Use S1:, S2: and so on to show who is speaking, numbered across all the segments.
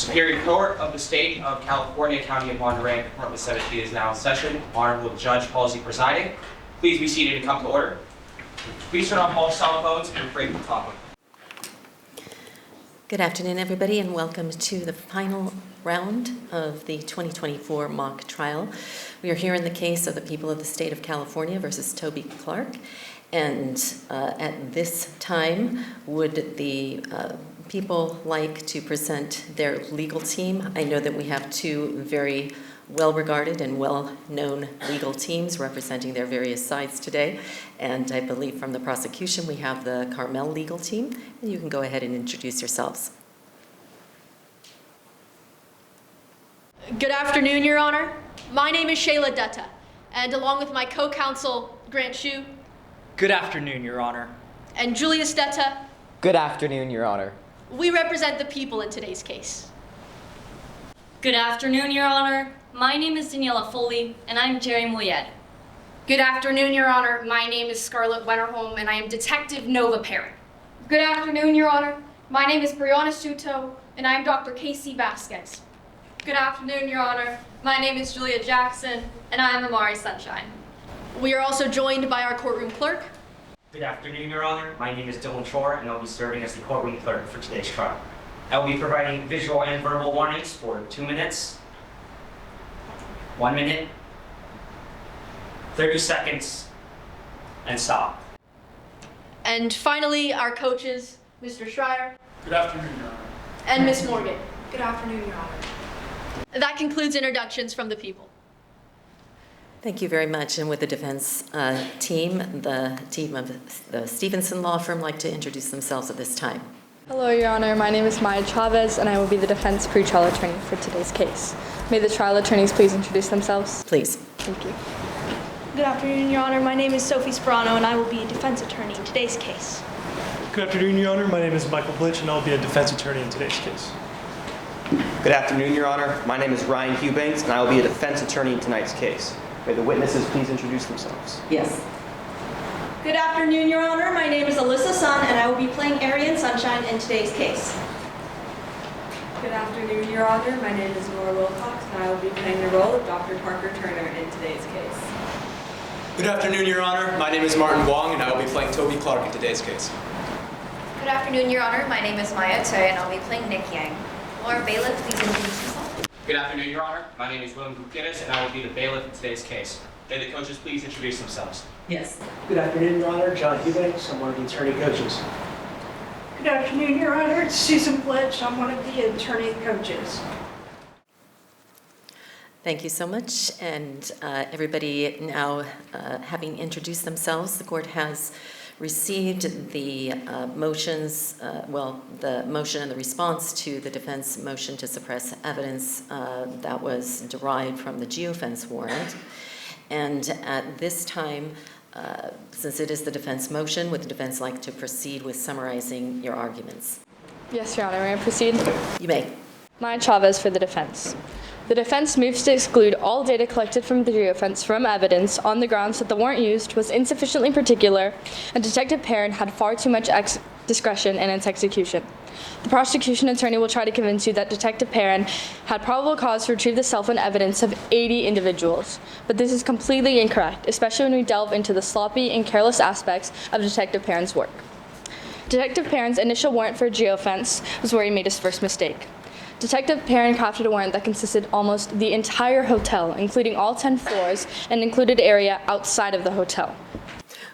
S1: Superior Court of the State of California, County of Monterey, Department 17 is now in session. Honorable Judge Halsey presiding. Please be seated and come to order. Please turn off all cell phones and refrain from talking.
S2: Good afternoon, everybody, and welcome to the final round of the 2024 mock trial. We are here in the case of the people of the state of California versus Toby Clark. And at this time, would the people like to present their legal team? I know that we have two very well-regarded and well-known legal teams representing their various sides today. And I believe from the prosecution, we have the Carmel legal team. And you can go ahead and introduce yourselves.
S3: Good afternoon, Your Honor. My name is Shayla Dutta, and along with my co-counsel, Grant Shu.
S4: Good afternoon, Your Honor.
S3: And Julius Dutta.
S5: Good afternoon, Your Honor.
S3: We represent the people in today's case.
S6: Good afternoon, Your Honor. My name is Daniela Foley, and I'm Jerry Moyed.
S7: Good afternoon, Your Honor. My name is Scarlett Wennerholm, and I am Detective Nova Perrin.
S8: Good afternoon, Your Honor. My name is Brianna Suto, and I am Dr. Casey Vasquez.
S9: Good afternoon, Your Honor. My name is Julia Jackson, and I am Amari Sunshine.
S3: We are also joined by our courtroom clerk.
S1: Good afternoon, Your Honor. My name is Dylan Chor, and I'll be serving as the courtroom clerk for today's trial. I will be providing visual and verbal warnings for 2 minutes, 1 minute, 30 seconds, and stop.
S3: And finally, our coaches, Mr. Schreier.
S10: Good afternoon, Your Honor.
S3: And Ms. Morgan.
S9: Good afternoon, Your Honor.
S3: That concludes introductions from the people.
S2: Thank you very much. And with the defense team, the team of the Stevenson law firm like to introduce themselves at this time.
S11: Hello, Your Honor. My name is Maya Chavez, and I will be the defense pretrial attorney for today's case. May the trial attorneys please introduce themselves?
S2: Please.
S11: Thank you.
S12: Good afternoon, Your Honor. My name is Sophie Sperano, and I will be a defense attorney in today's case.
S10: Good afternoon, Your Honor. My name is Michael Blitch, and I'll be a defense attorney in today's case.
S13: Good afternoon, Your Honor. My name is Ryan Hubanks, and I will be a defense attorney in tonight's case. May the witnesses please introduce themselves?
S2: Yes.
S12: Good afternoon, Your Honor. My name is Alyssa Sun, and I will be playing Arian Sunshine in today's case.
S9: Good afternoon, Your Honor. My name is Nora Wilcox, and I will be playing the role of Dr. Parker Turner in today's case.
S14: Good afternoon, Your Honor. My name is Martin Wong, and I will be playing Toby Clark in today's case.
S15: Good afternoon, Your Honor. My name is Maya Tsui, and I'll be playing Nick Yang. Laura Bailiff, please introduce yourself.
S1: Good afternoon, Your Honor. My name is William Gutierrez, and I will be the bailiff in today's case. May the coaches please introduce themselves?
S2: Yes.
S16: Good afternoon, Your Honor. John Hubanks. I'm one of the attorney coaches.
S17: Good afternoon, Your Honor. It's Susan Blitch. I'm one of the attorney coaches.
S2: Thank you so much. And everybody now having introduced themselves, the court has received the motions, the motion and the response to the defense motion to suppress evidence that was derived from the geofence warrant. And at this time, since it is the defense motion, would the defense like to proceed with summarizing your arguments?
S11: Yes, Your Honor. May I proceed?
S2: You may.
S11: Maya Chavez for the defense. The defense moves to exclude all data collected from the geofence from evidence on the grounds that the warrant used was insufficiently particular and Detective Perrin had far too much discretion in its execution. The prosecution attorney will try to convince you that Detective Perrin had probable cause to retrieve the cell phone evidence of 80 individuals. But this is completely incorrect, especially when we delve into the sloppy and careless aspects of Detective Perrin's work. Detective Perrin's initial warrant for geofence was where he made his first mistake. Detective Perrin crafted a warrant that consisted almost the entire hotel, including all 10 floors, and included area outside of the hotel.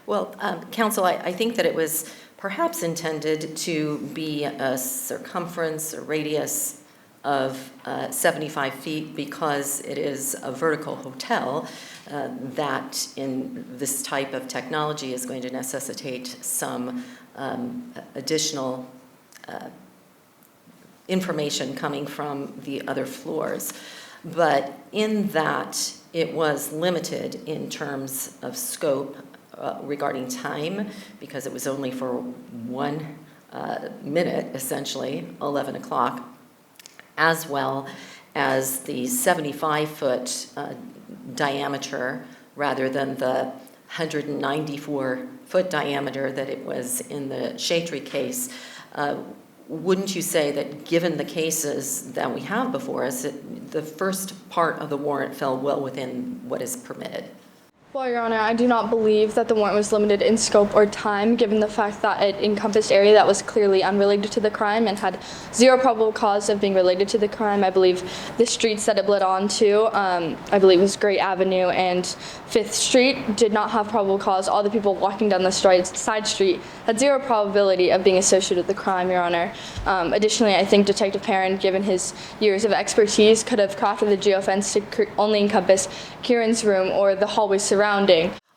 S2: Well, counsel, I think that it was perhaps intended to be a circumference, a radius of 75 feet because it is a vertical hotel that in this type of technology is going to necessitate some additional information coming from the other floors. But in that, it was limited in terms of scope regarding time, because it was only for 1 minute, essentially, 11 o'clock, as well as the 75-foot diameter rather than the 194-foot diameter that it was in the Shatry case, wouldn't you say that given the cases that we have before us, the first part of the warrant fell well within what is permitted?
S11: Well, Your Honor, I do not believe that the warrant was limited in scope or time, given the fact that it encompassed area that was clearly unrelated to the crime and had zero probable cause of being related to the crime. I believe the streets that it led on to, I believe was Great Avenue and 5th Street, did not have probable cause. All the people walking down the side street had zero probability of being associated with the crime, Your Honor. Additionally, I think Detective Perrin, given his years of expertise, could have crafted the geofence to only encompass Kieran's room or the hallway surrounding.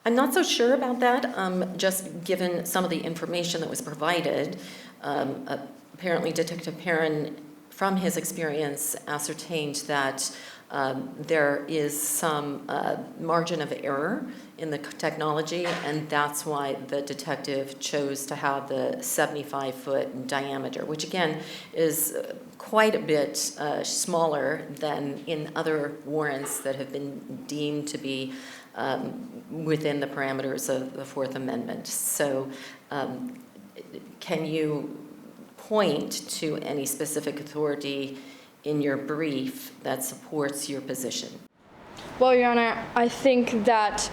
S2: I'm not so sure about that, just given some of the information that was provided. Apparently Detective Perrin, from his experience, ascertained that there is some margin of error in the technology, and that's why the detective chose to have the 75-foot diameter, which again is quite a bit smaller than in other warrants that have been deemed to be within the parameters of the Fourth Amendment. So can you point to any specific authority in your brief that supports your position?
S11: Well, Your Honor, I think that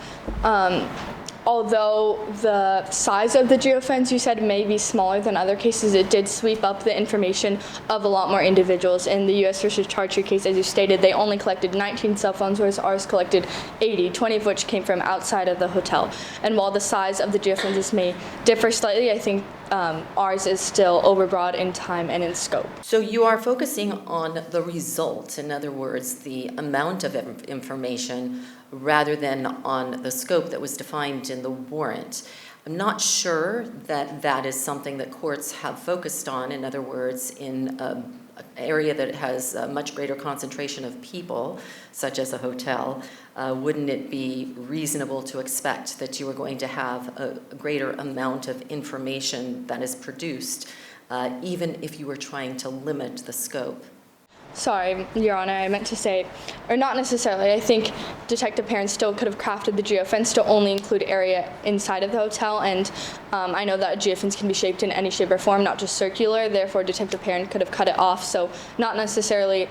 S11: although the size of the geofence you said may be smaller than other cases, it did sweep up the information of a lot more individuals. In the U.S. versus Chartier case, as you stated, they only collected 19 cell phones, whereas ours collected 80, 20 of which came from outside of the hotel. And while the size of the geofences may differ slightly, I think ours is still overbroad in time and in scope.
S2: So you are focusing on the result, in other words, the amount of information, rather than on the scope that was defined in the warrant. I'm not sure that that is something that courts have focused on. In other words, in an area that has a much greater concentration of people, such as a hotel, wouldn't it be reasonable to expect that you are going to have a greater amount of information that is produced, even if you were trying to limit the scope?
S11: Sorry, Your Honor, I meant to say, or not necessarily. I think Detective Perrin still could have crafted the geofence to only include area inside of the hotel, and I know that a geofence can be shaped in any shape or form, not just circular. Therefore, Detective Perrin could have cut it off. So not necessarily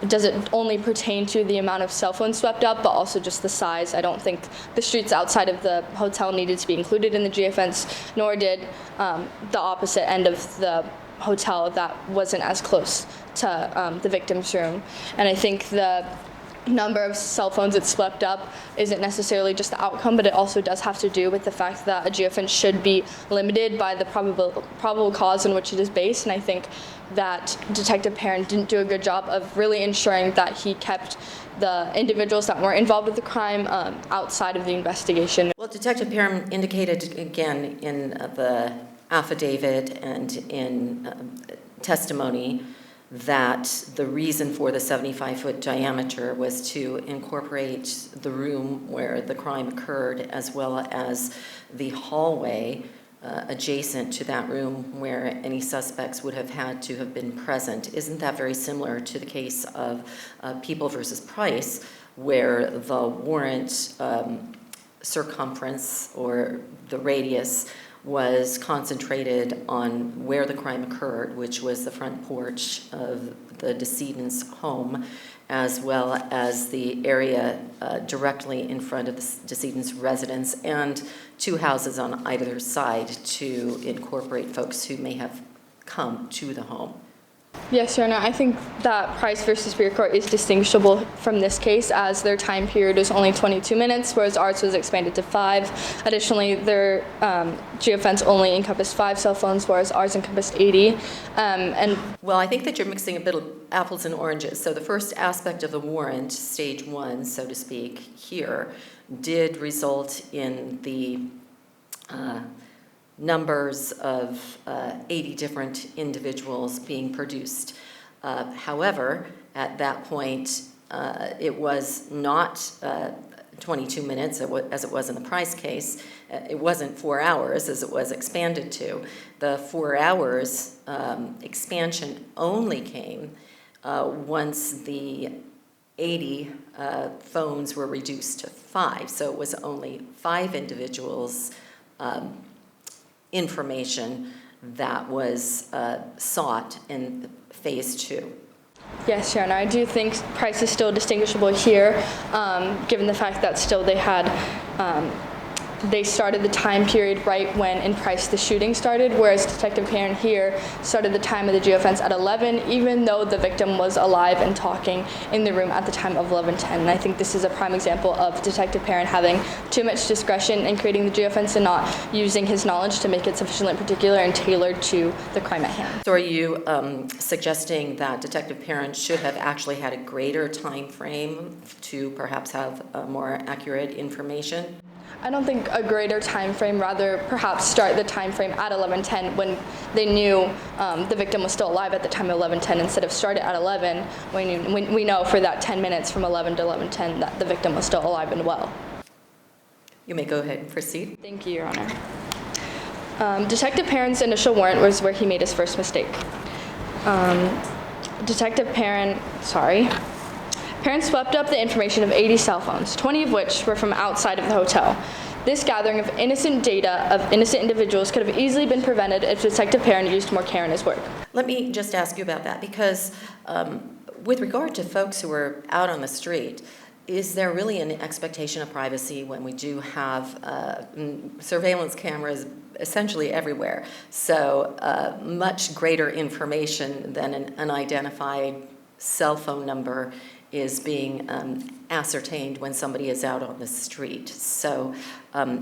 S11: does it only pertain to the amount of cell phones swept up, but also just the size. I don't think the streets outside of the hotel needed to be included in the geofence, nor did the opposite end of the hotel that wasn't as close to the victim's room. And I think the number of cell phones it swept up isn't necessarily just the outcome, but it also does have to do with the fact that a geofence should be limited by the probable cause in which it is based. And I think that Detective Perrin didn't do a good job of really ensuring that he kept the individuals that were involved with the crime outside of the investigation.
S2: Well, Detective Perrin indicated again in the affidavit and in testimony that the reason for the 75-foot diameter was to incorporate the room where the crime occurred, as well as the hallway adjacent to that room where any suspects would have had to have been present. Isn't that very similar to the case of People versus Price, where the warrant circumference or the radius was concentrated on where the crime occurred, which was the front porch of the decedent's home, as well as the area directly in front of the decedent's residence, and two houses on either side to incorporate folks who may have come to the home.
S11: Yes, Your Honor, I think that Price versus Superior Court is distinguishable from this case, as their time period is only 22 minutes, whereas ours was expanded to 5. Additionally, their geofence only encompassed 5 cell phones, whereas ours encompassed 80.
S2: Well, I think that you're mixing a bit of apples and oranges. So the first aspect of the warrant, stage 1, so to speak, here, did result in the numbers of 80 different individuals being produced. However, at that point, it was not 22 minutes as it was in the Price case. It wasn't 4 hours as it was expanded to. The 4 hours expansion only came once the 80 phones were reduced to 5. So it was only 5 individuals' information that was sought in Phase 2.
S11: Yes, Sharon, I do think Price is still distinguishable here, given the fact that still they started the time period right when in Price the shooting started, whereas Detective Perrin here started the time of the geofence at 11, even though the victim was alive and talking in the room at the time of 11:10. And I think this is a prime example of Detective Perrin having too much discretion in creating the geofence and not using his knowledge to make it sufficiently particular and tailored to the crime at hand.
S2: So are you suggesting that Detective Perrin should have actually had a greater time frame to perhaps have more accurate information?
S11: I don't think a greater time frame, rather perhaps start the time frame at 11:10 when they knew the victim was still alive at the time of 11:10 instead of start it at 11 when we know for that 10 minutes from 11 to 11:10 that the victim was still alive and well.
S2: You may go ahead and proceed.
S11: Thank you, Your Honor. Detective Perrin's initial warrant was where he made his first mistake. Perrin swept up the information of 80 cell phones, 20 of which were from outside of the hotel. This gathering of innocent data of innocent individuals could have easily been prevented if Detective Perrin used more care in his work.
S2: Let me just ask you about that, because with regard to folks who are out on the street, is there really an expectation of privacy when we do have surveillance cameras essentially everywhere? So much greater information than an unidentified cell phone number is being ascertained when somebody is out on the street. So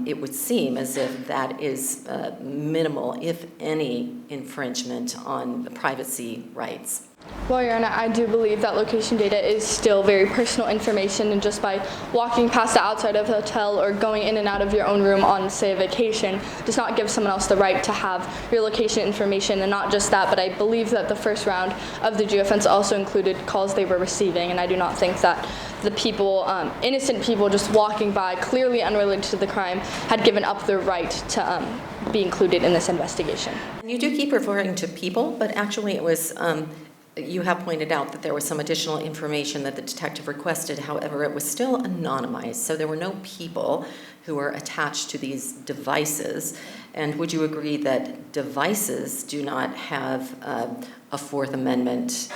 S2: it would seem as if that is minimal, if any, infringement on the privacy rights.
S11: Well, Your Honor, I do believe that location data is still very personal information, and just by walking past the outside of a hotel or going in and out of your own room on, say, a vacation does not give someone else the right to have your location information. And not just that, but I believe that the first round of the geofence also included calls they were receiving, and I do not think that the people, innocent people just walking by, clearly unrelated to the crime, had given up their right to be included in this investigation.
S2: You do keep referring to people, but actually it was you have pointed out that there was some additional information that the detective requested. However, it was still anonymized, so there were no people who were attached to these devices. And would you agree that devices do not have a Fourth Amendment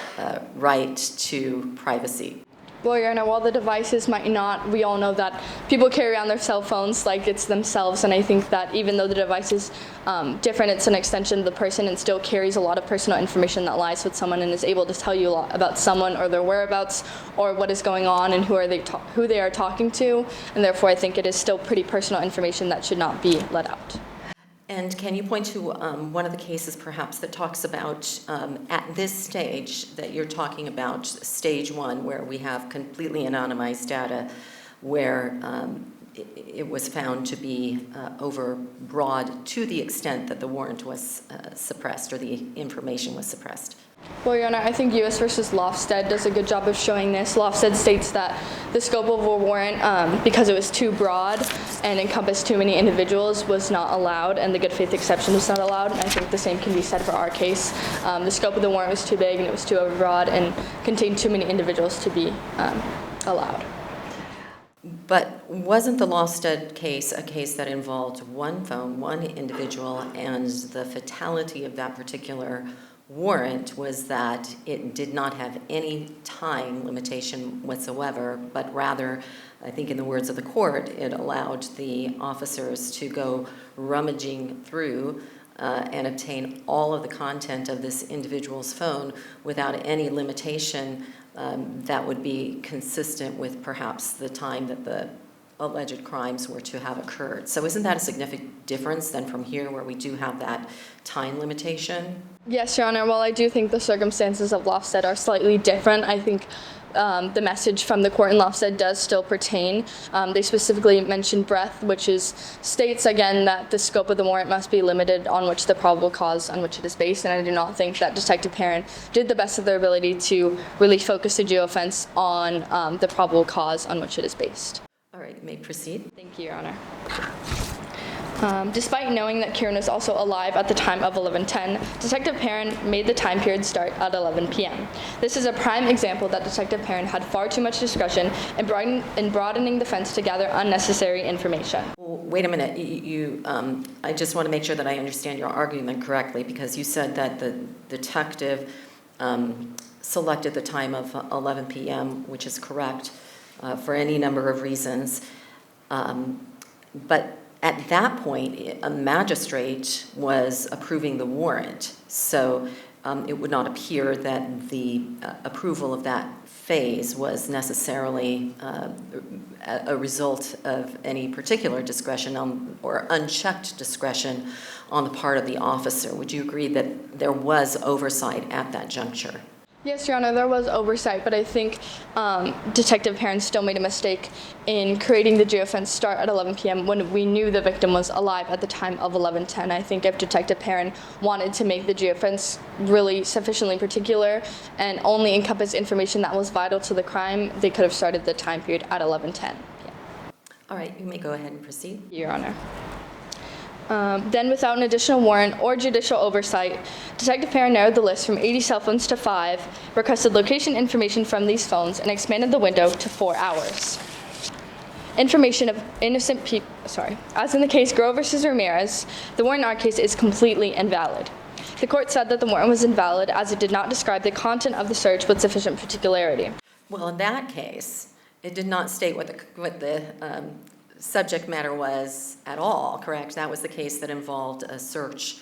S2: right to privacy?
S11: Well, Your Honor, while the devices might not, we all know that people carry around their cell phones like it's themselves, and I think that even though the device is different, it's an extension of the person and still carries a lot of personal information that lies with someone and is able to tell you a lot about someone or their whereabouts or what is going on and who they are talking to, and therefore I think it is still pretty personal information that should not be let out.
S2: And can you point to one of the cases perhaps that talks about at this stage that you're talking about, stage 1, where we have completely anonymized data, where it was found to be overbroad to the extent that the warrant was suppressed or the information was suppressed?
S11: Well, Your Honor, I think U.S. v. Lofsted does a good job of showing this. Lofsted states that the scope of a warrant, because it was too broad and encompassed too many individuals, was not allowed, and the good faith exception was not allowed. And I think the same can be said for our case. The scope of the warrant was too big and it was too overbroad and contained too many individuals to be allowed.
S2: But wasn't the Lofsted case a case that involved one phone, one individual, and the fatality of that particular warrant was that it did not have any time limitation whatsoever, but rather, I think in the words of the court, it allowed the officers to go rummaging through and obtain all of the content of this individual's phone without any limitation that would be consistent with perhaps the time that the alleged crimes were to have occurred. So isn't that a significant difference then from here, where we do have that time limitation?
S11: Yes, Your Honor. While I do think the circumstances of Lofsted are slightly different, I think the message from the court in Lofsted does still pertain. They specifically mentioned breadth, which states again that the scope of the warrant must be limited on which the probable cause on which it is based, and I do not think that Detective Perrin did the best of their ability to really focus the geofence on the probable cause on which it is based.
S2: All right, you may proceed.
S11: Thank you, Your Honor. Despite knowing that Kieran was also alive at the time of 11:10, Detective Perrin made the time period start at 11 p.m. This is a prime example that Detective Perrin had far too much discretion in broadening the fence to gather unnecessary information.
S2: Wait a minute. I just want to make sure that I understand your argument correctly, because you said that the detective selected the time of 11 p.m., which is correct for any number of reasons. But at that point, a magistrate was approving the warrant, so it would not appear that the approval of that phase was necessarily a result of any particular discretion or unchecked discretion on the part of the officer. Would you agree that there was oversight at that juncture?
S11: Yes, Your Honor, there was oversight, but I think Detective Perrin still made a mistake in creating the geofence start at 11 p.m. when we knew the victim was alive at the time of 11:10. I think if Detective Perrin wanted to make the geofence really sufficiently particular and only encompass information that was vital to the crime, they could have started the time period at 11:10 p.m.
S2: All right, you may go ahead and proceed.
S11: Your Honor. Then, without an additional warrant or judicial oversight, Detective Perrin narrowed the list from 80 cell phones to 5, requested location information from these phones, and expanded the window to 4 hours. Information of innocent people, as in the case Groh versus Ramirez, the warrant in our case is completely invalid. The court said that the warrant was invalid as it did not describe the content of the search with sufficient particularity.
S2: Well, in that case, it did not state what the subject matter was at all, correct? That was the case that involved a search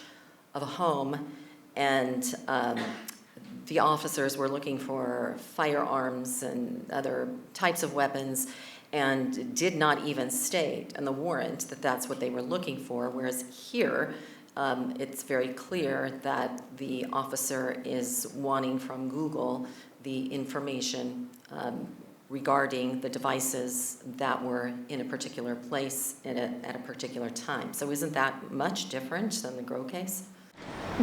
S2: of a home, and the officers were looking for firearms and other types of weapons, and did not even state in the warrant that that's what they were looking for, whereas here it's very clear that the officer is wanting from Google the information regarding the devices that were in a particular place at a particular time. So isn't that much different than the Groh case?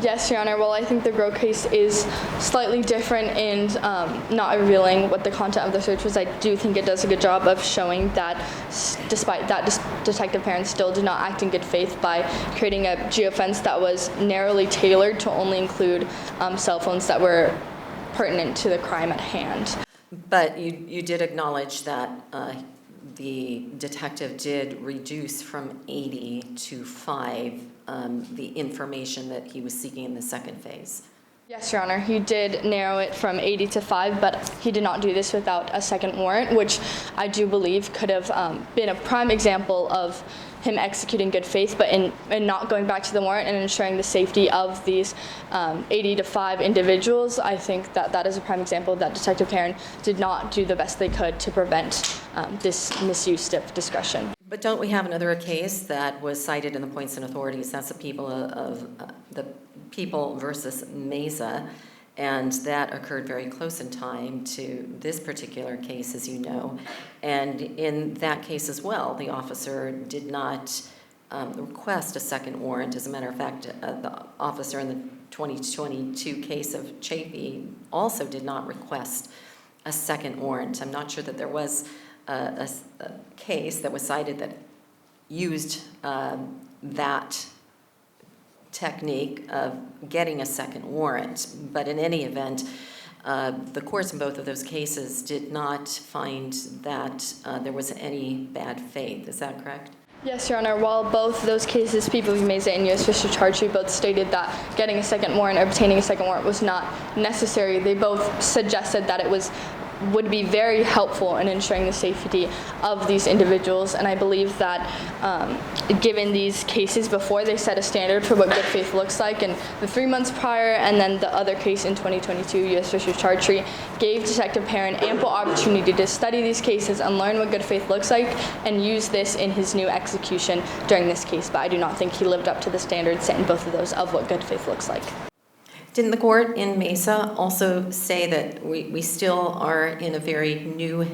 S11: Yes, Your Honor. Well, I think the Groh case is slightly different in not revealing what the content of the search was. I do think it does a good job of showing that despite that, Detective Perrin still did not act in good faith by creating a geofence that was narrowly tailored to only include cell phones that were pertinent to the crime at hand.
S2: But you did acknowledge that the detective did reduce from 80 to 5 the information that he was seeking in the second phase.
S11: Yes, Your Honor. He did narrow it from 80 to 5, but he did not do this without a second warrant, which I do believe could have been a prime example of him executing good faith, but in not going back to the warrant and ensuring the safety of these 80 to 5 individuals. I think that is a prime example that Detective Perrin did not do the best they could to prevent this misuse of discretion.
S2: But don't we have another case that was cited in the points and authorities? That's the People versus Mesa, and that occurred very close in time to this particular case, as you know. And in that case as well, the officer did not request a second warrant. As a matter of fact, the officer in the 2022 case of Chafee also did not request a second warrant. I'm not sure that there was a case that was cited that used that technique of getting a second warrant. But in any event, the courts in both of those cases did not find that there was any bad faith. Is that correct?
S11: Yes, Your Honor. While both those cases, People v. Mesa and U.S. v. Chartree, both stated that getting a second warrant or obtaining a second warrant was not necessary, they both suggested that it would be very helpful in ensuring the safety of these individuals. And I believe that given these cases before, they set a standard for what good faith looks like. And the 3 months prior, and then the other case in 2022, U.S. v. Chartree, gave Detective Perrin ample opportunity to study these cases and learn what good faith looks like and use this in his new execution during this case. But I do not think he lived up to the standards set in both of those of what good faith looks like.
S2: Didn't the court in Mesa also say that we still are in a very new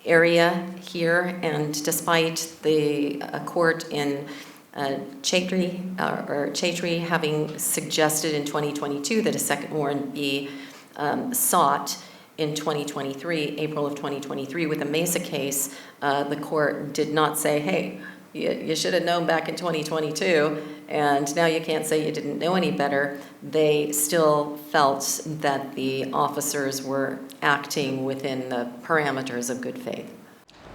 S2: area here, and despite the court in Chartree having suggested in 2022 that a second warrant be sought in 2023, April of 2023, with the Mesa case, the court did not say, hey, you should have known back in 2022, and now you can't say you didn't know any better. They still felt that the officers were acting within the parameters of good faith.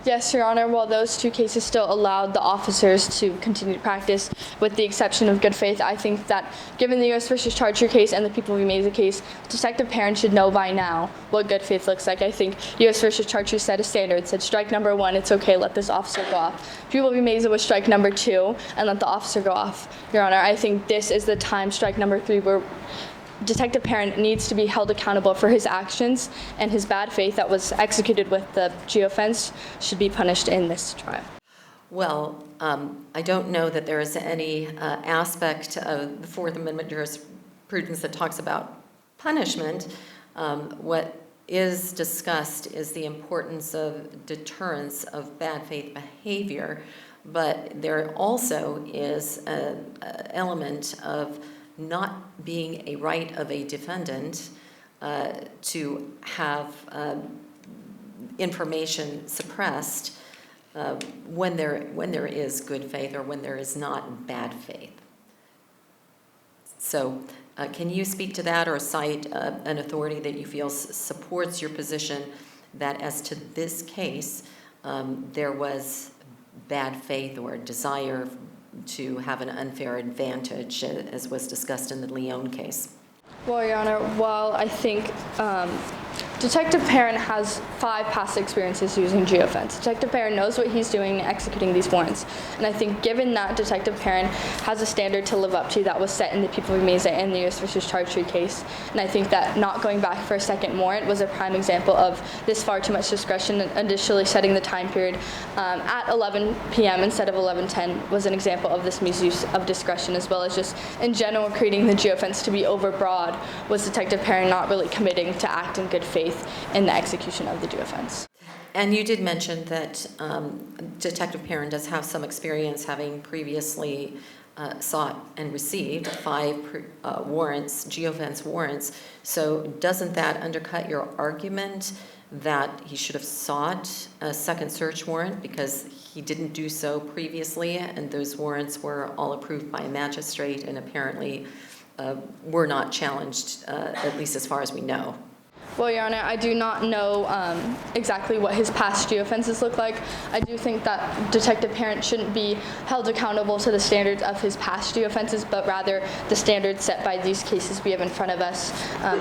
S11: Yes, Your Honor. While those two cases still allowed the officers to continue to practice, with the exception of good faith, I think that given the U.S. versus Chartier case and the People v. Meza case, Detective Perrin should know by now what good faith looks like. I think U.S. versus Chartier set a standard, said strike number 1, it's okay, let this officer go off. People v. Meza was strike number 2 and let the officer go off. Your Honor, I think this is the time, strike number 3, where Detective Perrin needs to be held accountable for his actions, and his bad faith that was executed with the geofence should be punished in this trial.
S2: Well, I don't know that there is any aspect of the Fourth Amendment jurisprudence that talks about punishment. What is discussed is the importance of deterrence of bad faith behavior, but there also is an element of not being a right of a defendant to have information suppressed when there is good faith or when there is not bad faith. So can you speak to that or cite an authority that you feel supports your position that as to this case there was bad faith or desire to have an unfair advantage, as was discussed in the Leon case?
S11: Well, Your Honor, while I think Detective Perrin has 5 past experiences using geofence. Detective Perrin knows what he's doing in executing these warrants. And I think given that Detective Perrin has a standard to live up to that was set in the People v. Meza and the U.S. versus Chartier case. And I think that not going back for a second warrant was a prime example of this far too much discretion. And additionally, setting the time period at 11 p.m. instead of 11:10 was an example of this misuse of discretion, as well as just in general creating the geofence to be overbroad was Detective Perrin not really committing to act in good faith in the execution of the geofence.
S2: And you did mention that Detective Perrin does have some experience, having previously sought and received 5 warrants, geofence warrants. So doesn't that undercut your argument that he should have sought a second search warrant because he didn't do so previously, and those warrants were all approved by a magistrate and apparently were not challenged, at least as far as we know?
S11: Well, Your Honor, I do not know exactly what his past geofences look like. I do think that Detective Perrin shouldn't be held accountable to the standards of his past geofences, but rather the standards set by these cases we have in front of us,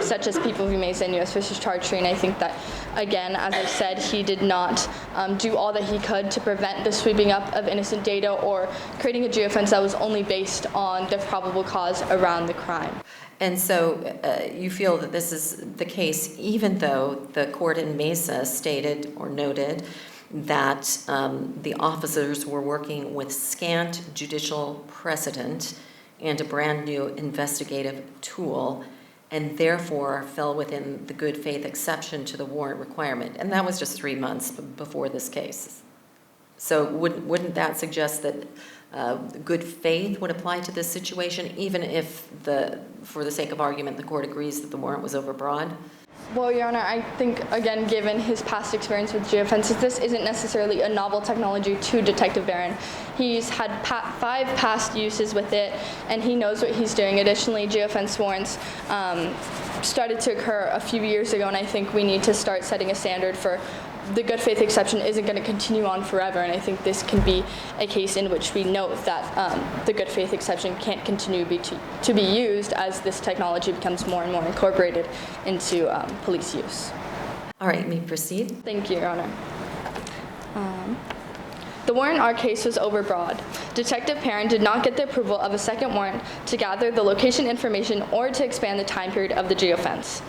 S11: such as People v. Meza and U.S. versus Chartier. And I think that, again, as I said, he did not do all that he could to prevent the sweeping up of innocent data or creating a geofence that was only based on the probable cause around the crime.
S2: And so you feel that this is the case, even though the court in Mesa stated or noted that the officers were working with scant judicial precedent and a brand new investigative tool, and therefore fell within the good faith exception to the warrant requirement. And that was just 3 months before this case. So wouldn't that suggest that good faith would apply to this situation, even if, for the sake of argument, the court agrees that the warrant was overbroad?
S11: Well, Your Honor, I think, again, given his past experience with geofences, this isn't necessarily a novel technology to Detective Perrin. He's had 5 past uses with it, and he knows what he's doing. Additionally, geofence warrants started to occur a few years ago, and I think we need to start setting a standard for the good faith exception isn't going to continue on forever, and I think this can be a case in which we note that the good faith exception can't continue to be used as this technology becomes more and more incorporated into police use.
S2: All right, may proceed.
S11: Thank you, Your Honor. The warrant in our case was overbroad. Detective Perrin did not get the approval of a second warrant to gather the location information or to expand the time period of the geofence.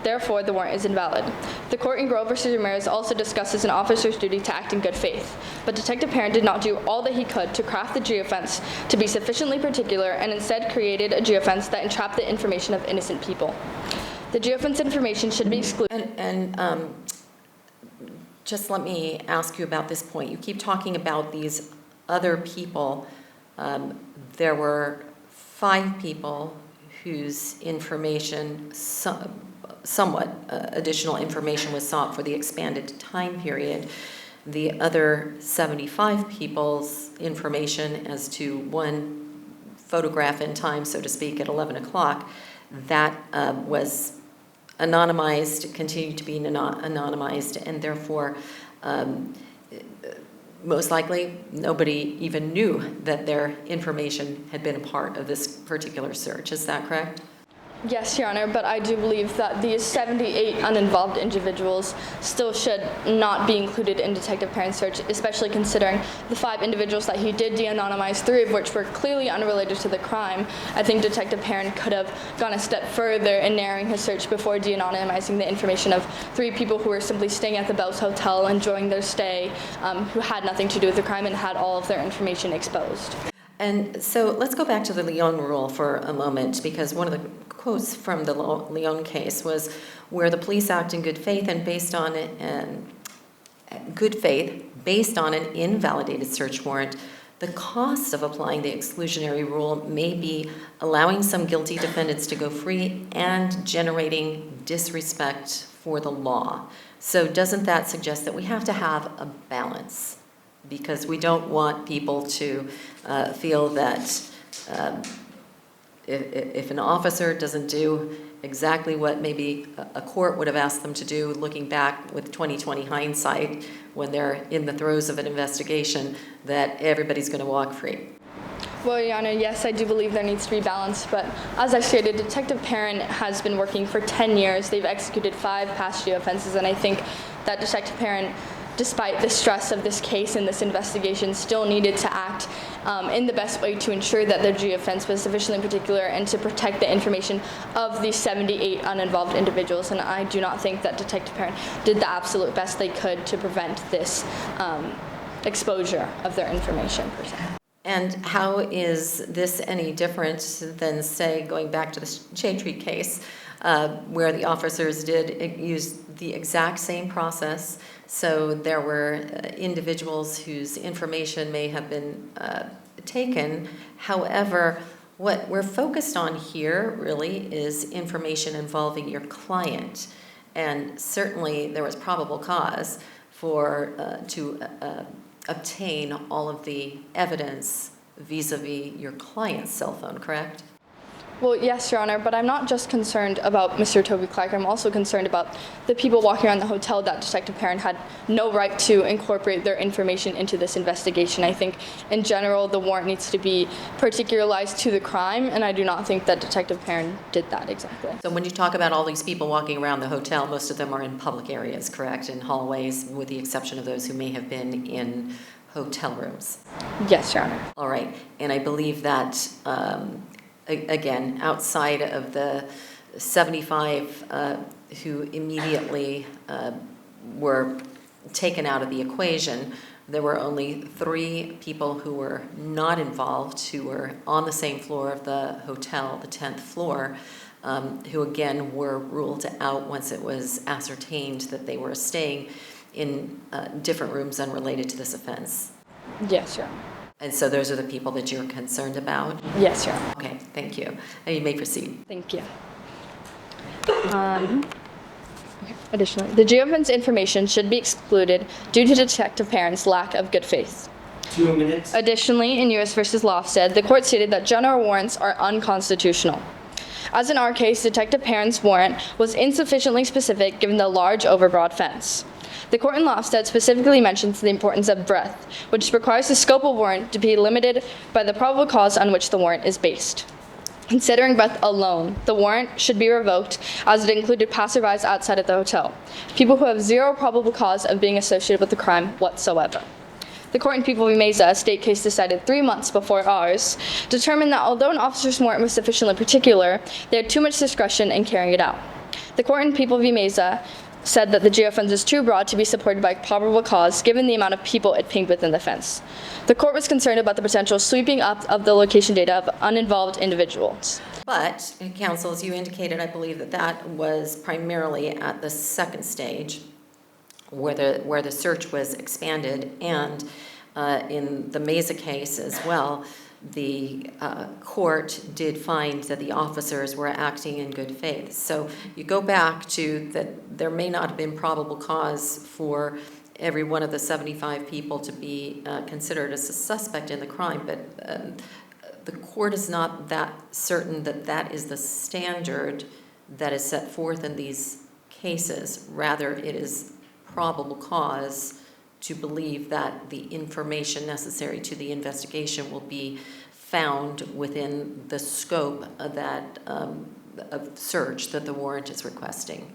S11: Therefore, the warrant is invalid. The court in Grove v. Ramirez also discusses an officer's duty to act in good faith, but Detective Perrin did not do all that he could to craft the geofence to be sufficiently particular and instead created a geofence that entrapped the information of innocent people. The geofence information should be excluded.
S2: And just let me ask you about this point. You keep talking about these other people. There were 5 people whose information, somewhat additional information was sought for the expanded time period. the other 75 people's information as to one photograph in time, so to speak, at 11 o'clock, that was anonymized, continued to be anonymized, and therefore most likely nobody even knew that their information had been a part of this particular search. Is that correct?
S11: Yes, Your Honor, but I do believe that these 78 uninvolved individuals still should not be included in Detective Perrin's search, especially considering the 5 individuals that he did de-anonymize, 3 of which were clearly unrelated to the crime. I think Detective Perrin could have gone a step further in narrowing his search before de-anonymizing the information of 3 people who were simply staying at the Bells Hotel, enjoying their stay, who had nothing to do with the crime and had all of their information exposed.
S2: And so let's go back to the Lyon rule for a moment, because one of the quotes from the Lyon case was where the police act in good faith and based on an invalidated search warrant, the cost of applying the exclusionary rule may be allowing some guilty defendants to go free and generating disrespect for the law. So doesn't that suggest that we have to have a balance? Because we don't want people to feel that if an officer doesn't do exactly what maybe a court would have asked them to do, looking back with 20/20 hindsight when they're in the throes of an investigation, that everybody's going to walk free.
S11: Well, Your Honor, yes, I do believe there needs to be balance, but as I stated, Detective Perrin has been working for 10 years. They've executed 5 past due offenses, and I think that Detective Perrin, despite the stress of this case and this investigation, still needed to act in the best way to ensure that the G offense was sufficiently particular and to protect the information of these 78 uninvolved individuals. And I do not think that Detective Perrin did the absolute best they could to prevent this exposure of their information, per se.
S2: And how is this any different than, say, going back to the Shade Tree case, where the officers did use the exact same process? So there were individuals whose information may have been taken. However, what we're focused on here really is information involving your client. And certainly there was probable cause for to obtain all of the evidence vis-a-vis your client's cell phone, correct?
S11: Well, yes, Your Honor, but I'm not just concerned about Mr. Toby Clark. I'm also concerned about the people walking around the hotel that Detective Perrin had no right to incorporate their information into this investigation. I think, in general, the warrant needs to be particularized to the crime, and I do not think that Detective Perrin did that exactly.
S2: So when you talk about all these people walking around the hotel, most of them are in public areas, correct? In hallways, with the exception of those who may have been in hotel rooms.
S11: Yes, Your Honor.
S2: All right, and I believe that again, outside of the 75 who immediately were taken out of the equation, there were only 3 people who were not involved, who were on the same floor of the hotel, the 10th floor, who again were ruled out once it was ascertained that they were staying in different rooms unrelated to this offense.
S11: Yes, Your Honor.
S2: And so those are the people that you're concerned about?
S11: Yes, Your Honor.
S2: Okay, thank you. And you may proceed.
S11: Thank you. Additionally, the geofence information should be excluded due to Detective Perrin's lack of good faith.
S13: 2 minutes.
S11: Additionally, in U.S. v. Lofsted, the court stated that general warrants are unconstitutional. As in our case, Detective Perrin's warrant was insufficiently specific given the large overbroad fence. The court in Lofsted specifically mentions the importance of breadth, which requires the scope of warrant to be limited by the probable cause on which the warrant is based. Considering breadth alone, the warrant should be revoked as it included passerbys outside of the hotel, people who have zero probable cause of being associated with the crime whatsoever. The court in People v. Meza, a state case decided 3 months before ours, determined that although an officer's warrant was sufficiently particular, they had too much discretion in carrying it out. The court in People v. Meza said that the geofence is too broad to be supported by probable cause given the amount of people it pinged within the fence. The court was concerned about the potential sweeping up of the location data of uninvolved individuals.
S2: But, counsel, as you indicated, I believe that that was primarily at the second stage where the search was expanded, and in the Meza case as well, the court did find that the officers were acting in good faith. So you go back to that there may not have been probable cause for every one of the 75 people to be considered as a suspect in the crime, but the court is not that certain that that is the standard that is set forth in these cases. Rather, it is probable cause to believe that the information necessary to the investigation will be found within the scope of that of search that the warrant is requesting.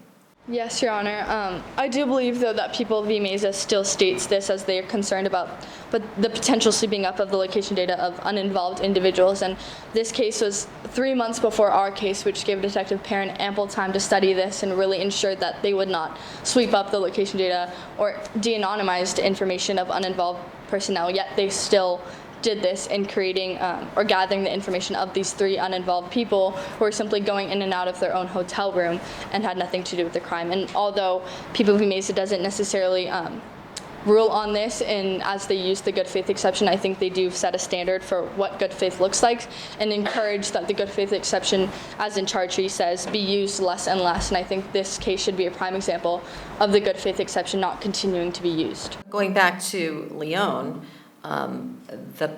S11: Yes, Your Honor. I do believe, though, that People v. Meza still states this as they are concerned about the potential sweeping up of the location data of uninvolved individuals. And this case was 3 months before our case, which gave Detective Perrin ample time to study this and really ensured that they would not sweep up the location data or de-anonymized information of uninvolved personnel, yet they still did this in creating or gathering the information of these 3 uninvolved people who were simply going in and out of their own hotel room and had nothing to do with the crime. And although People v. Meza doesn't necessarily rule on this, and as they use the good faith exception, I think they do set a standard for what good faith looks like and encourage that the good faith exception, as in Chartree says, be used less and less. And I think this case should be a prime example of the good faith exception not continuing to be used.
S2: Going back to Leon, the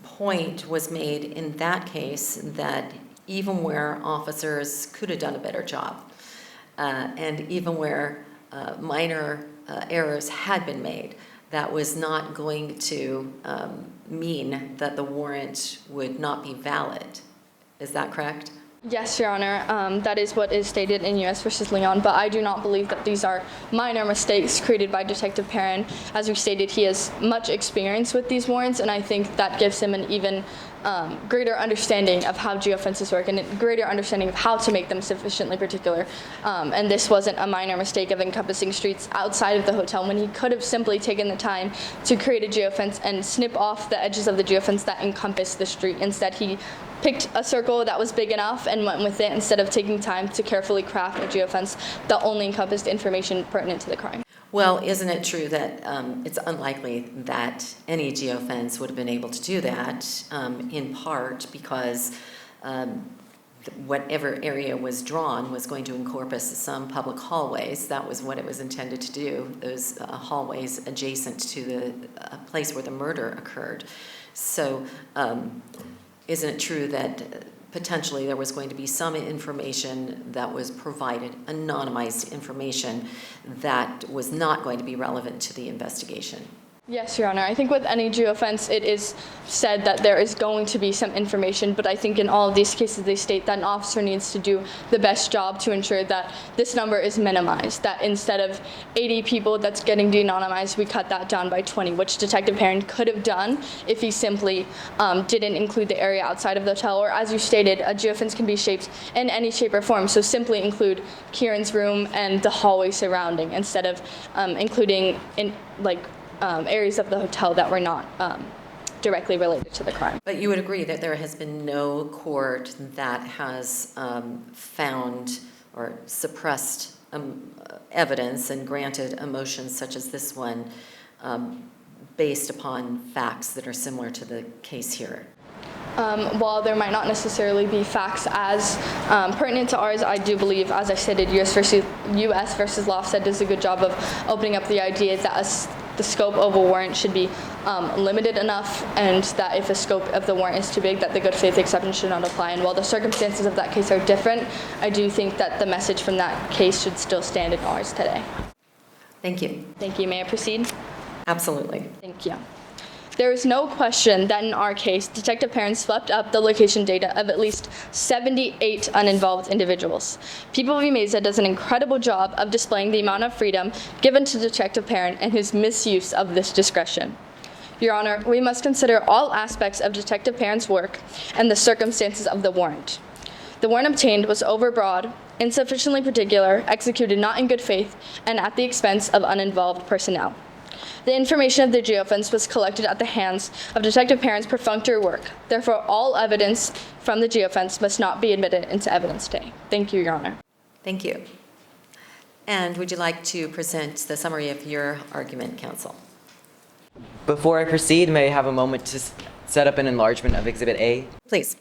S2: point was made in that case that even where officers could have done a better job, and even where minor errors had been made, that was not going to mean that the warrant would not be valid. Is that correct?
S11: Yes, Your Honor. That is what is stated in U.S. v. Leon, but I do not believe that these are minor mistakes created by Detective Perrin. As we stated, he has much experience with these warrants, and I think that gives him an even greater understanding of how geofences work and a greater understanding of how to make them sufficiently particular. And this wasn't a minor mistake of encompassing streets outside of the hotel when he could have simply taken the time to create a geofence and snip off the edges of the geofence that encompass the street. Instead, he picked a circle that was big enough and went with it instead of taking time to carefully craft a geofence that only encompassed information pertinent to the crime.
S2: Well, isn't it true that it's unlikely that any geofence would have been able to do that, in part because whatever area was drawn was going to encompass some public hallways. That was what it was intended to do, those hallways adjacent to the place where the murder occurred. So isn't it true that potentially there was going to be some information that was provided, anonymized information, that was not going to be relevant to the investigation?
S11: Yes, Your Honor. I think with any geofence, it is said that there is going to be some information, but I think in all of these cases, they state that an officer needs to do the best job to ensure that this number is minimized, that instead of 80 people that's getting de-anonymized, we cut that down by 20, which Detective Perrin could have done if he simply didn't include the area outside of the hotel, or as you stated, a geofence can be shaped in any shape or form, so simply include Kieran's room and the hallway surrounding, instead of including areas of the hotel that were not directly related to the crime.
S2: But you would agree that there has been no court that has found or suppressed evidence and granted a motion such as this one based upon facts that are similar to the case here?
S11: While there might not necessarily be facts as pertinent to ours, I do believe, as I stated, U.S. versus Lofstad does a good job of opening up the idea that the scope of a warrant should be limited enough, and that if the scope of the warrant is too big, that the good faith exception should not apply. And while the circumstances of that case are different, I do think that the message from that case should still stand in ours today.
S2: Thank you.
S11: Thank you. May I proceed?
S2: Absolutely.
S11: Thank you. There is no question that in our case, Detective Perrin swept up the location data of at least 78 uninvolved individuals. People v. Meza does an incredible job of displaying the amount of freedom given to Detective Perrin and his misuse of this discretion. Your Honor, we must consider all aspects of Detective Perrin's work and the circumstances of the warrant. The warrant obtained was overbroad, insufficiently particular, executed not in good faith, and at the expense of uninvolved personnel. The information of the geofence was collected at the hands of Detective Perrin's perfunctory work. Therefore, all evidence from the geofence must not be admitted into evidence today. Thank you, Your Honor.
S2: Thank you. And would you like to present the summary of your argument, counsel?
S5: Before I proceed, may I have a moment to set up an enlargement of Exhibit A?
S2: Please.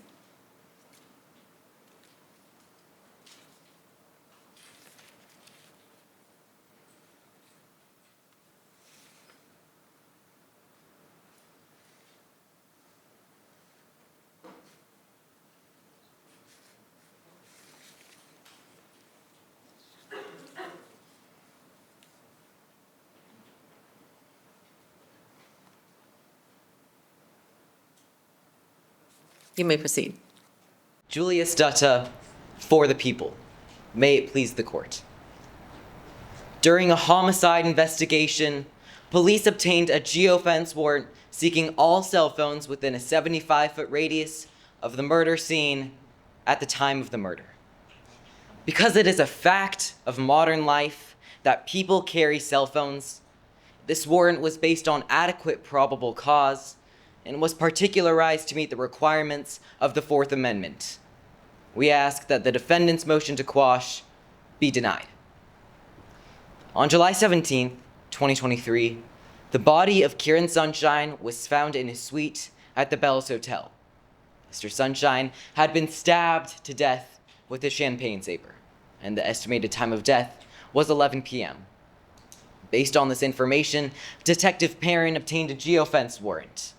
S2: You may proceed.
S5: Julius Dutta, for the people. May it please the court. During a homicide investigation, police obtained a geofence warrant seeking all cell phones within a 75-foot radius of the murder scene at the time of the murder. Because it is a fact of modern life that people carry cell phones, this warrant was based on adequate probable cause and was particularized to meet the requirements of the Fourth Amendment. We ask that the defendant's motion to quash be denied. On July 17, 2023, the body of Kieran Sunshine was found in his suite at the Bells Hotel. Mr. Sunshine had been stabbed to death with a champagne saber, and the estimated time of death was 11 p.m. Based on this information, Detective Perrin obtained a geofence warrant.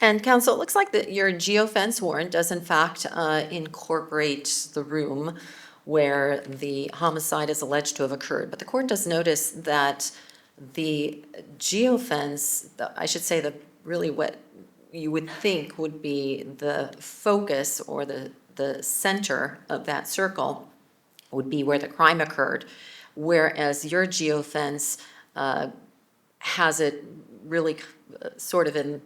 S2: And counsel, it looks like that your geofence warrant does in fact incorporate the room where the homicide is alleged to have occurred. But the court does notice that the geofence, I should say really what you would think would be the focus or the center of that circle would be where the crime occurred, whereas your geofence has it really sort of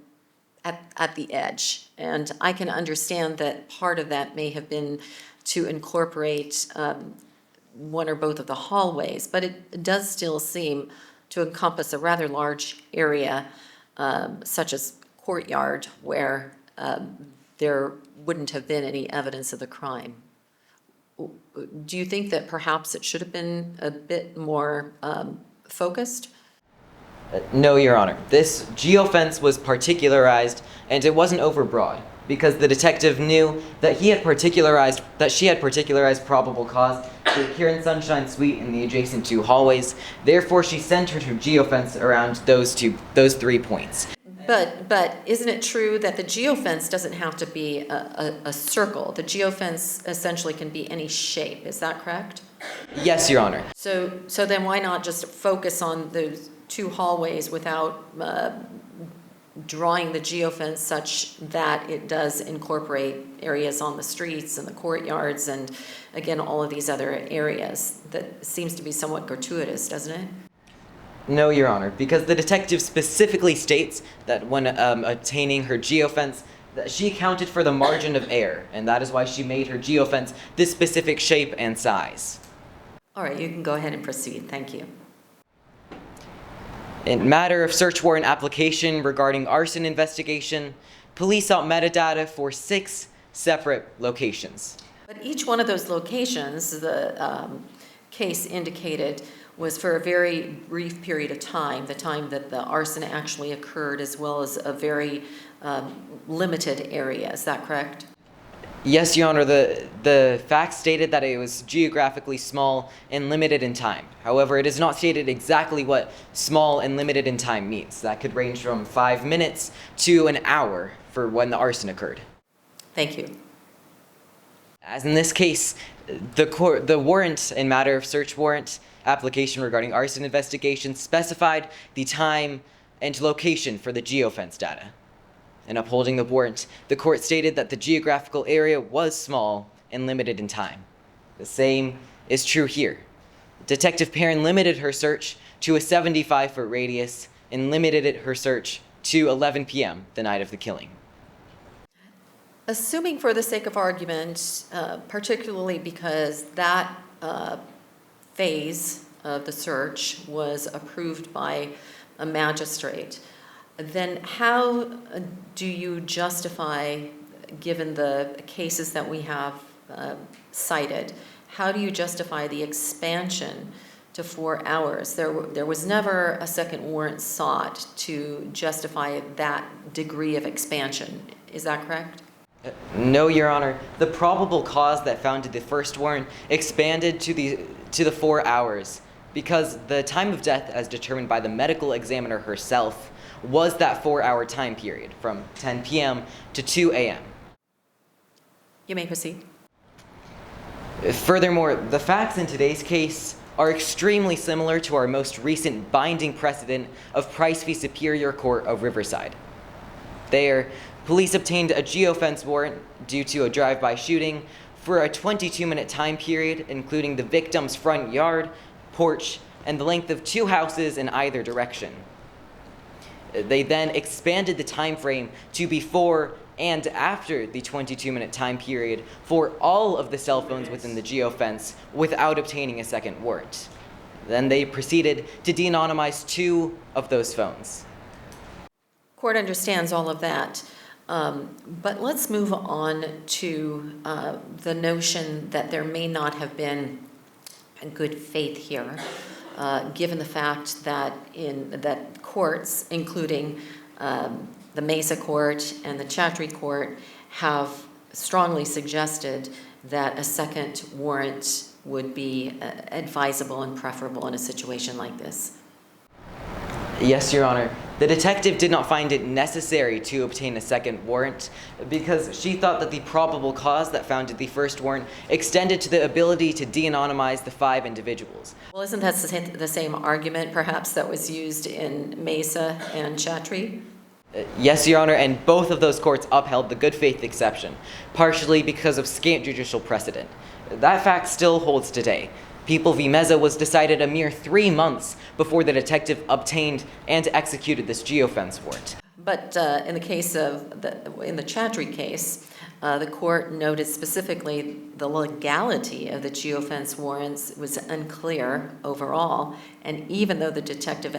S2: at the edge. And I can understand that part of that may have been to incorporate one or both of the hallways, but it does still seem to encompass a rather large area, such as courtyard, where there wouldn't have been any evidence of the crime. Do you think that perhaps it should have been a bit more focused?
S5: No, Your Honor. This geofence was particularized, and it wasn't overbroad, because the detective knew that she had particularized probable cause to Kieran Sunshine's suite in the adjacent two hallways. Therefore, she centered her geofence around those 3 points.
S2: But isn't it true that the geofence doesn't have to be a circle? The geofence essentially can be any shape. Is that correct?
S5: Yes, Your Honor.
S2: So then why not just focus on those two hallways without drawing the geofence such that it does incorporate areas on the streets and the courtyards and, again, all of these other areas? That seems to be somewhat gratuitous, doesn't it?
S5: No, Your Honor, because the detective specifically states that when obtaining her geofence, that she accounted for the margin of error, and that is why she made her geofence this specific shape and size.
S2: All right, you can go ahead and proceed. Thank you.
S5: In matter of search warrant application regarding arson investigation, police sought metadata for 6 separate locations.
S2: But each one of those locations, the case indicated, was for a very brief period of time, the time that the arson actually occurred, as well as a very limited area. Is that correct?
S5: Yes, Your Honor, the facts stated that it was geographically small and limited in time. However, it is not stated exactly what small and limited in time means. That could range from 5 minutes to an hour for when the arson occurred.
S2: Thank you.
S5: As in this case, the warrant in matter of search warrant application regarding arson investigation specified the time and location for the geofence data. In upholding the warrant, the court stated that the geographical area was small and limited in time. The same is true here. Detective Perrin limited her search to a 75-foot radius and limited her search to 11 p.m. the night of the killing.
S2: Assuming for the sake of argument, particularly because that phase of the search was approved by a magistrate, then how do you justify, given the cases that we have cited, how do you justify the expansion to 4 hours? There was never a second warrant sought to justify that degree of expansion. Is that correct?
S5: No, Your Honor. The probable cause that founded the first warrant expanded to the 4 hours because the time of death, as determined by the medical examiner herself, was that 4-hour time period from 10 p.m. to 2 a.m.
S2: You may proceed.
S5: Furthermore, the facts in today's case are extremely similar to our most recent binding precedent of Price v. Superior Court of Riverside. There, police obtained a geofence warrant due to a drive-by shooting for a 22-minute time period, including the victim's front yard, porch, and the length of 2 houses in either direction. They then expanded the time frame to before and after the 22-minute time period for all of the cell phones within the geofence without obtaining a second warrant. Then they proceeded to de-anonymize 2 of those phones.
S2: Court understands all of that, but let's move on to the notion that there may not have been a good faith here, given the fact that that courts, including the Mesa Court and the Chatry Court, have strongly suggested that a second warrant would be advisable and preferable in a situation like this.
S5: Yes, Your Honor. The detective did not find it necessary to obtain a second warrant because she thought that the probable cause that founded the first warrant extended to the ability to de-anonymize the 5 individuals.
S2: Well, isn't that the same argument, perhaps, that was used in Mesa and Chatry?
S5: Yes, Your Honor, and both of those courts upheld the good faith exception, partially because of scant judicial precedent. That fact still holds today. People v. Meza was decided a mere 3 months before the detective obtained and executed this geofence warrant.
S2: But in the case of in the Chatry case, the court noted specifically the legality of the geofence warrants was unclear overall, and even though the detective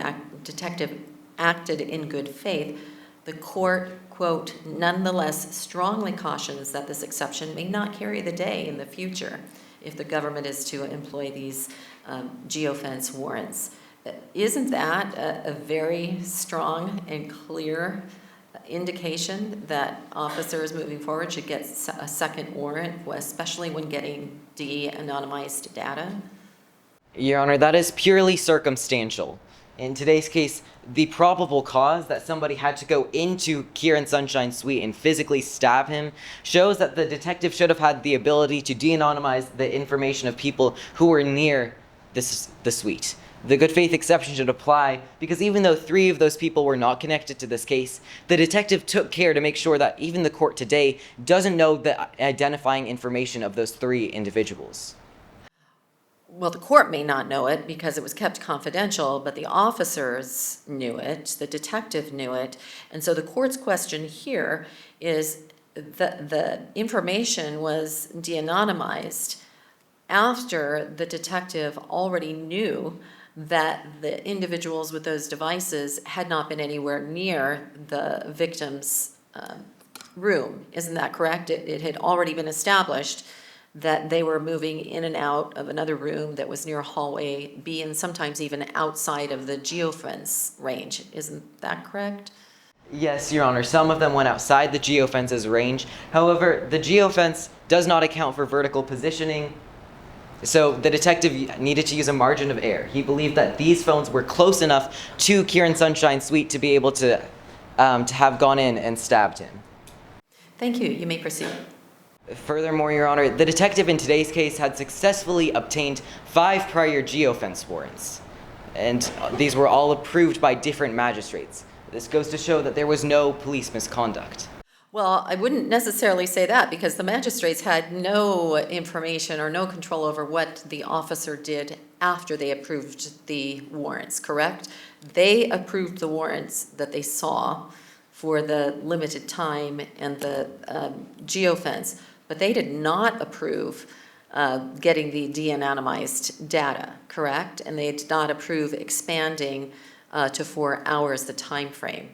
S2: acted in good faith, the court, quote, nonetheless strongly cautions that this exception may not carry the day in the future if the government is to employ these geofence warrants. Isn't that a very strong and clear indication that officers moving forward should get a second warrant, especially when getting de-anonymized data?
S5: Your Honor, that is purely circumstantial. In today's case, the probable cause that somebody had to go into Kieran Sunshine's suite and physically stab him shows that the detective should have had the ability to de-anonymize the information of people who were near the suite. The good faith exception should apply because even though 3 of those people were not connected to this case, the detective took care to make sure that even the court today doesn't know the identifying information of those 3 individuals.
S2: Well, the court may not know it because it was kept confidential, but the officers knew it, the detective knew it, and so the court's question here is the information was de-anonymized after the detective already knew that the individuals with those devices had not been anywhere near the victim's room. Isn't that correct? It had already been established that they were moving in and out of another room that was near hallway B and sometimes even outside of the geofence range. Isn't that correct?
S5: Yes, Your Honor. Some of them went outside the geofence's range. However, the geofence does not account for vertical positioning, so the detective needed to use a margin of error. He believed that these phones were close enough to Kieran Sunshine's suite to be able to have gone in and stabbed him.
S2: Thank you. You may proceed.
S5: Furthermore, Your Honor, the detective in today's case had successfully obtained 5 prior geofence warrants, and these were all approved by different magistrates. This goes to show that there was no police misconduct.
S2: Well, I wouldn't necessarily say that because the magistrates had no information or no control over what the officer did after they approved the warrants, correct? They approved the warrants that they saw for the limited time and the geofence, but they did not approve getting the de-anonymized data, correct? And they did not approve expanding to 4 hours the time frame.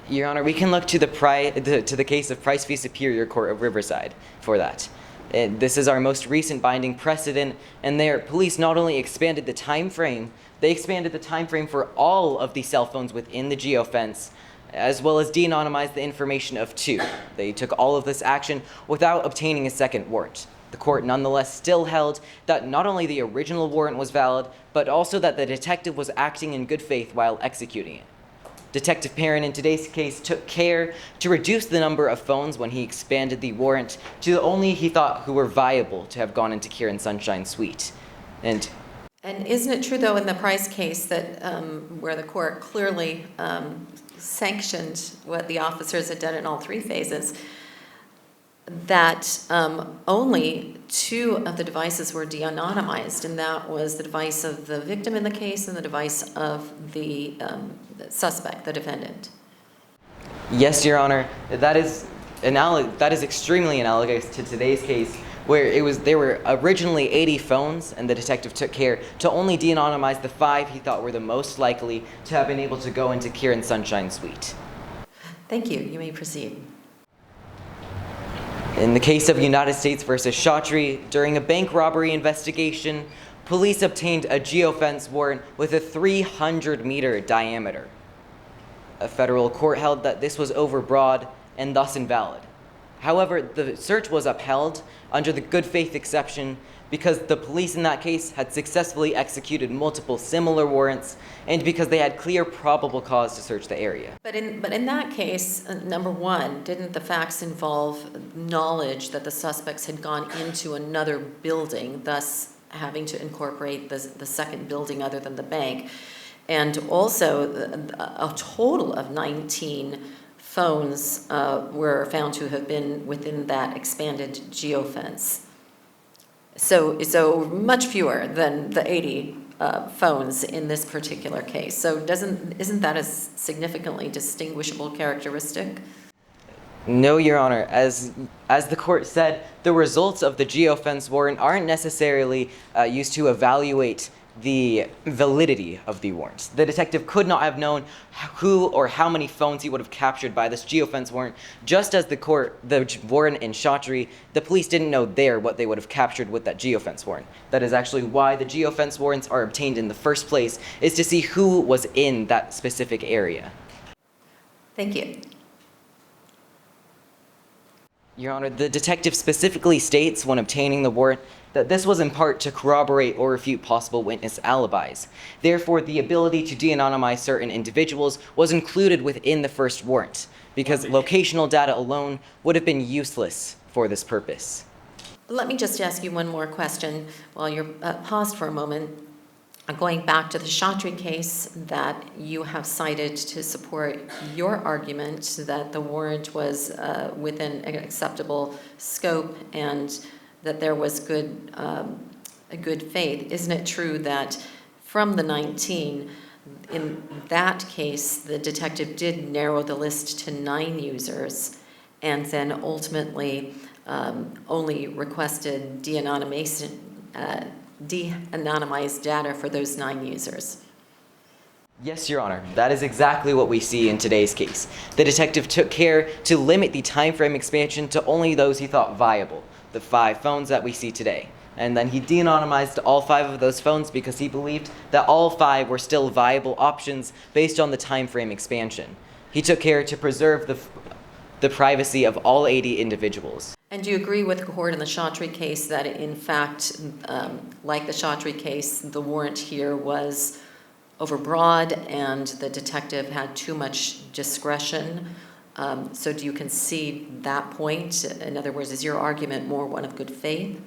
S5: Your Honor, we can look to the case of Price v. Superior Court of Riverside for that. This is our most recent binding precedent, and there police not only expanded the time frame, they expanded the time frame for all of the cell phones within the geofence, as well as de-anonymized the information of 2. They took all of this action without obtaining a second warrant. The court nonetheless still held that not only the original warrant was valid, but also that the detective was acting in good faith while executing it. Detective Perrin in today's case took care to reduce the number of phones when he expanded the warrant to only he thought who were viable to have gone into Kieran Sunshine's suite. And
S2: isn't it true, though, in the Price case that where the court clearly sanctioned what the officers had done in all three phases, that only 2 of the devices were de-anonymized, and that was the device of the victim in the case and the device of the suspect, the defendant.
S5: Yes, Your Honor. That is extremely analogous to today's case, where there were originally 80 phones, and the detective took care to only de-anonymize the 5 he thought were the most likely to have been able to go into Kieran Sunshine's suite.
S2: Thank you. You may proceed.
S5: In the case of United States versus Chaudhry, during a bank robbery investigation, police obtained a geofence warrant with a 300-meter diameter. A federal court held that this was overbroad and thus invalid. However, the search was upheld under the good faith exception because the police in that case had successfully executed multiple similar warrants and because they had clear probable cause to search the area.
S2: But in that case, number one, didn't the facts involve knowledge that the suspects had gone into another building, thus having to incorporate the second building other than the bank? And also, a total of 19 phones were found to have been within that expanded geofence. So much fewer than the 80 phones in this particular case. So isn't that a significantly distinguishable characteristic?
S5: No, Your Honor. As the court said, the results of the geofence warrant aren't necessarily used to evaluate the validity of the warrant. The detective could not have known who or how many phones he would have captured by this geofence warrant. Just as the warrant in Chaudhry, the police didn't know what they would have captured with that geofence warrant. That is actually why the geofence warrants are obtained in the first place, is to see who was in that specific area.
S2: Thank you.
S5: Your Honor, the detective specifically states when obtaining the warrant that this was in part to corroborate or refute possible witness alibis. Therefore, the ability to de-anonymize certain individuals was included within the first warrant, because locational data alone would have been useless for this purpose.
S2: Let me just ask you one more question while you're paused for a moment. Going back to the Chaudhry case that you have cited to support your argument that the warrant was within an acceptable scope and that there was a good faith, isn't it true that from the 19, in that case, the detective did narrow the list to 9 users and then ultimately only requested de-anonymized data for those 9 users?
S5: Yes, Your Honor. That is exactly what we see in today's case. The detective took care to limit the time frame expansion to only those he thought viable, the 5 phones that we see today. And then he de-anonymized all 5 of those phones because he believed that all 5 were still viable options based on the time frame expansion. He took care to preserve the privacy of all 80 individuals.
S2: And do you agree with the court in the Chaudhry case that, in fact, like the Chaudhry case, the warrant here was overbroad and the detective had too much discretion? So do you concede that point? In other words, is your argument more one of good faith?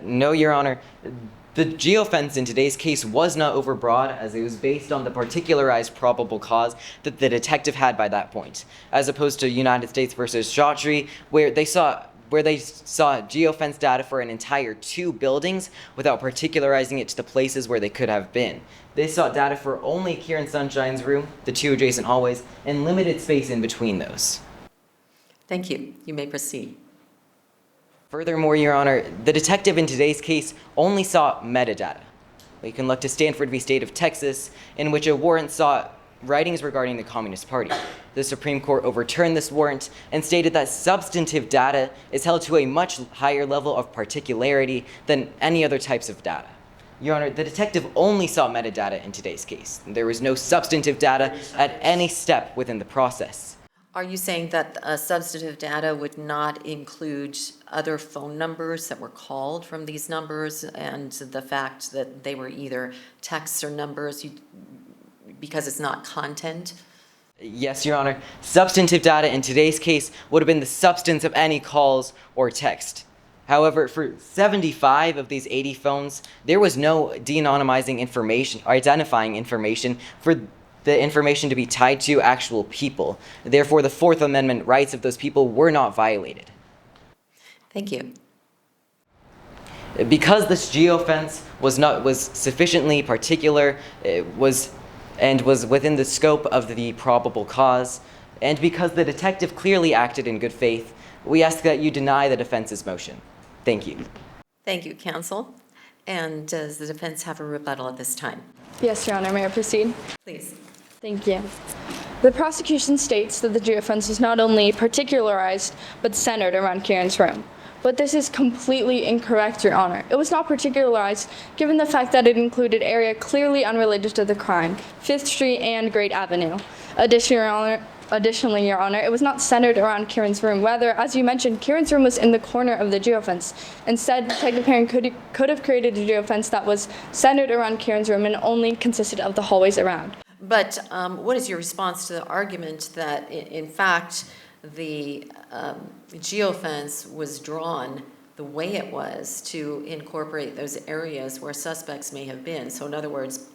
S5: No, Your Honor. The geofence in today's case was not overbroad, as it was based on the particularized probable cause that the detective had by that point, as opposed to United States versus Chaudhry, where they saw geofence data for an entire 2 buildings without particularizing it to the places where they could have been. They sought data for only Kieran Sunshine's room, the 2 adjacent hallways, and limited space in between those.
S2: Thank you. You may proceed.
S5: Furthermore, Your Honor, the detective in today's case only sought metadata. We can look to Stanford v. State of Texas, in which a warrant sought writings regarding the Communist Party. The Supreme Court overturned this warrant and stated that substantive data is held to a much higher level of particularity than any other types of data. Your Honor, the detective only saw metadata in today's case. There was no substantive data at any step within the process.
S2: Are you saying that substantive data would not include other phone numbers that were called from these numbers and the fact that they were either texts or numbers because it's not content?
S5: Yes, Your Honor. Substantive data in today's case would have been the substance of any calls or text. However, for 75 of these 80 phones, there was no de-anonymizing information or identifying information for the information to be tied to actual people. Therefore, the Fourth Amendment rights of those people were not violated.
S2: Thank you.
S5: Because this geofence was sufficiently particular, was within the scope of the probable cause, and because the detective clearly acted in good faith, we ask that you deny the defense's motion. Thank you.
S2: Thank you, counsel. And does the defense have a rebuttal at this time?
S11: Yes, Your Honor. May I proceed?
S2: Please.
S11: Thank you. The prosecution states that the geofence was not only particularized, but centered around Kieran's room. But this is completely incorrect, Your Honor. It was not particularized, given the fact that it included area clearly unrelated to the crime, 5th Street and Great Avenue. Additionally, Your Honor, it was not centered around Kieran's room. Rather, as you mentioned, Kieran's room was in the corner of the geofence. Instead, Detective Perrin could have created a geofence that was centered around Kieran's room and only consisted of the hallways around.
S2: But what is your response to the argument that, in fact, the geofence was drawn the way it was to incorporate those areas where suspects may have been? So in other words,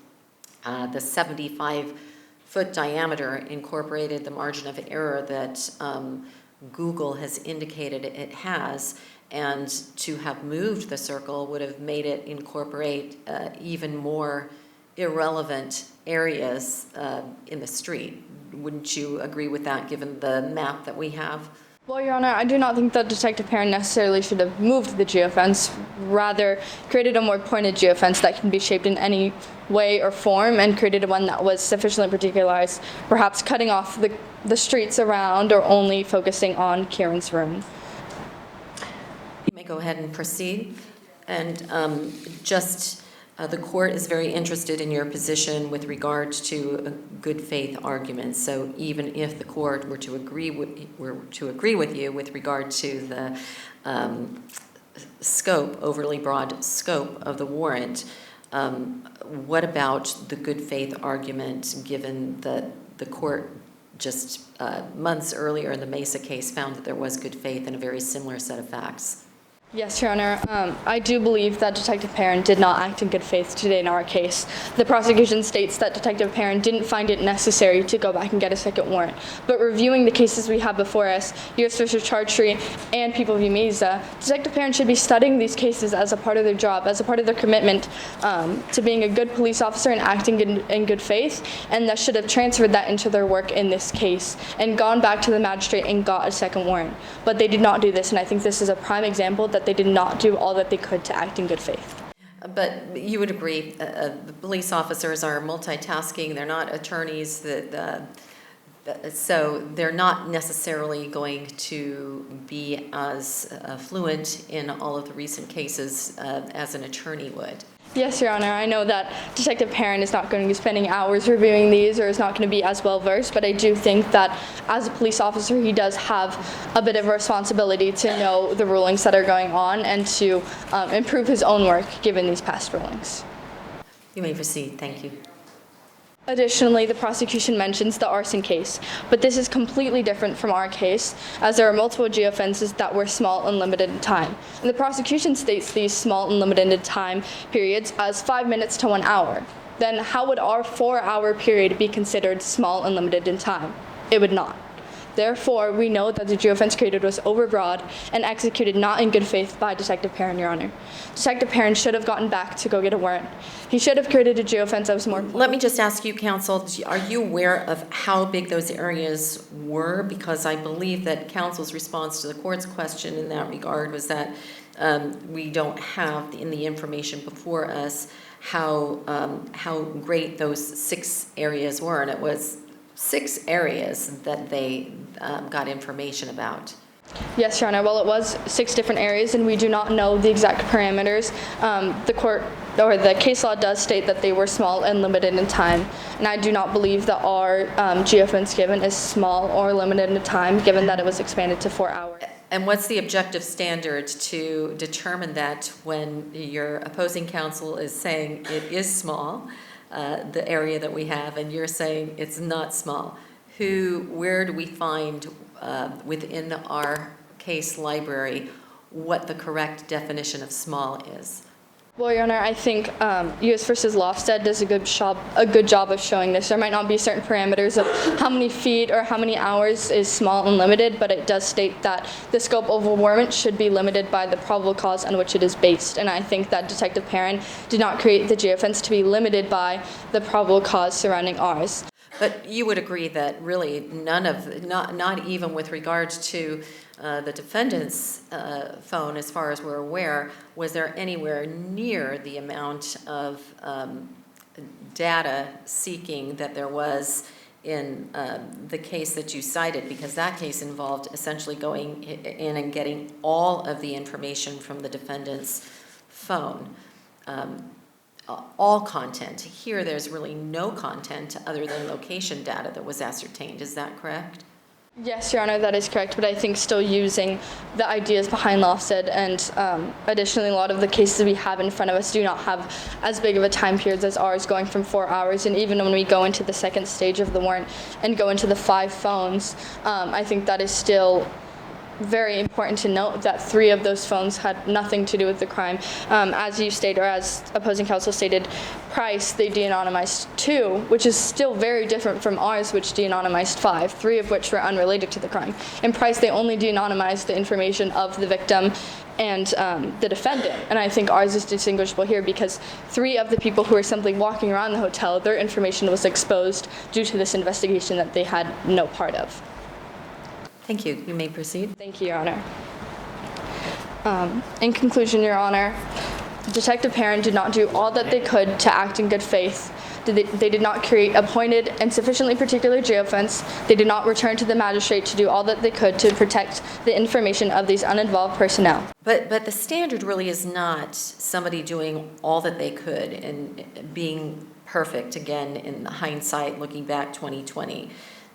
S2: the 75-foot diameter incorporated the margin of error that Google has indicated it has, and to have moved the circle would have made it incorporate even more irrelevant areas in the street. Wouldn't you agree with that, given the map that we have?
S11: Well, Your Honor, I do not think that Detective Perrin necessarily should have moved the geofence, rather created a more pointed geofence that can be shaped in any way or form, and created one that was sufficiently particularized, perhaps cutting off the streets around or only focusing on Kieran's room.
S2: You may go ahead and proceed. And the court is very interested in your position with regard to a good faith argument. So even if the court were to agree with you with regard to the overly broad scope of the warrant, what about the good faith argument, given that the court just months earlier in the Mesa case found that there was good faith in a very similar set of facts?
S11: Yes, Your Honor. I do believe that Detective Perrin did not act in good faith today in our case. The prosecution states that Detective Perrin didn't find it necessary to go back and get a second warrant. But reviewing the cases we have before us, U.S. v. Chartree and People v. Mesa, Detective Perrin should be studying these cases as a part of their job, as a part of their commitment to being a good police officer and acting in good faith, and that should have transferred that into their work in this case and gone back to the magistrate and got a second warrant. But they did not do this, and I think this is a prime example that they did not do all that they could to act in good faith.
S2: But you would agree, the police officers are multitasking, they're not attorneys, so they're not necessarily going to be as fluent in all of the recent cases as an attorney would.
S11: Yes, Your Honor. I know that Detective Perrin is not going to be spending hours reviewing these or is not going to be as well versed, but I do think that as a police officer, he does have a bit of a responsibility to know the rulings that are going on and to improve his own work given these past rulings.
S2: You may proceed. Thank you.
S11: Additionally, the prosecution mentions the arson case, but this is completely different from our case, as there are multiple geofences that were small and limited in time. And the prosecution states these small and limited in time periods as 5 minutes to 1 hour. Then how would our 4-hour period be considered small and limited in time? It would not. Therefore, we know that the geofence created was overbroad and executed not in good faith by Detective Perrin, Your Honor. Detective Perrin should have gotten back to go get a warrant. He should have created a geofence that was more...
S2: Let me just ask you, counsel, are you aware of how big those areas were? Because I believe that counsel's response to the court's question in that regard was that we don't have in the information before us how great those 6 areas were, and it was 6 areas that they got information about.
S11: Yes, Your Honor. Well, it was 6 different areas, and we do not know the exact parameters. The court or the case law does state that they were small and limited in time, and I do not believe that our geofence given is small or limited in time, given that it was expanded to 4 hours.
S2: And what's the objective standard to determine that when your opposing counsel is saying it is small, the area that we have, and you're saying it's not small? Where do we find within our case library what the correct definition of small is?
S11: Well, Your Honor, I think U.S. v. Lofstad does a good job of showing this. There might not be certain parameters of how many feet or how many hours is small and limited, but it does state that the scope of a warrant should be limited by the probable cause on which it is based. And I think that Detective Perrin did not create the geofence to be limited by the probable cause surrounding ours.
S2: But you would agree that really not even with regards to the defendant's phone, as far as we're aware, was there anywhere near the amount of data seeking that there was in the case that you cited, because that case involved essentially going in and getting all of the information from the defendant's phone. All content. Here there's really no content other than location data that was ascertained. Is that correct?
S11: Yes, Your Honor, that is correct, but I think still using the ideas behind Lofstad, and additionally a lot of the cases we have in front of us do not have as big of a time period as ours, going from 4 hours, and even when we go into the second stage of the warrant and go into the 5 phones, I think that is still very important to note that 3 of those phones had nothing to do with the crime. As you stated, or as opposing counsel stated, Price, they de-anonymized 2, which is still very different from ours, which de-anonymized 5, 3 of which were unrelated to the crime. In Price, they only de-anonymized the information of the victim and the defendant. And I think ours is distinguishable here because 3 of the people who were simply walking around the hotel, their information was exposed due to this investigation that they had no part of.
S2: Thank you. You may proceed.
S11: Thank you, Your Honor. In conclusion, Your Honor, Detective Perrin did not do all that they could to act in good faith. They did not create appointed and sufficiently particular geofence. They did not return to the magistrate to do all that they could to protect the information of these uninvolved personnel.
S2: But the standard really is not somebody doing all that they could and being perfect, again, in hindsight, looking back 2020.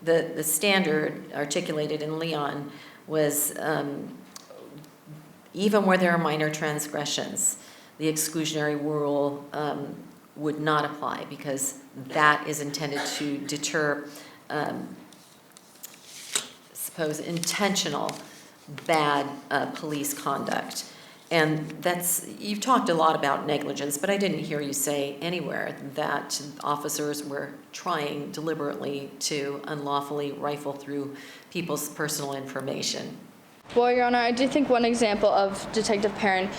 S2: The standard articulated in Leon was even where there are minor transgressions, the exclusionary rule would not apply because that is intended to deter, suppose, intentional bad police conduct. And you've talked a lot about negligence, but I didn't hear you say anywhere that officers were trying deliberately to unlawfully rifle through people's personal information.
S11: Well, Your Honor, I do think one example of Detective Perrin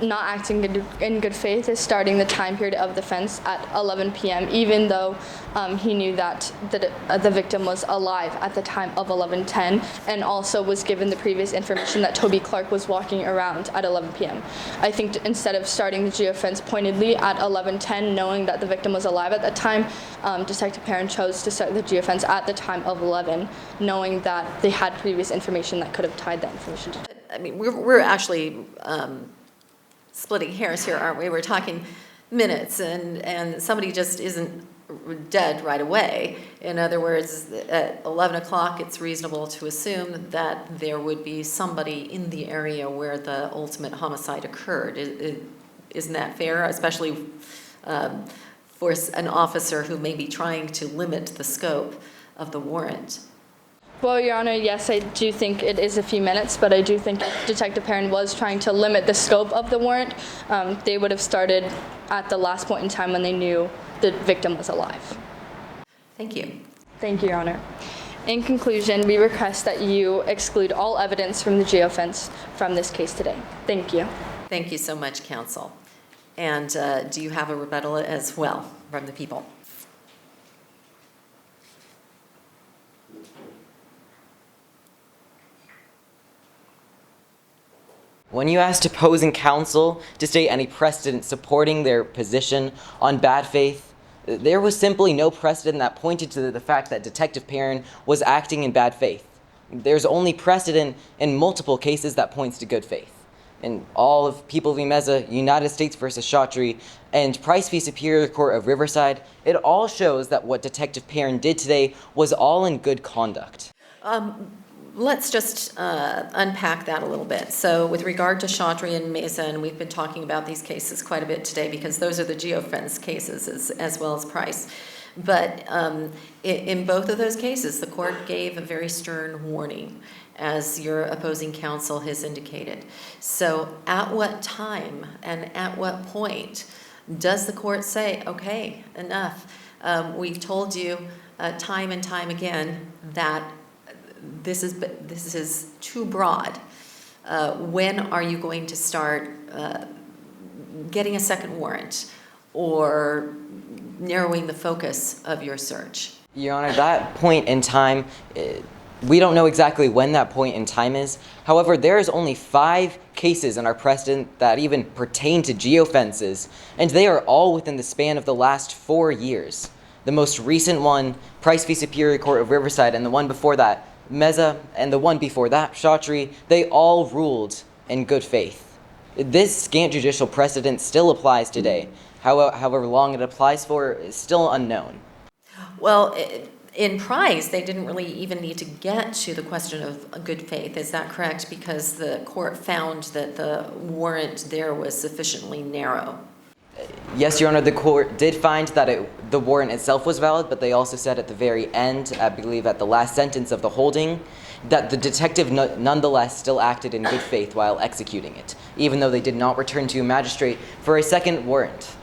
S11: not acting in good faith is starting the time period of the offense at 11 p.m., even though he knew that the victim was alive at the time of 11:10, and also was given the previous information that Toby Clark was walking around at 11 p.m. I think instead of starting the geofence pointedly at 11:10, knowing that the victim was alive at that time, Detective Perrin chose to start the geofence at the time of 11, knowing that they had previous information that could have tied that information to.
S2: I mean, we're actually splitting hairs here, aren't we? We're talking minutes, and somebody just isn't dead right away. In other words, at 11 o'clock, it's reasonable to assume that there would be somebody in the area where the ultimate homicide occurred. Isn't that fair? Especially for an officer who may be trying to limit the scope of the warrant.
S11: Well, Your Honor, yes, I do think it is a few minutes, but I do think if Detective Perrin was trying to limit the scope of the warrant, they would have started at the last point in time when they knew the victim was alive.
S2: Thank you.
S11: Thank you, Your Honor. In conclusion, we request that you exclude all evidence from the geofence from this case today. Thank you.
S2: Thank you so much, counsel. And do you have a rebuttal as well from the people?
S5: When you asked opposing counsel to state any precedent supporting their position on bad faith, there was simply no precedent that pointed to the fact that Detective Perrin was acting in bad faith. There's only precedent in multiple cases that points to good faith. In all of People v. Meza, United States v. Chaudhry, and Price v. Superior Court of Riverside, it all shows that what Detective Perrin did today was all in good conduct.
S2: Let's just unpack that a little bit. So with regard to Chaudhry and Meza, and we've been talking about these cases quite a bit today because those are the geofence cases as well as Price. But in both of those cases, the court gave a very stern warning, as your opposing counsel has indicated. So at what time and at what point does the court say, okay, enough? We've told you time and time again that this is too broad. When are you going to start getting a second warrant or narrowing the focus of your search?
S5: Your Honor, that point in time, we don't know exactly when that point in time is. However, there is only 5 cases in our precedent that even pertain to geofences, and they are all within the span of the last 4 years. The most recent one, Price v. Superior Court of Riverside, and the one before that, Meza, and the one before that, Chaudhry, they all ruled in good faith. This scant judicial precedent still applies today. However long it applies for is still unknown.
S2: Well, in Price, they didn't really even need to get to the question of good faith. Is that correct? Because the court found that the warrant there was sufficiently narrow.
S5: Yes, Your Honor, the court did find that the warrant itself was valid, but they also said at the very end, I believe at the last sentence of the holding, that the detective nonetheless still acted in good faith while executing it, even though they did not return to a magistrate for a second warrant.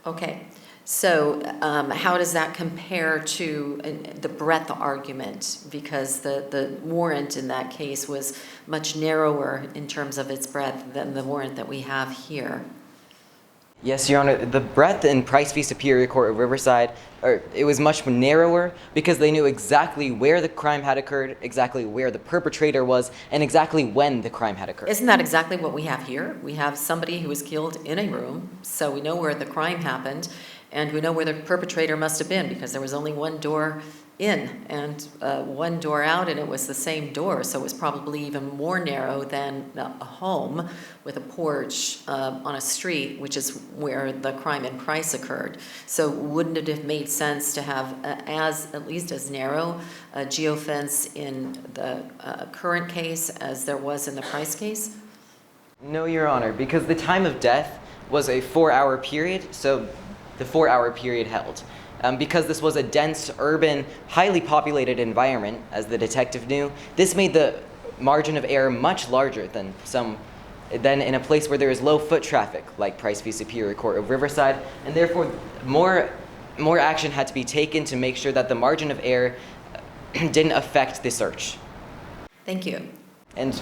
S2: Okay, so how does that compare to the breadth argument? Because the warrant in that case was much narrower in terms of its breadth than the warrant that we have here.
S5: Yes, Your Honor, the breadth in Price v. Superior Court of Riverside, it was much narrower because they knew exactly where the crime had occurred, exactly where the perpetrator was, and exactly when the crime had occurred.
S2: Isn't that exactly what we have here? We have somebody who was killed in a room, so we know where the crime happened, and we know where the perpetrator must have been because there was only one door in and one door out, and it was the same door, so it was probably even more narrow than a home with a porch on a street, which is where the crime in Price occurred. So wouldn't it have made sense to have at least as narrow a geofence in the current case as there was in the Price case?
S5: No, Your Honor, because the time of death was a 4-hour period, so the 4-hour period held. Because this was a dense, urban, highly populated environment, as the detective knew, this made the margin of error much larger than in a place where there is low foot traffic, like Price v. Superior Court of Riverside, and therefore more action had to be taken to make sure that the margin of error didn't affect the search.
S2: Thank you.
S5: And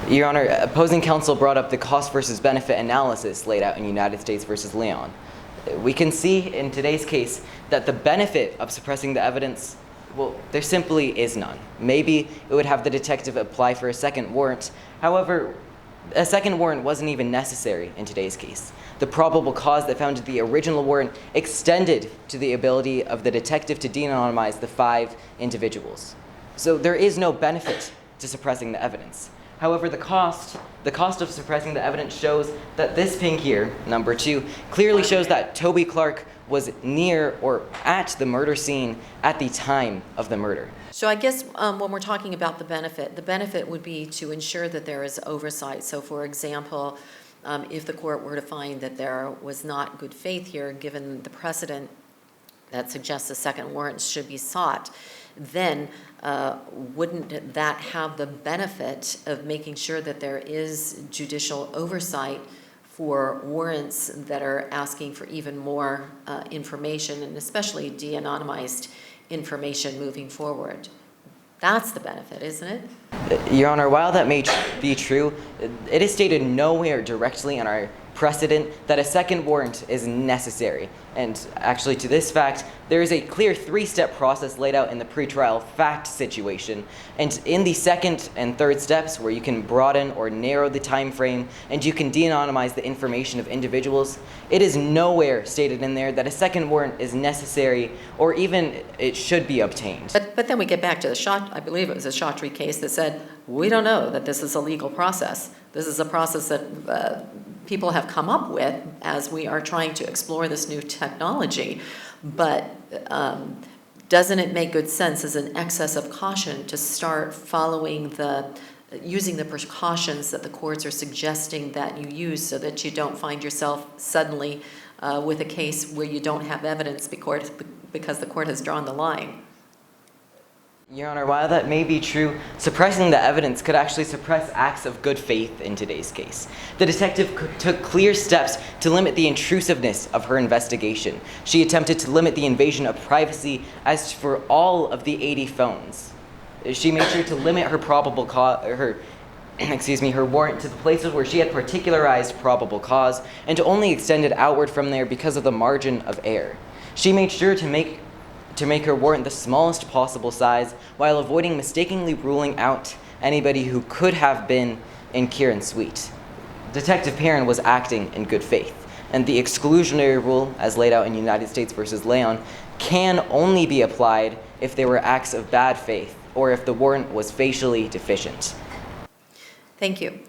S5: Your Honor, opposing counsel brought up the cost versus benefit analysis laid out in United States versus Leon. We can see in today's case that the benefit of suppressing the evidence, well, there simply is none. Maybe it would have the detective apply for a second warrant. However, a second warrant wasn't even necessary in today's case. The probable cause that founded the original warrant extended to the ability of the detective to de-anonymize the 5 individuals. So there is no benefit to suppressing the evidence. However, the cost of suppressing the evidence shows that this ping here, number 2, clearly shows that Toby Clark was near or at the murder scene at the time of the murder.
S2: So I guess when we're talking about the benefit would be to ensure that there is oversight. So for example, if the court were to find that there was not good faith here, given the precedent that suggests a second warrant should be sought, then wouldn't that have the benefit of making sure that there is judicial oversight for warrants that are asking for even more information, and especially de-anonymized information moving forward? That's the benefit, isn't it?
S5: Your Honor, while that may be true, it is stated nowhere directly in our precedent that a second warrant is necessary. And actually, to this fact, there is a clear 3-step process laid out in the pretrial fact situation. And in the second and third steps, where you can broaden or narrow the time frame and you can de-anonymize the information of individuals, it is nowhere stated in there that a second warrant is necessary or even it should be obtained.
S2: But then we get back to I believe it was a Chaudhry case that said, we don't know that this is a legal process. This is a process that people have come up with as we are trying to explore this new technology. But doesn't it make good sense as an excess of caution to start following the using the precautions that the courts are suggesting that you use so that you don't find yourself suddenly with a case where you don't have evidence because the court has drawn the line.
S5: Your Honor, while that may be true, suppressing the evidence could actually suppress acts of good faith in today's case. The detective took clear steps to limit the intrusiveness of her investigation. She attempted to limit the invasion of privacy as for all of the 80 phones. She made sure to limit her her warrant to the places where she had particularized probable cause and to only extend it outward from there because of the margin of error. She made sure to make her warrant the smallest possible size while avoiding mistakenly ruling out anybody who could have been in Kieran's suite. Detective Perrin was acting in good faith, and the exclusionary rule, as laid out in United States v. Leon, can only be applied if there were acts of bad faith or if the warrant was facially deficient.
S2: Thank you.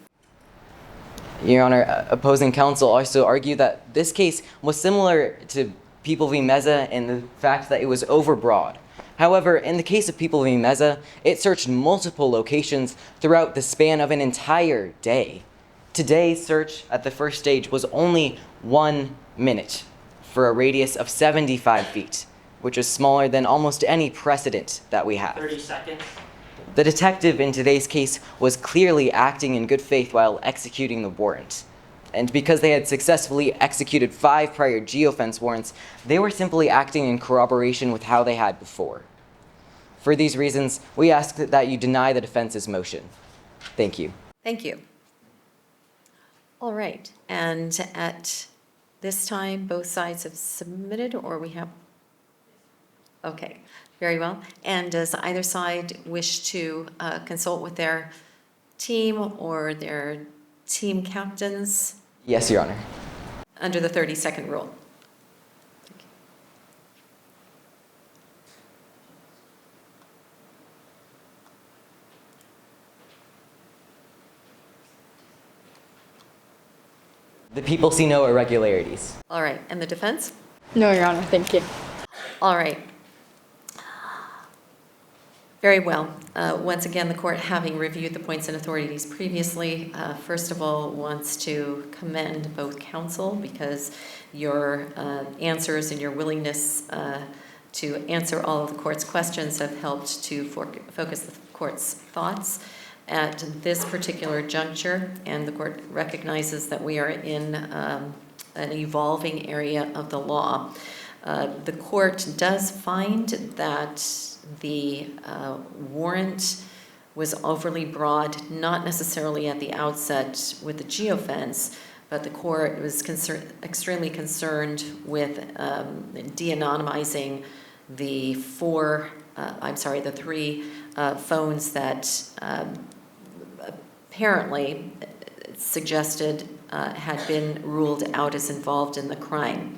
S5: Your Honor, opposing counsel also argued that this case was similar to People v. Meza in the fact that it was overbroad. However, in the case of People v. Meza, it searched multiple locations throughout the span of an entire day. Today's search at the first stage was only 1 minute for a radius of 75 feet, which is smaller than almost any precedent that we have.
S16: 30 seconds.
S5: The detective in today's case was clearly acting in good faith while executing the warrant. And because they had successfully executed 5 prior geofence warrants, they were simply acting in corroboration with how they had before. For these reasons, we ask that you deny the defense's motion. Thank you.
S2: Thank you. All right, and at this time, both sides have submitted, or we have? Okay, very well. And does either side wish to consult with their team or their team captains?
S5: Yes, Your Honor.
S2: Under the 30-second rule.
S5: The people see no irregularities.
S2: All right, and the defense?
S11: No, Your Honor, thank you.
S2: All right. Very well. Once again, the court, having reviewed the points and authorities previously, first of all, wants to commend both counsel because your answers and your willingness to answer all of the court's questions have helped to focus the court's thoughts at this particular juncture, and the court recognizes that we are in an evolving area of the law. The court does find that the warrant was overly broad, not necessarily at the outset with the geofence, but the court was extremely concerned with de-anonymizing the 3 phones that apparently suggested had been ruled out as involved in the crime.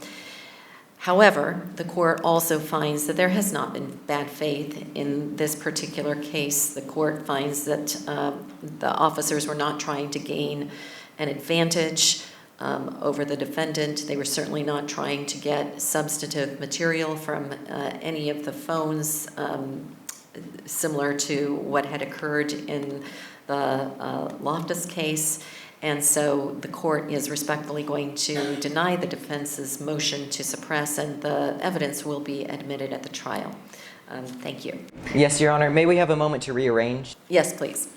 S2: However, the court also finds that there has not been bad faith in this particular case. The court finds that the officers were not trying to gain an advantage over the defendant. They were certainly not trying to get substantive material from any of the phones, similar to what had occurred in the Loftus case. And so the court is respectfully going to deny the defense's motion to suppress, and the evidence will be admitted at the trial. Thank you.
S5: Yes, Your Honor. May we have a moment to rearrange?
S2: Yes, please.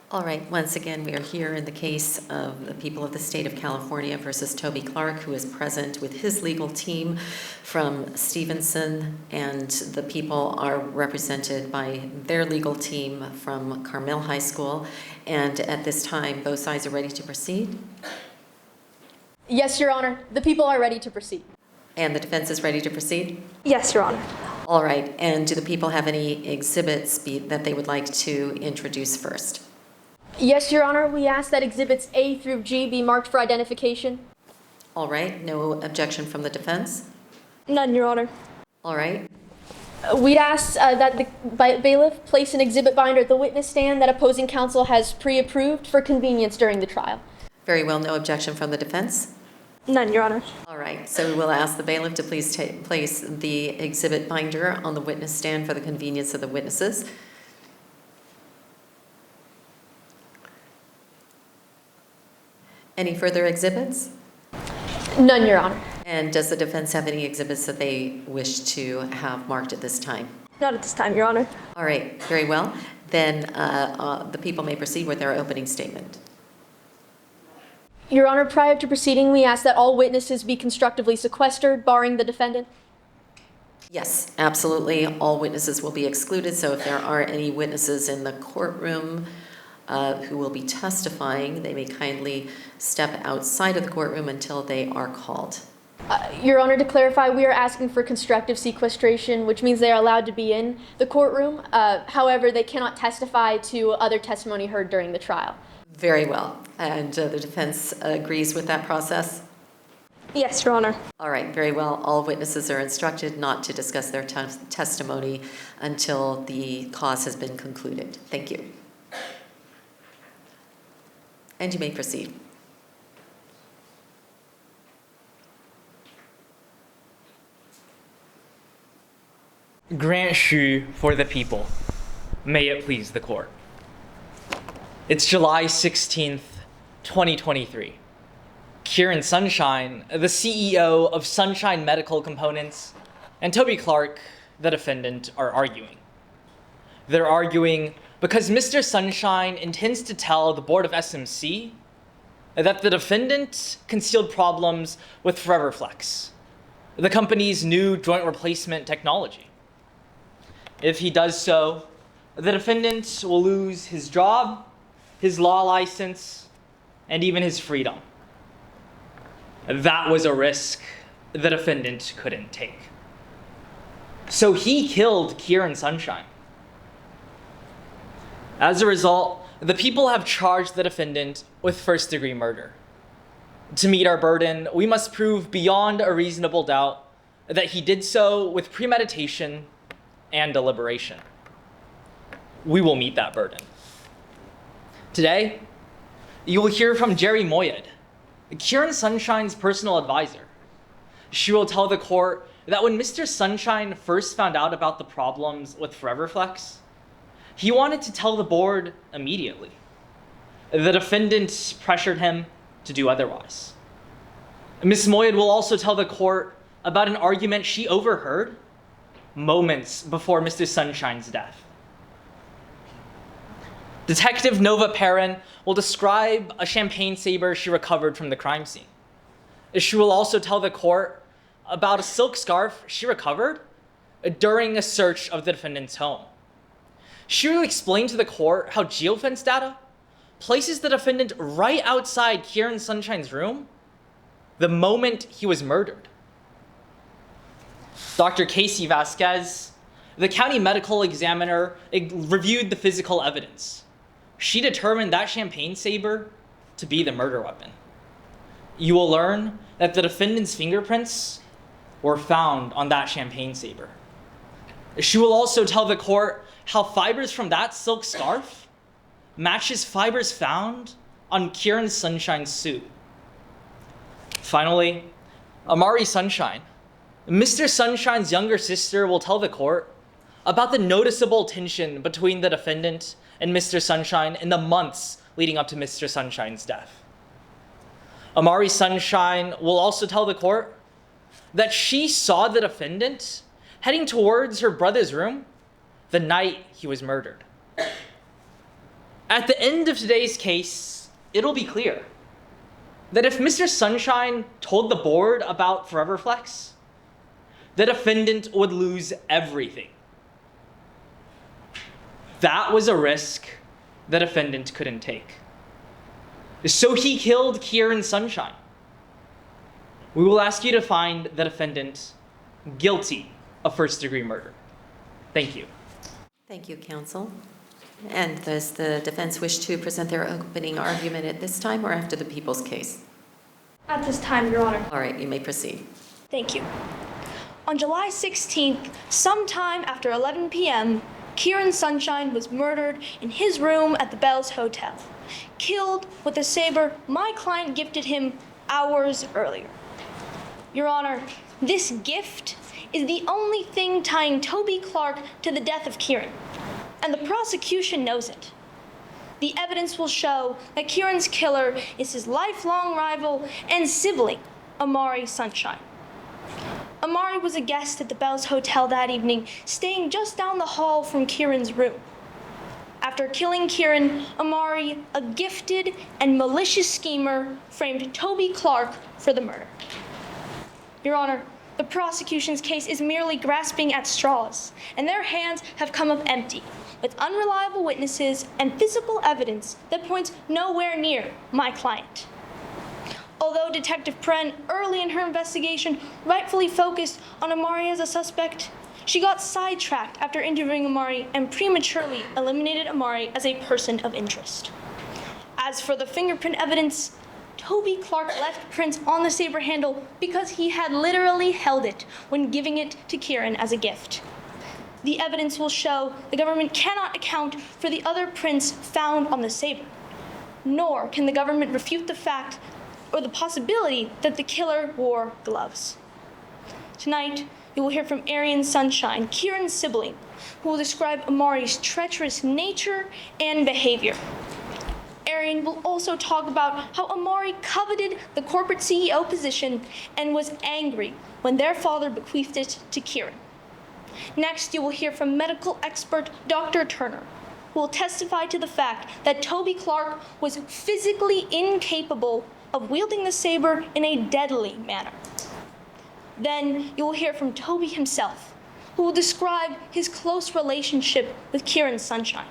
S2: All right, once again, we are here in the case of the people of the state of California versus Toby Clark, who is present with his legal team from Stevenson, and the people are represented by their legal team from Carmel High School. And at this time, both sides are ready to proceed.
S3: Yes, Your Honor. The people are ready to proceed.
S2: And the defense is ready to proceed?
S3: Yes, Your Honor.
S2: All right, and do the people have any exhibits that they would like to introduce first?
S3: Yes, Your Honor. We ask that exhibits A through G be marked for identification.
S2: All right, no objection from the defense?
S3: None, Your Honor.
S2: All right.
S3: We'd ask that the bailiff place an exhibit binder at the witness stand that opposing counsel has pre-approved for convenience during the trial.
S2: Very well, no objection from the defense?
S3: None, Your Honor.
S2: All right, so we will ask the bailiff to please place the exhibit binder on the witness stand for the convenience of the witnesses. Any further exhibits?
S3: None, Your Honor.
S2: And does the defense have any exhibits that they wish to have marked at this time?
S3: Not at this time, Your Honor.
S2: All right, very well. Then the people may proceed with their opening statement.
S3: Your Honor, prior to proceeding, we ask that all witnesses be constructively sequestered, barring the defendant.
S2: Yes, absolutely. All witnesses will be excluded, so if there are any witnesses in the courtroom who will be testifying, they may kindly step outside of the courtroom until they are called.
S3: Your Honor, to clarify, we are asking for constructive sequestration, which means they are allowed to be in the courtroom. However, they cannot testify to other testimony heard during the trial.
S2: Very well. And the defense agrees with that process?
S3: Yes, Your Honor.
S2: All right, very well. All witnesses are instructed not to discuss their testimony until the cause has been concluded. Thank you. And you may proceed.
S4: Grant Shu for the people. May it please the court. It's July 16th, 2023. Kieran Sunshine, the CEO of Sunshine Medical Components, and Toby Clark, the defendant, are arguing. They're arguing because Mr. Sunshine intends to tell the board of SMC that the defendant concealed problems with Forever Flex, the company's new joint replacement technology. If he does so, the defendant will lose his job, his law license, and even his freedom. That was a risk the defendant couldn't take. So he killed Kieran Sunshine. As a result, the people have charged the defendant with first-degree murder. To meet our burden, we must prove beyond a reasonable doubt that he did so with premeditation and deliberation. We will meet that burden. Today, you will hear from Jerry Moyed, Kieran Sunshine's personal advisor. She will tell the court that when Mr. Sunshine first found out about the problems with Forever Flex, he wanted to tell the board immediately. The defendant pressured him to do otherwise. Ms. Moyed will also tell the court about an argument she overheard moments before Mr. Sunshine's death. Detective Nova Perrin will describe a champagne saber she recovered from the crime scene. She will also tell the court about a silk scarf she recovered during a search of the defendant's home. She will explain to the court how geofence data places the defendant right outside Kieran Sunshine's room the moment he was murdered. Dr. Casey Vasquez, the county medical examiner, reviewed the physical evidence. She determined that champagne saber to be the murder weapon. You will learn that the defendant's fingerprints were found on that champagne saber. She will also tell the court how fibers from that silk scarf matches fibers found on Kieran Sunshine's suit. Finally, Amari Sunshine, Mr. Sunshine's younger sister, will tell the court about the noticeable tension between the defendant and Mr. Sunshine in the months leading up to Mr. Sunshine's death. Amari Sunshine will also tell the court that she saw the defendant heading towards her brother's room the night he was murdered. At the end of today's case, it'll be clear that if Mr. Sunshine told the board about Forever Flex, the defendant would lose everything. That was a risk the defendant couldn't take. So he killed Kieran Sunshine. We will ask you to find the defendant guilty of first-degree murder. Thank you.
S2: Thank you, counsel. And does the defense wish to present their opening argument at this time or after the people's case?
S3: At this time, Your Honor.
S2: All right, you may proceed.
S3: Thank you. On July 16th, sometime after 11 p.m., Kieran Sunshine was murdered in his room at the Bells Hotel, killed with a saber my client gifted him hours earlier. Your Honor, this gift is the only thing tying Toby Clark to the death of Kieran, and the prosecution knows it. The evidence will show that Kieran's killer is his lifelong rival and sibling, Amari Sunshine. Amari was a guest at the Bells Hotel that evening, staying just down the hall from Kieran's room. After killing Kieran, Amari, a gifted and malicious schemer, framed Toby Clark for the murder. Your Honor, the prosecution's case is merely grasping at straws, and their hands have come up empty, with unreliable witnesses and physical evidence that points nowhere near my client. Although Detective Pren, early in her investigation, rightfully focused on Amari as a suspect, she got sidetracked after interviewing Amari and prematurely eliminated Amari as a person of interest. As for the fingerprint evidence, Toby Clark left prints on the saber handle because he had literally held it when giving it to Kieran as a gift. The evidence will show the government cannot account for the other prints found on the saber, nor can the government refute the fact or the possibility that the killer wore gloves. Tonight, you will hear from Arian Sunshine, Kieran's sibling, who will describe Amari's treacherous nature and behavior. Arian will also talk about how Amari coveted the corporate CEO position and was angry when their father bequeathed it to Kieran. Next, you will hear from medical expert Dr. Turner, who will testify to the fact that Toby Clark was physically incapable of wielding the saber in a deadly manner. Then you will hear from Toby himself, who will describe his close relationship with Kieran Sunshine.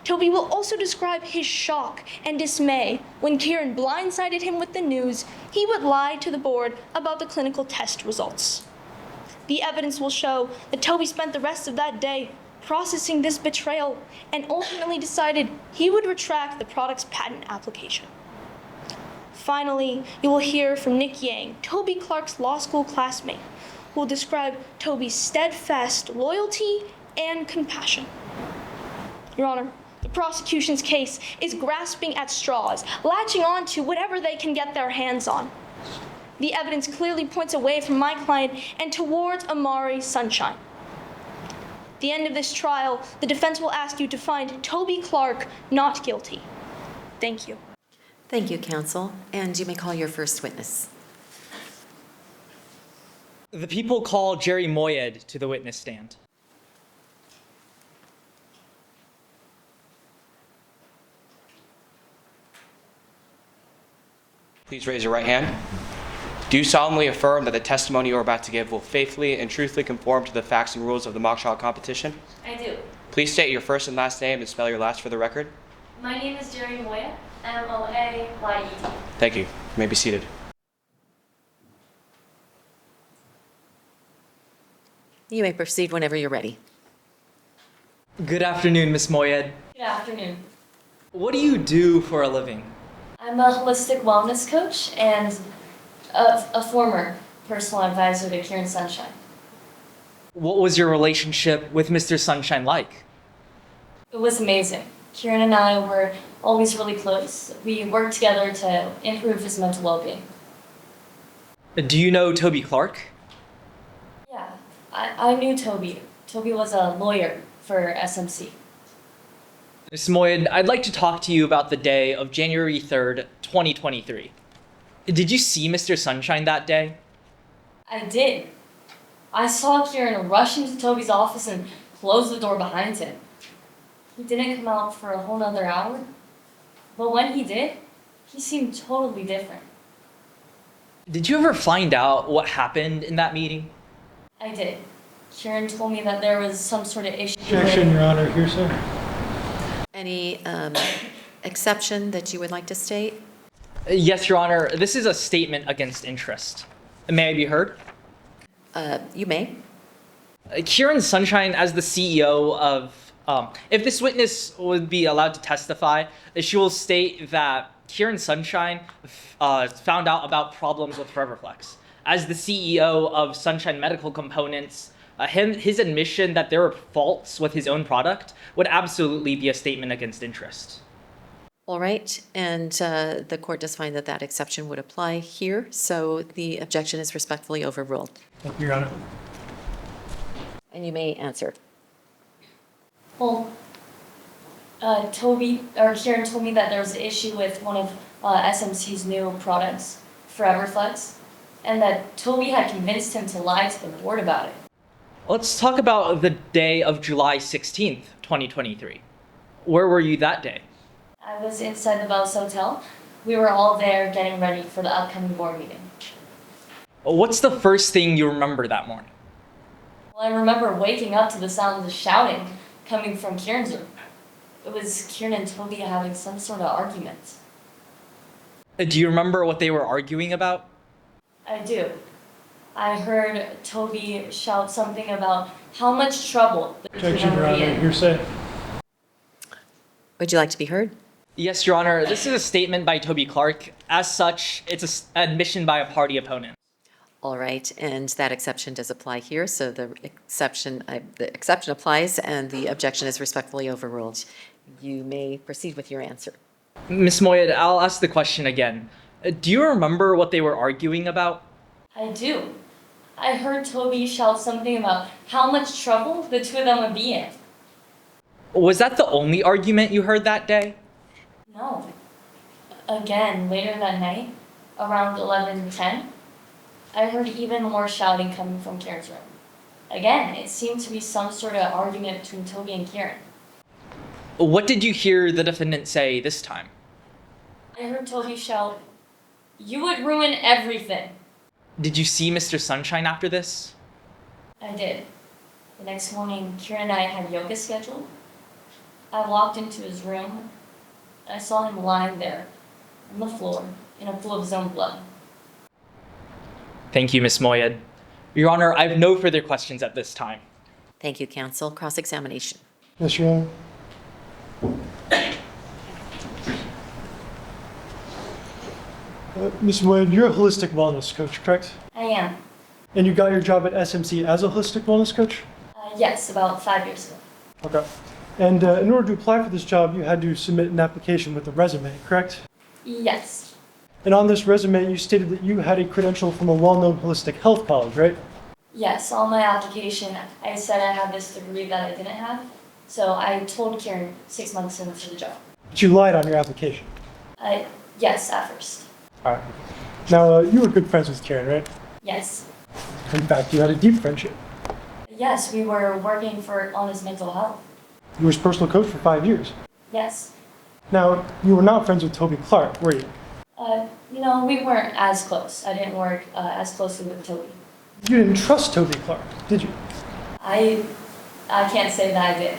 S3: Toby will also describe his shock and dismay when Kieran blindsided him with the news he would lie to the board about the clinical test results. The evidence will show that Toby spent the rest of that day processing this betrayal and ultimately decided he would retract the product's patent application. Finally, you will hear from Nick Yang, Toby Clark's law school classmate, who will describe Toby's steadfast loyalty and compassion. Your Honor, the prosecution's case is grasping at straws, latching on to whatever they can get their hands on. The evidence clearly points away from my client and towards Amari Sunshine. At the end of this trial, the defense will ask you to find Toby Clark not guilty. Thank you.
S2: Thank you, counsel. And you may call your first witness.
S4: The people call Jerry Moyed to the witness stand.
S1: Please raise your right hand. Do you solemnly affirm that the testimony you are about to give will faithfully and truthfully conform to the facts and rules of the mock trial competition?
S6: I do.
S1: Please state your first and last name and spell your last for the record.
S6: My name is Jerry Moya, Moayed.
S1: Thank you. You may be seated.
S2: You may proceed whenever you're ready.
S4: Good afternoon, Miss Moyed.
S6: Good afternoon.
S4: What do you do for a living?
S6: I'm a holistic wellness coach and a former personal advisor to Kieran Sunshine.
S4: What was your relationship with Mr. Sunshine like?
S6: It was amazing. Kieran and I were always really close. We worked together to improve his mental well-being.
S4: Do you know Toby Clark?
S6: Yeah, I knew Toby. Toby was a lawyer for SMC.
S4: Ms. Moyed, I'd like to talk to you about the day of January 3rd, 2023. Did you see Mr. Sunshine that day?
S6: I did. I saw Kieran rush into Toby's office and close the door behind him. he didn't come out for a whole nother hour. But when he did, he seemed totally different.
S4: Did you ever find out what happened in that meeting?
S6: I did. Kieran told me that there was some sort of issue.
S10: Objection, Your Honor. Here, sir.
S2: Any exception that you would like to state?
S4: Yes, Your Honor. This is a statement against interest. May I be heard?
S2: You may.
S4: Kieran Sunshine, as the CEO of, if this witness would be allowed to testify, she will state that Kieran Sunshine found out about problems with ForeverFlex. As the CEO of Sunshine Medical Components, his admission that there were faults with his own product would absolutely be a statement against interest.
S2: All right, and the court does find that that exception would apply here, so the objection is respectfully overruled.
S10: Thank you, Your Honor.
S2: And you may answer.
S6: Well, Kieran told me that there was an issue with one of SMC's new products, ForeverFlex, and that Toby had convinced him to lie to the board about it.
S4: Let's talk about the day of July 16th, 2023. Where were you that day?
S6: I was inside the Bells Hotel. We were all there getting ready for the upcoming board meeting.
S4: What's the first thing you remember that morning?
S6: Well, I remember waking up to the sound of shouting coming from Kieran's room. It was Kieran and Toby having some sort of argument.
S4: Do you remember what they were arguing about?
S6: I do. I heard Toby shout something about how much trouble the two of
S10: Objection,
S6: them
S10: Your
S6: would be
S10: Honor.
S6: in.
S10: Hearsay.
S2: Would you like to be heard?
S4: Yes, Your Honor. This is a statement by Toby Clark. As such, it's an admission by a party opponent.
S2: All right, and that exception does apply here, so the exception applies and the objection is respectfully overruled. You may proceed with your answer.
S4: Ms. Moyed, I'll ask the question again. Do you remember what they were arguing about?
S6: I do. I heard Toby shout something about how much trouble the two of them would be in.
S4: Was that the only argument you heard that day?
S6: No. Again, later that night, around 11:10, I heard even more shouting coming from Kieran's room. Again, it seemed to be some sort of argument between Toby and Kieran.
S4: What did you hear the defendant say this time?
S6: I heard Toby shout, "You would ruin everything."
S4: Did you see Mr. Sunshine after this?
S6: I did. The next morning, Kieran and I had yoga scheduled. I walked into his room. I saw him lying there on the floor in a pool of his own blood.
S4: Thank you, Ms. Moyed. Your Honor, I have no further questions at this time.
S2: Thank you, counsel. Cross-examination.
S10: Yes, Your Honor. Ms. Moyed, you're a holistic wellness coach, correct?
S6: I am.
S10: And you got your job at SMC as a holistic wellness coach?
S6: Yes, about 5 years ago.
S10: Okay. And in order to apply for this job, you had to submit an application with a resume, correct?
S6: Yes.
S10: And on this resume, you stated that you had a credential from a well-known holistic health college, right?
S6: Yes, on my application, I said I had this degree that I didn't have. So I told Kieran 6 months into the job.
S10: But you lied on your application.
S6: Yes, at first.
S10: All right. Now, you were good friends with Karen, right?
S6: Yes.
S10: In fact, you had a deep friendship.
S6: Yes, we were working on his mental health.
S10: You were his personal coach for 5 years.
S6: Yes.
S10: Now, you were not friends with Toby Clark, were you?
S6: No, we weren't as close. I didn't work as closely with Toby.
S10: You didn't trust Toby Clark, did you?
S6: I can't say that I did.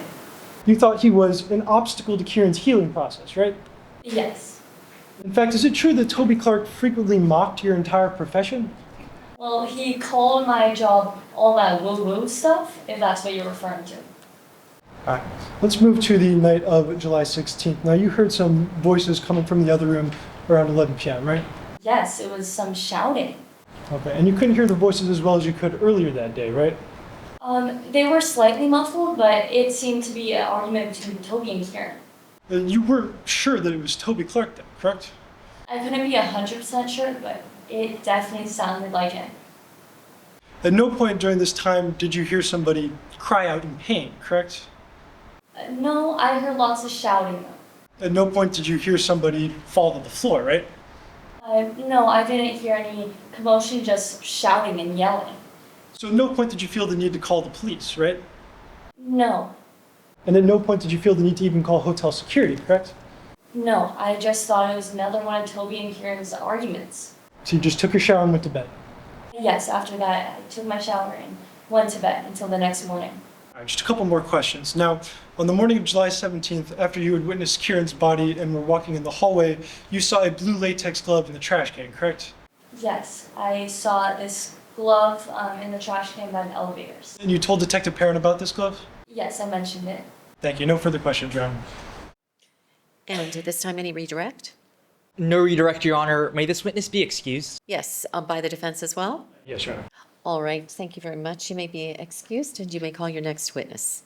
S10: You thought he was an obstacle to Kieran's healing process, right?
S6: Yes.
S10: In fact, is it true that Toby Clark frequently mocked your entire profession?
S6: Well, he called my job all that woo-woo stuff, if that's what you're referring to.
S10: All right. Let's move to the night of July 16th. Now, you heard some voices coming from the other room around 11 p.m., right?
S6: Yes, it was some shouting.
S10: Okay, and you couldn't hear the voices as well as you could earlier that day, right?
S6: They were slightly muffled, but it seemed to be an argument between Toby and Kieran.
S10: You weren't sure that it was Toby Clark then, correct?
S6: I couldn't be 100% sure, but it definitely sounded like him.
S10: At no point during this time did you hear somebody cry out in pain, correct?
S6: No, I heard lots of shouting though.
S10: At no point did you hear somebody fall to the floor, right?
S6: No, I didn't hear any commotion, just shouting and yelling.
S10: So at no point did you feel the need to call the police, right?
S6: No.
S10: And at no point did you feel the need to even call hotel security, correct?
S6: No, I just thought it was another one of Toby and Kieran's arguments.
S10: So you just took your shower and went to bed?
S6: Yes, after that, I took my shower and went to bed until the next morning.
S10: All right, just a couple more questions. Now, on the morning of July 17th, after you had witnessed Kieran's body and were walking in the hallway, you saw a blue latex glove in the trash can, correct?
S6: Yes, I saw this glove in the trash can by the elevators.
S10: And you told Detective Perrin about this glove?
S6: Yes, I mentioned it.
S10: Thank you. No further questions, Your Honor.
S2: And at this time, any redirect?
S4: No redirect, Your Honor. May this witness be excused?
S2: Yes, by the defense as well?
S10: Yes, Your Honor.
S2: All right, thank you very much. You may be excused, and you may call your next witness.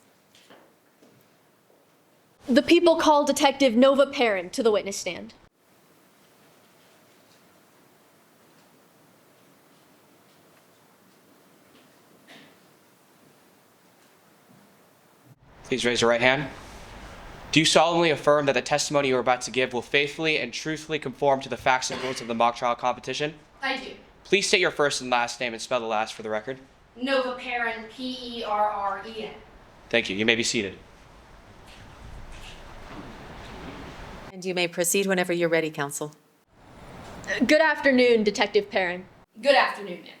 S3: The people call Detective Nova Perrin to the witness stand.
S1: Please raise your right hand. Do you solemnly affirm that the testimony you are about to give will faithfully and truthfully conform to the facts and rules of the mock trial competition?
S7: I do.
S1: Please state your first and last name and spell the last for the record.
S7: Nova Perrin, Perren.
S1: Thank you. You may be seated.
S2: And you may proceed whenever you're ready, counsel.
S3: Good afternoon, Detective Perrin.
S7: Good afternoon, ma'am.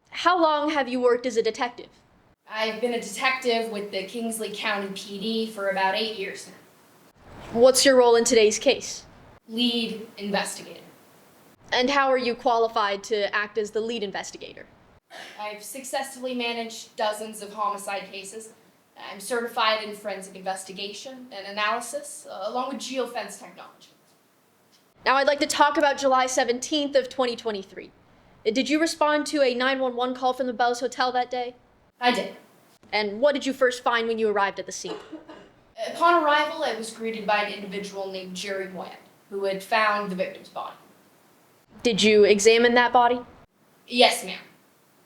S3: How long have you worked as a detective?
S7: I've been a detective with the Kingsley County PD for about 8 years now.
S3: What's your role in today's case?
S7: Lead investigator.
S3: And how are you qualified to act as the lead investigator?
S7: I've successfully managed dozens of homicide cases. I'm certified in forensic investigation and analysis, along with geofence technology.
S3: Now I'd like to talk about July 17th of 2023. Did you respond to a 911 call from the Bells Hotel that day?
S7: I did.
S3: And what did you first find when you arrived at the scene?
S7: Upon arrival, I was greeted by an individual named Jerry Moyet, who had found the victim's body.
S3: Did you examine that body?
S7: Yes, ma'am.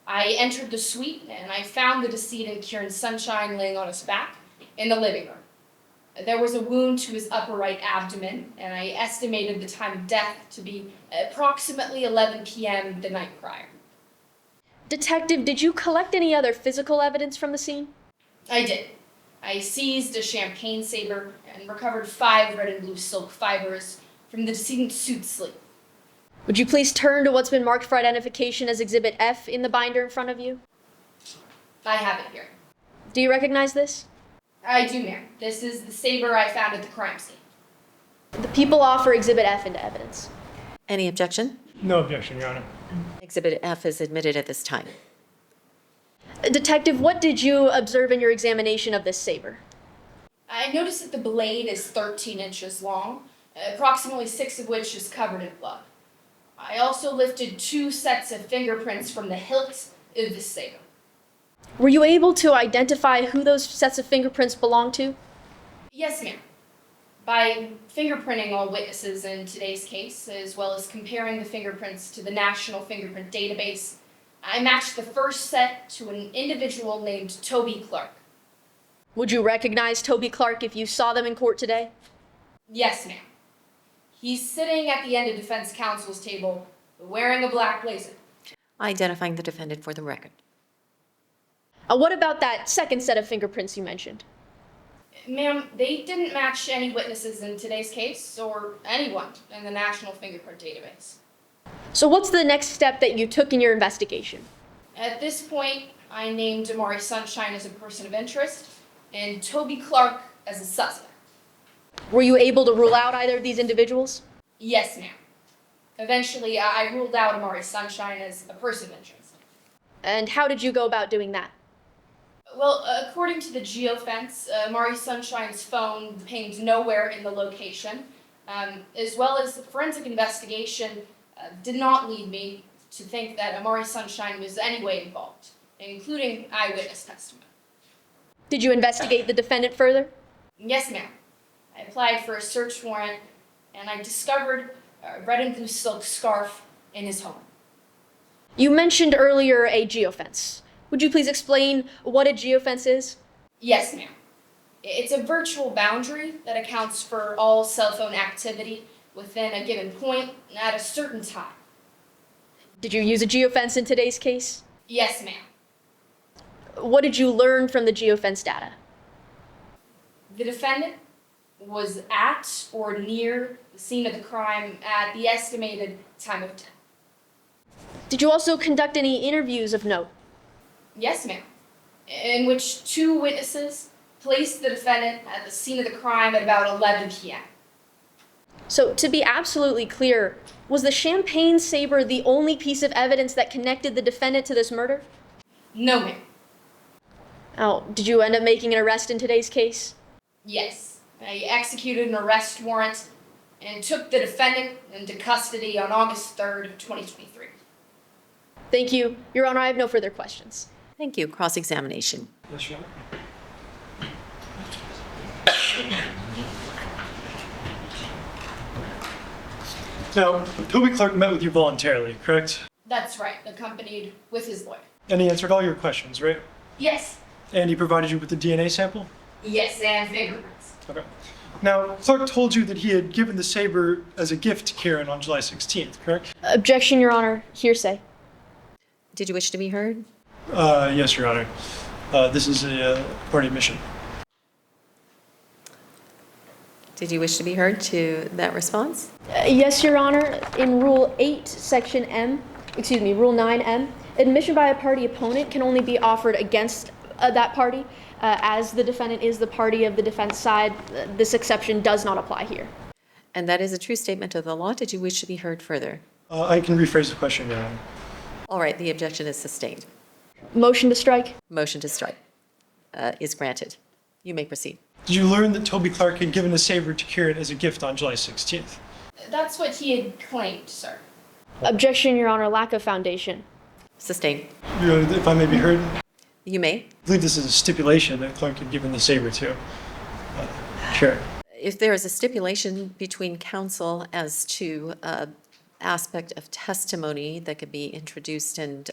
S7: I entered the suite and I found the decedent Kieran Sunshine laying on his back in the living room. There was a wound to his upper right abdomen, and I estimated the time of death to be approximately 11 p.m. the night prior.
S3: Detective, did you collect any other physical evidence from the scene?
S7: I did. I seized a champagne saber and recovered 5 red and blue silk fibers from the decedent's suit sleeve.
S3: Would you please turn to what's been marked for identification as Exhibit F in the binder in front of you?
S7: I have it here.
S3: Do you recognize this?
S7: I do, ma'am. This is the saber I found at the crime scene.
S3: The people offer Exhibit F into evidence.
S2: Any objection?
S10: No objection, Your Honor.
S2: Exhibit F is admitted at this time.
S3: Detective, what did you observe in your examination of this saber?
S7: I noticed that the blade is 13 inches long, approximately 6 of which is covered in blood. I also lifted 2 sets of fingerprints from the hilt of the saber.
S3: Were you able to identify who those sets of fingerprints belonged to?
S7: Yes, ma'am. By fingerprinting all witnesses in today's case, as well as comparing the fingerprints to the National Fingerprint Database, I matched the first set to an individual named Toby Clark.
S3: Would you recognize Toby Clark if you saw them in court today?
S7: Yes, ma'am. He's sitting at the end of defense counsel's table, wearing a black blazer.
S2: Identifying the defendant for the record.
S3: What about that second set of fingerprints you mentioned?
S7: Ma'am, they didn't match any witnesses in today's case, or anyone in the National Fingerprint Database.
S3: So what's the next step that you took in your investigation?
S7: At this point, I named Amari Sunshine as a person of interest, and Toby Clark as a suspect.
S3: Were you able to rule out either of these individuals?
S7: Yes, ma'am. Eventually, I ruled out Amari Sunshine as a person of interest.
S3: And how did you go about doing that?
S7: Well, according to the geofence, Amari Sunshine's phone pinged nowhere in the location, as well as the forensic investigation did not lead me to think that Amari Sunshine was any way involved, including eyewitness testimony.
S3: Did you investigate the defendant further?
S7: Yes, ma'am. I applied for a search warrant, and I discovered a red and blue silk scarf in his home.
S3: You mentioned earlier a geofence. Would you please explain what a geofence is?
S7: Yes, ma'am. It's a virtual boundary that accounts for all cell phone activity within a given point at a certain time.
S3: Did you use a geofence in today's case?
S7: Yes, ma'am.
S3: What did you learn from the geofence data?
S7: The defendant was at or near the scene of the crime at the estimated time of death.
S3: Did you also conduct any interviews of note?
S7: Yes, ma'am. In which 2 witnesses placed the defendant at the scene of the crime at about 11 p.m.
S3: So, to be absolutely clear, was the champagne saber the only piece of evidence that connected the defendant to this murder?
S7: No, ma'am.
S3: Now, did you end up making an arrest in today's case?
S7: Yes. I executed an arrest warrant and took the defendant into custody on August 3rd, 2023.
S3: Thank you. Your Honor, I have no further questions.
S2: Thank you. Cross-examination.
S10: Yes, Your Honor. Now, Toby Clark met with you voluntarily, correct?
S7: That's right, accompanied with his lawyer.
S10: And he answered all your questions, right?
S7: Yes.
S10: And he provided you with the DNA sample?
S7: Yes, and fingerprints.
S10: Okay. Now, Clark told you that he had given the saber as a gift to Kieran on July 16th, correct?
S3: Objection, Your Honor. Hearsay.
S2: Did you wish to be heard?
S10: Yes, Your Honor. This is a party admission.
S2: Did you wish to be heard to that response?
S3: Yes, Your Honor. In Rule 8, Section Rule 9M, admission by a party opponent can only be offered against that party. As the defendant is the party of the defense side, this exception does not apply here.
S2: And that is a true statement of the law. Did you wish to be heard further?
S10: I can rephrase the question, Your Honor.
S2: All right, the objection is sustained.
S3: Motion to strike.
S2: Motion to strike is granted. You may proceed.
S10: Did you learn that Toby Clark had given the saber to Kieran as a gift on July 16th?
S7: That's what he had claimed, sir.
S3: Objection, Your Honor. Lack of foundation.
S2: Sustained.
S10: Your Honor, if I may be heard?
S2: You may.
S10: I believe this is a stipulation that Clark had given the saber to Kieran.
S2: If there is a stipulation between counsel as to aspect of testimony that could be introduced and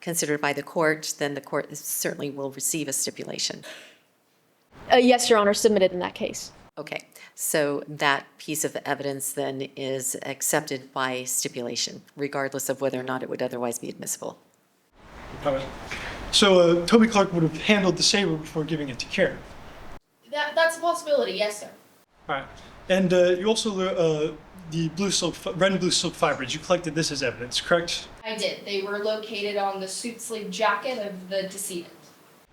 S2: considered by the court, then the court certainly will receive a stipulation.
S3: Yes, Your Honor. Submitted in that case.
S2: Okay, so that piece of evidence then is accepted by stipulation, regardless of whether or not it would otherwise be admissible.
S10: So Toby Clark would have handled the saber before giving it to Kieran.
S7: That's a possibility, yes, sir.
S10: All right. And you also the red and blue silk fibers. You collected this as evidence, correct?
S7: I did. They were located on the suit sleeve jacket of the decedent.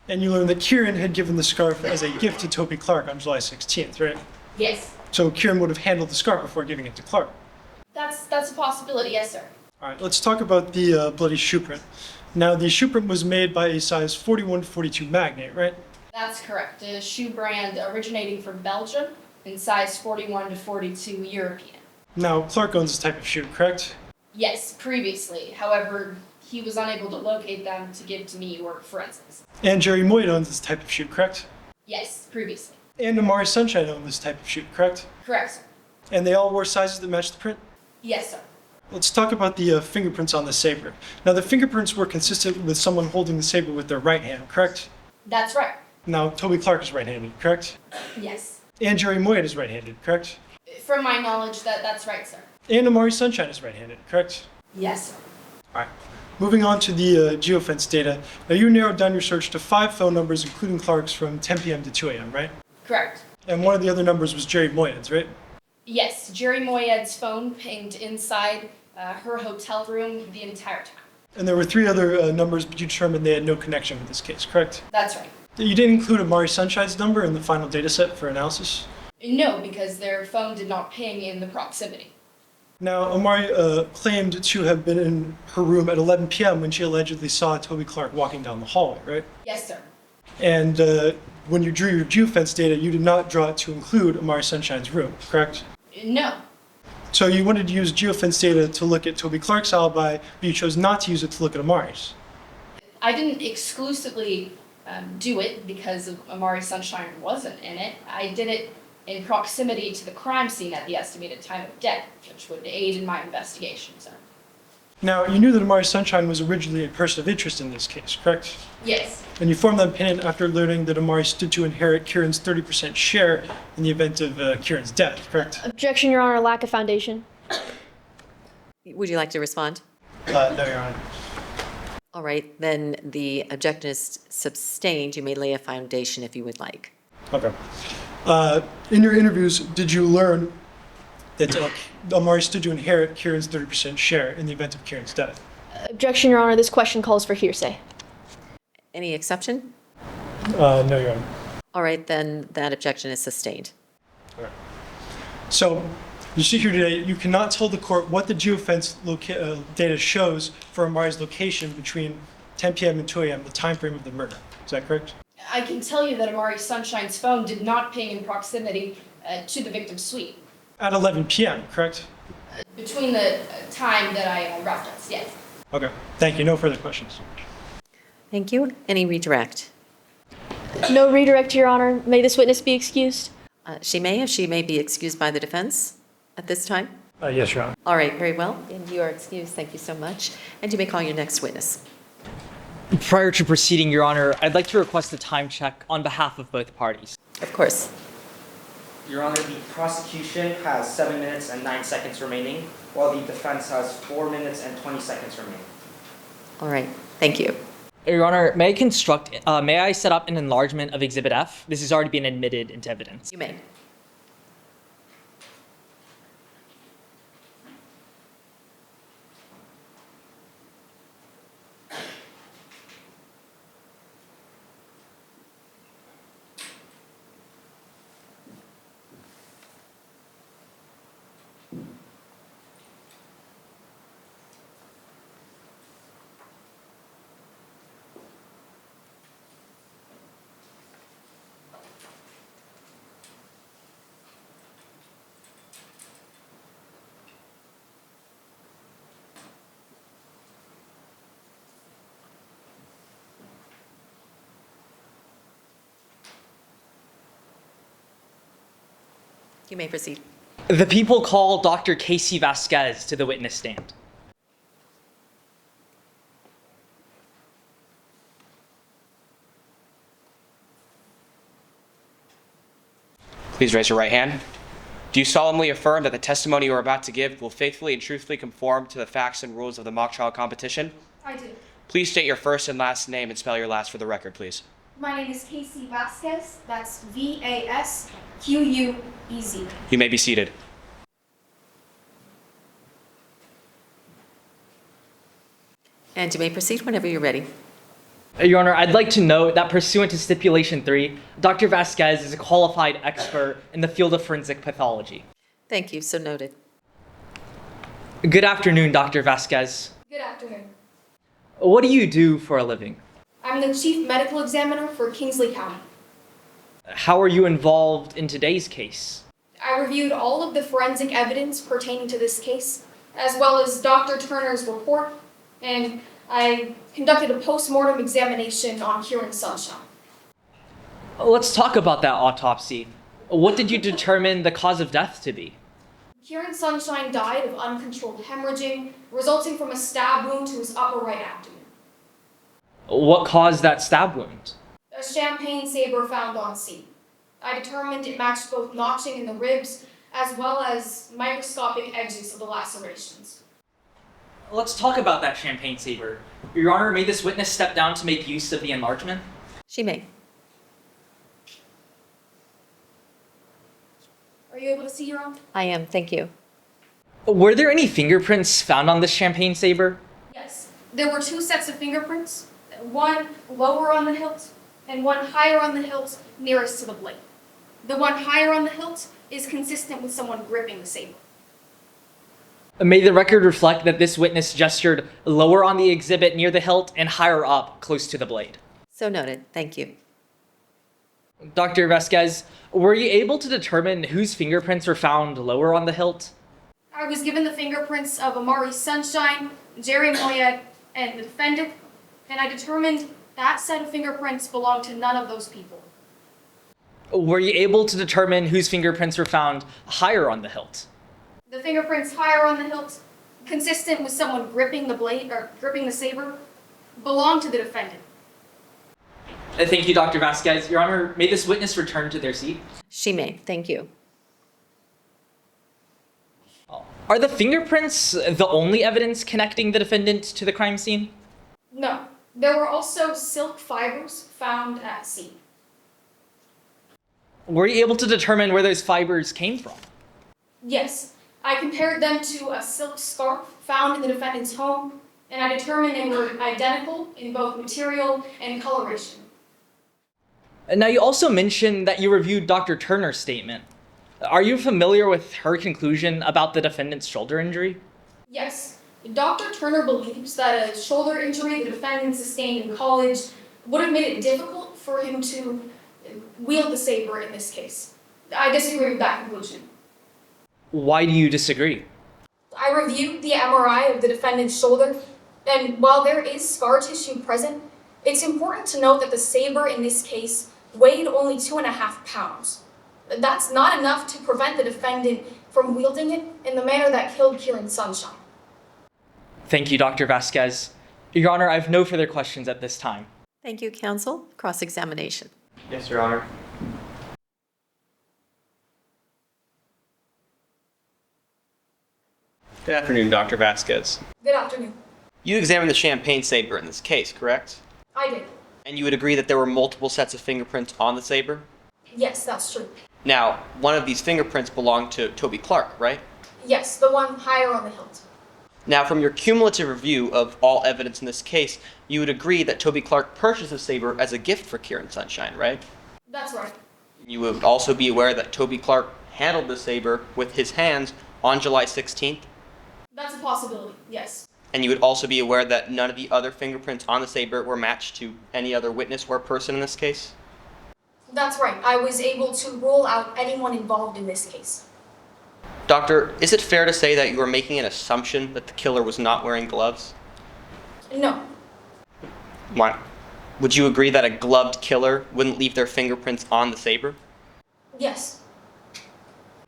S10: And you learned that Kieran had given the scarf as a gift to Toby Clark on July 16th, right?
S7: Yes.
S10: So Kieran would have handled the scarf before giving it to Clark.
S7: That's a possibility, yes, sir.
S10: All right, let's talk about the bloody shoe print. Now, the shoe print was made by a size 41 to 42 magnate, right?
S7: That's correct. A shoe brand originating from Belgium in size 41 to 42 European.
S10: Now, Clark owns this type of shoe, correct?
S7: Yes, previously. However, he was unable to locate them to give to me or forensics.
S10: And Jerry Moyd owns this type of shoe, correct?
S7: Yes, previously.
S10: And Amari Sunshine owned this type of shoe, correct?
S7: Correct, sir.
S10: And they all wore sizes that matched the print?
S7: Yes, sir.
S10: Let's talk about the fingerprints on the saber. Now, the fingerprints were consistent with someone holding the saber with their right hand, correct?
S7: That's right.
S10: Now, Toby Clark is right-handed, correct?
S7: Yes.
S10: And Jerry Moyd is right-handed, correct?
S7: From my knowledge, that's right, sir.
S10: And Amari Sunshine is right-handed, correct?
S7: Yes, sir.
S10: All right. Moving on to the geofence data. Now, you narrowed down your search to 5 phone numbers, including Clark's, from 10 p.m. to 2 a.m., right?
S7: Correct.
S10: And one of the other numbers was Jerry Moyd's, right?
S7: Yes, Jerry Moyed's phone pinged inside her hotel room the entire time.
S10: And there were 3 other numbers, but you determined they had no connection with this case, correct?
S7: That's right.
S10: You didn't include Amari Sunshine's number in the final data set for analysis?
S7: No, because their phone did not ping in the proximity.
S10: Now, Amari claimed to have been in her room at 11 p.m. when she allegedly saw Toby Clark walking down the hallway, right?
S7: Yes, sir.
S10: And when you drew your geofence data, you did not draw it to include Amari Sunshine's room, correct?
S7: No.
S10: So you wanted to use geofence data to look at Toby Clark's alibi, but you chose not to use it to look at Amari's.
S7: I didn't exclusively do it because Amari Sunshine wasn't in it. I did it in proximity to the crime scene at the estimated time of death, which would aid in my investigation, sir.
S10: Now, you knew that Amari Sunshine was originally a person of interest in this case, correct?
S7: Yes.
S10: And you formed that opinion after learning that Amari stood to inherit Kieran's 30% share in the event of Kieran's death, correct?
S3: Objection, Your Honor. Lack of foundation.
S2: Would you like to respond?
S10: No, Your Honor.
S2: All right, then the objection is sustained. You may lay a foundation if you would like.
S10: Okay. In your interviews, did you learn that Amari stood to inherit Kieran's 30% share in the event of Kieran's death?
S3: Objection, Your Honor. This question calls for hearsay.
S2: Any exception?
S10: No, Your Honor.
S2: All right, then that objection is sustained.
S10: All right. So, you see here today, you cannot tell the court what the geofence data shows for Amari's location between 10 p.m. and 2 a.m., the time frame of the murder. Is that correct?
S7: I can tell you that Amari Sunshine's phone did not ping in proximity to the victim's suite.
S10: At 11 p.m., correct?
S7: Between the time that I referenced, yes.
S10: Okay, thank you. No further questions.
S2: Thank you. Any redirect?
S3: No redirect, Your Honor. May this witness be excused?
S2: She may be excused by the defense at this time.
S10: Yes, Your Honor.
S2: All right, very well. And you are excused. Thank you so much. And you may call your next witness.
S4: Prior to proceeding, Your Honor, I'd like to request a time check on behalf of both parties.
S2: Of course.
S1: Your Honor, the prosecution has 7 minutes and 9 seconds remaining, while the defense has 4 minutes and 20 seconds remaining.
S2: All right, thank you.
S4: Your Honor, may I set up an enlargement of Exhibit F? This has already been admitted into evidence.
S2: You may. You may proceed.
S4: The people call Dr. Casey Vasquez to the witness stand.
S1: Please raise your right hand. Do you solemnly affirm that the testimony you are about to give will faithfully and truthfully conform to the facts and rules of the mock trial competition?
S8: I do.
S1: Please state your first and last name and spell your last for the record, please.
S8: My name is Casey Vasquez. That's Vasquez.
S1: You may be seated.
S2: And you may proceed whenever you're ready.
S4: Your Honor, I'd like to note that pursuant to Stipulation 3, Dr. Vasquez is a qualified expert in the field of forensic pathology.
S2: Thank you, so noted.
S4: Good afternoon, Dr. Vasquez.
S8: Good afternoon.
S4: What do you do for a living?
S8: I'm the chief medical examiner for Kingsley County.
S4: How are you involved in today's case?
S8: I reviewed all of the forensic evidence pertaining to this case, as well as Dr. Turner's report, and I conducted a post-mortem examination on Kieran Sunshine.
S4: Let's talk about that autopsy. What did you determine the cause of death to be?
S8: Kieran Sunshine died of uncontrolled hemorrhaging, resulting from a stab wound to his upper right abdomen.
S4: What caused that stab wound?
S8: A champagne saber found on scene. I determined it matched both notching in the ribs as well as microscopic edges of the lacerations.
S4: Let's talk about that champagne saber. Your Honor, may this witness step down to make use of the enlargement?
S2: She may.
S8: Are you able to see, Your Honor?
S2: I am, thank you.
S4: Were there any fingerprints found on this champagne saber?
S8: Yes. There were 2 sets of fingerprints, one lower on the hilt and one higher on the hilt nearest to the blade. The one higher on the hilt is consistent with someone gripping the saber.
S4: May the record reflect that this witness gestured lower on the exhibit near the hilt and higher up close to the blade.
S2: So noted, thank you.
S4: Dr. Vasquez, were you able to determine whose fingerprints were found lower on the hilt?
S8: I was given the fingerprints of Amari Sunshine, Jerry Moyet, and the defendant, and I determined that set of fingerprints belonged to none of those people.
S4: Were you able to determine whose fingerprints were found higher on the hilt?
S8: The fingerprints higher on the hilt, consistent with someone gripping the blade or gripping the saber, belonged to the defendant.
S4: Thank you, Dr. Vasquez. Your Honor, may this witness return to their seat?
S2: She may, thank you.
S4: Are the fingerprints the only evidence connecting the defendant to the crime scene?
S8: No. There were also silk fibers found at scene.
S4: Were you able to determine where those fibers came from?
S7: Yes, I compared them to a silk scarf found in the defendant's home, and I determined they were identical in both material and coloration.
S4: Now, you also mentioned that you reviewed Dr. Turner's statement. Are you familiar with her conclusion about the defendant's shoulder injury?
S7: Yes, Dr. Turner believes that a shoulder injury the defendant sustained in college would have made it difficult for him to wield the saber in this case. I disagree with that conclusion.
S4: Why do you disagree?
S7: I reviewed the MRI of the defendant's shoulder, and while there is scar tissue present, it's important to note that the saber in this case weighed only 2.5 pounds. That's not enough to prevent the defendant from wielding it in the manner that killed Kieran Sunshine.
S4: Thank you, Dr. Vasquez. Your Honor, I have no further questions at this time.
S2: Thank you, counsel. Cross-examination.
S13: Yes, Your Honor. Good afternoon, Dr. Vasquez.
S7: Good afternoon.
S13: You examined the champagne saber in this case, correct?
S7: I did.
S13: And you would agree that there were multiple sets of fingerprints on the saber?
S7: Yes, that's true.
S13: Now, one of these fingerprints belonged to Toby Clark, right?
S7: Yes, the one higher on the hilt.
S13: Now, from your cumulative review of all evidence in this case, you would agree that Toby Clark purchased the saber as a gift for Kieran Sunshine, right?
S7: That's right.
S13: You would also be aware that Toby Clark handled the saber with his hands on July 16th?
S7: That's a possibility, yes.
S13: And you would also be aware that none of the other fingerprints on the saber were matched to any other witness or person in this case?
S7: That's right. I was able to rule out anyone involved in this case.
S13: Doctor, is it fair to say that you are making an assumption that the killer was not wearing gloves?
S7: No.
S13: Why? Would you agree that a gloved killer wouldn't leave their fingerprints on the saber?
S7: Yes.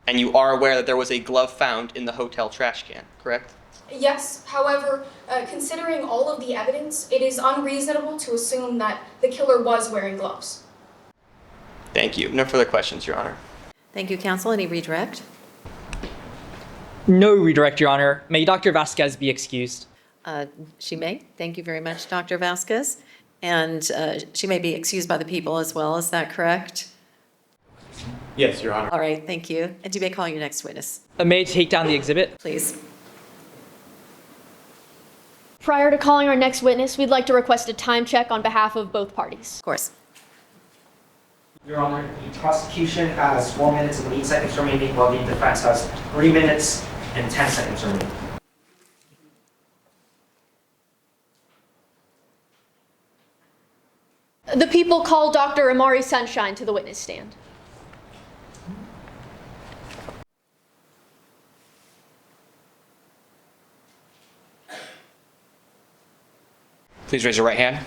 S13: And you are aware that there was a glove found in the hotel trash can, correct?
S7: Yes. However, considering all of the evidence, it is unreasonable to assume that the killer was wearing gloves.
S13: Thank you. No further questions, Your Honor.
S2: Thank you, counsel. Any redirect?
S4: No redirect, Your Honor. May Dr. Vasquez be excused?
S2: She may. Thank you very much, Dr. Vasquez. And she may be excused by the people as well. Is that correct?
S14: Yes, Your Honor.
S2: All right, thank you. And you may call your next witness.
S4: May I take down the exhibit?
S2: Please.
S3: Prior to calling our next witness, we'd like to request a time check on behalf of both parties.
S2: Of course.
S16: Your Honor, the prosecution has 4 minutes and 8 seconds remaining, while the defense has 3 minutes and 10 seconds remaining.
S3: The people call Dr. Amari Sunshine to the witness stand.
S1: Please raise your right hand.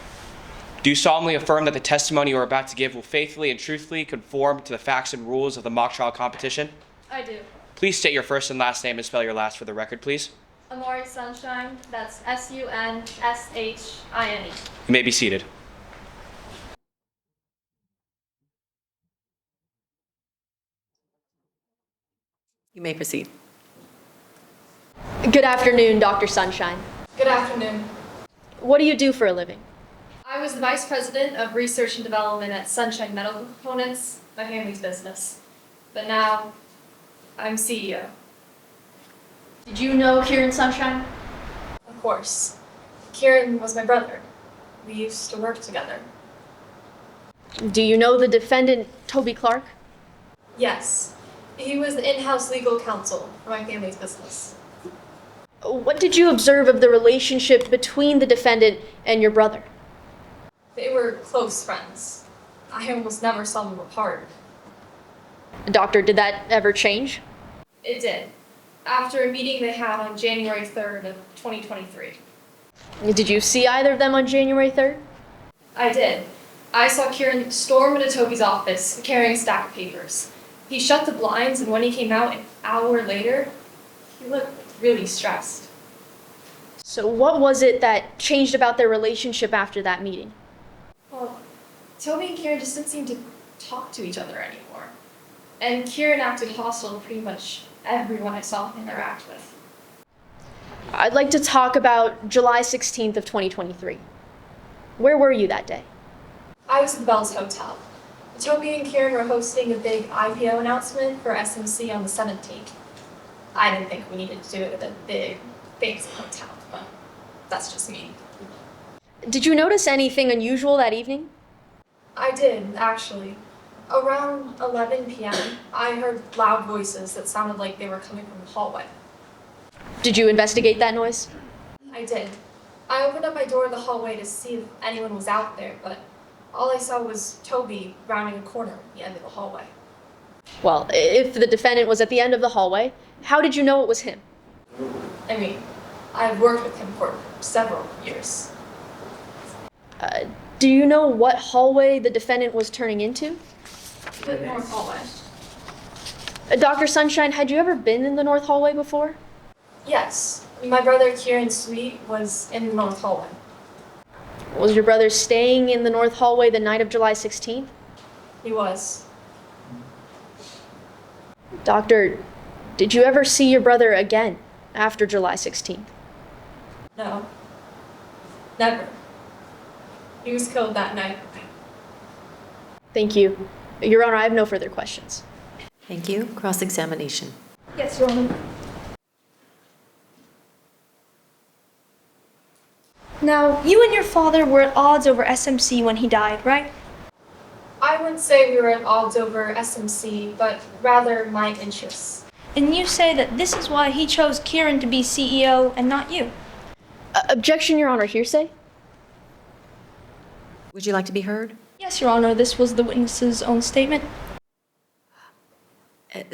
S1: Do you solemnly affirm that the testimony you are about to give will faithfully and truthfully conform to the facts and rules of the mock trial competition?
S3: I do.
S1: Please state your first and last name and spell your last for the record, please.
S3: Amari Sunshine, that's Sunshine.
S1: You may be seated.
S2: You may proceed.
S3: Good afternoon, Dr. Sunshine.
S7: Good afternoon.
S3: What do you do for a living?
S7: I was the Vice President of Research and Development at Sunshine Medical Components, my family's business. But now, I'm CEO.
S3: Did you know Kieran Sunshine?
S7: Of course. Kieran was my brother. We used to work together.
S3: Do you know the defendant, Toby Clark?
S7: Yes. He was the in-house legal counsel for my family's business.
S3: What did you observe of the relationship between the defendant and your brother?
S7: They were close friends. I almost never saw them apart.
S3: Doctor, did that ever change?
S7: It did. After a meeting they had on January 3rd of 2023.
S3: Did you see either of them on January 3rd?
S7: I did. I saw Kieran storm into Toby's office carrying a stack of papers. He shut the blinds, and when he came out an hour later, he looked really stressed.
S3: So what was it that changed about their relationship after that meeting?
S7: Well, Toby and Kieran just didn't seem to talk to each other anymore. And Kieran acted hostile to pretty much everyone I saw him interact with.
S3: I'd like to talk about July 16th of 2023. Where were you that day?
S7: I was at the Bell's Hotel.
S3: Toby and Kieran were hosting a big IPO announcement for SMC on the 17th. I didn't think we needed to do it at a big, fancy hotel, but that's just me.
S11: Did you notice anything unusual that evening?
S3: I did, actually. Around 11 p.m., I heard loud voices that sounded like they were coming from the hallway.
S11: Did you investigate that noise?
S3: I did. I opened up my door in the hallway to see if anyone was out there, but all I saw was Toby rounding a corner at the end of the hallway.
S11: Well, if the defendant was at the end of the hallway, how did you know it was him?
S3: I mean, I've worked with him for several years.
S11: Do you know what hallway the defendant was turning into?
S3: The north hallway.
S11: Dr. Sunshine, had you ever been in the north hallway before?
S3: Yes. My brother Kieran's suite was in the north hallway.
S11: Was your brother staying in the north hallway the night of July 16th?
S3: He was.
S11: Doctor, did you ever see your brother again after July 16th?
S3: No. Never. He was killed that night.
S11: Thank you. Your Honor, I have no further questions.
S2: Thank you. Cross-examination.
S3: Yes, Your Honor. Now, you and your father were at odds over SMC when he died, right? I wouldn't say we were at odds over SMC, but rather my interests. And you say that this is why he chose Kieran to be CEO and not you?
S11: Objection, Your Honor. Hearsay?
S2: Would you like to be heard?
S3: Yes, Your Honor. This was the witness's own statement.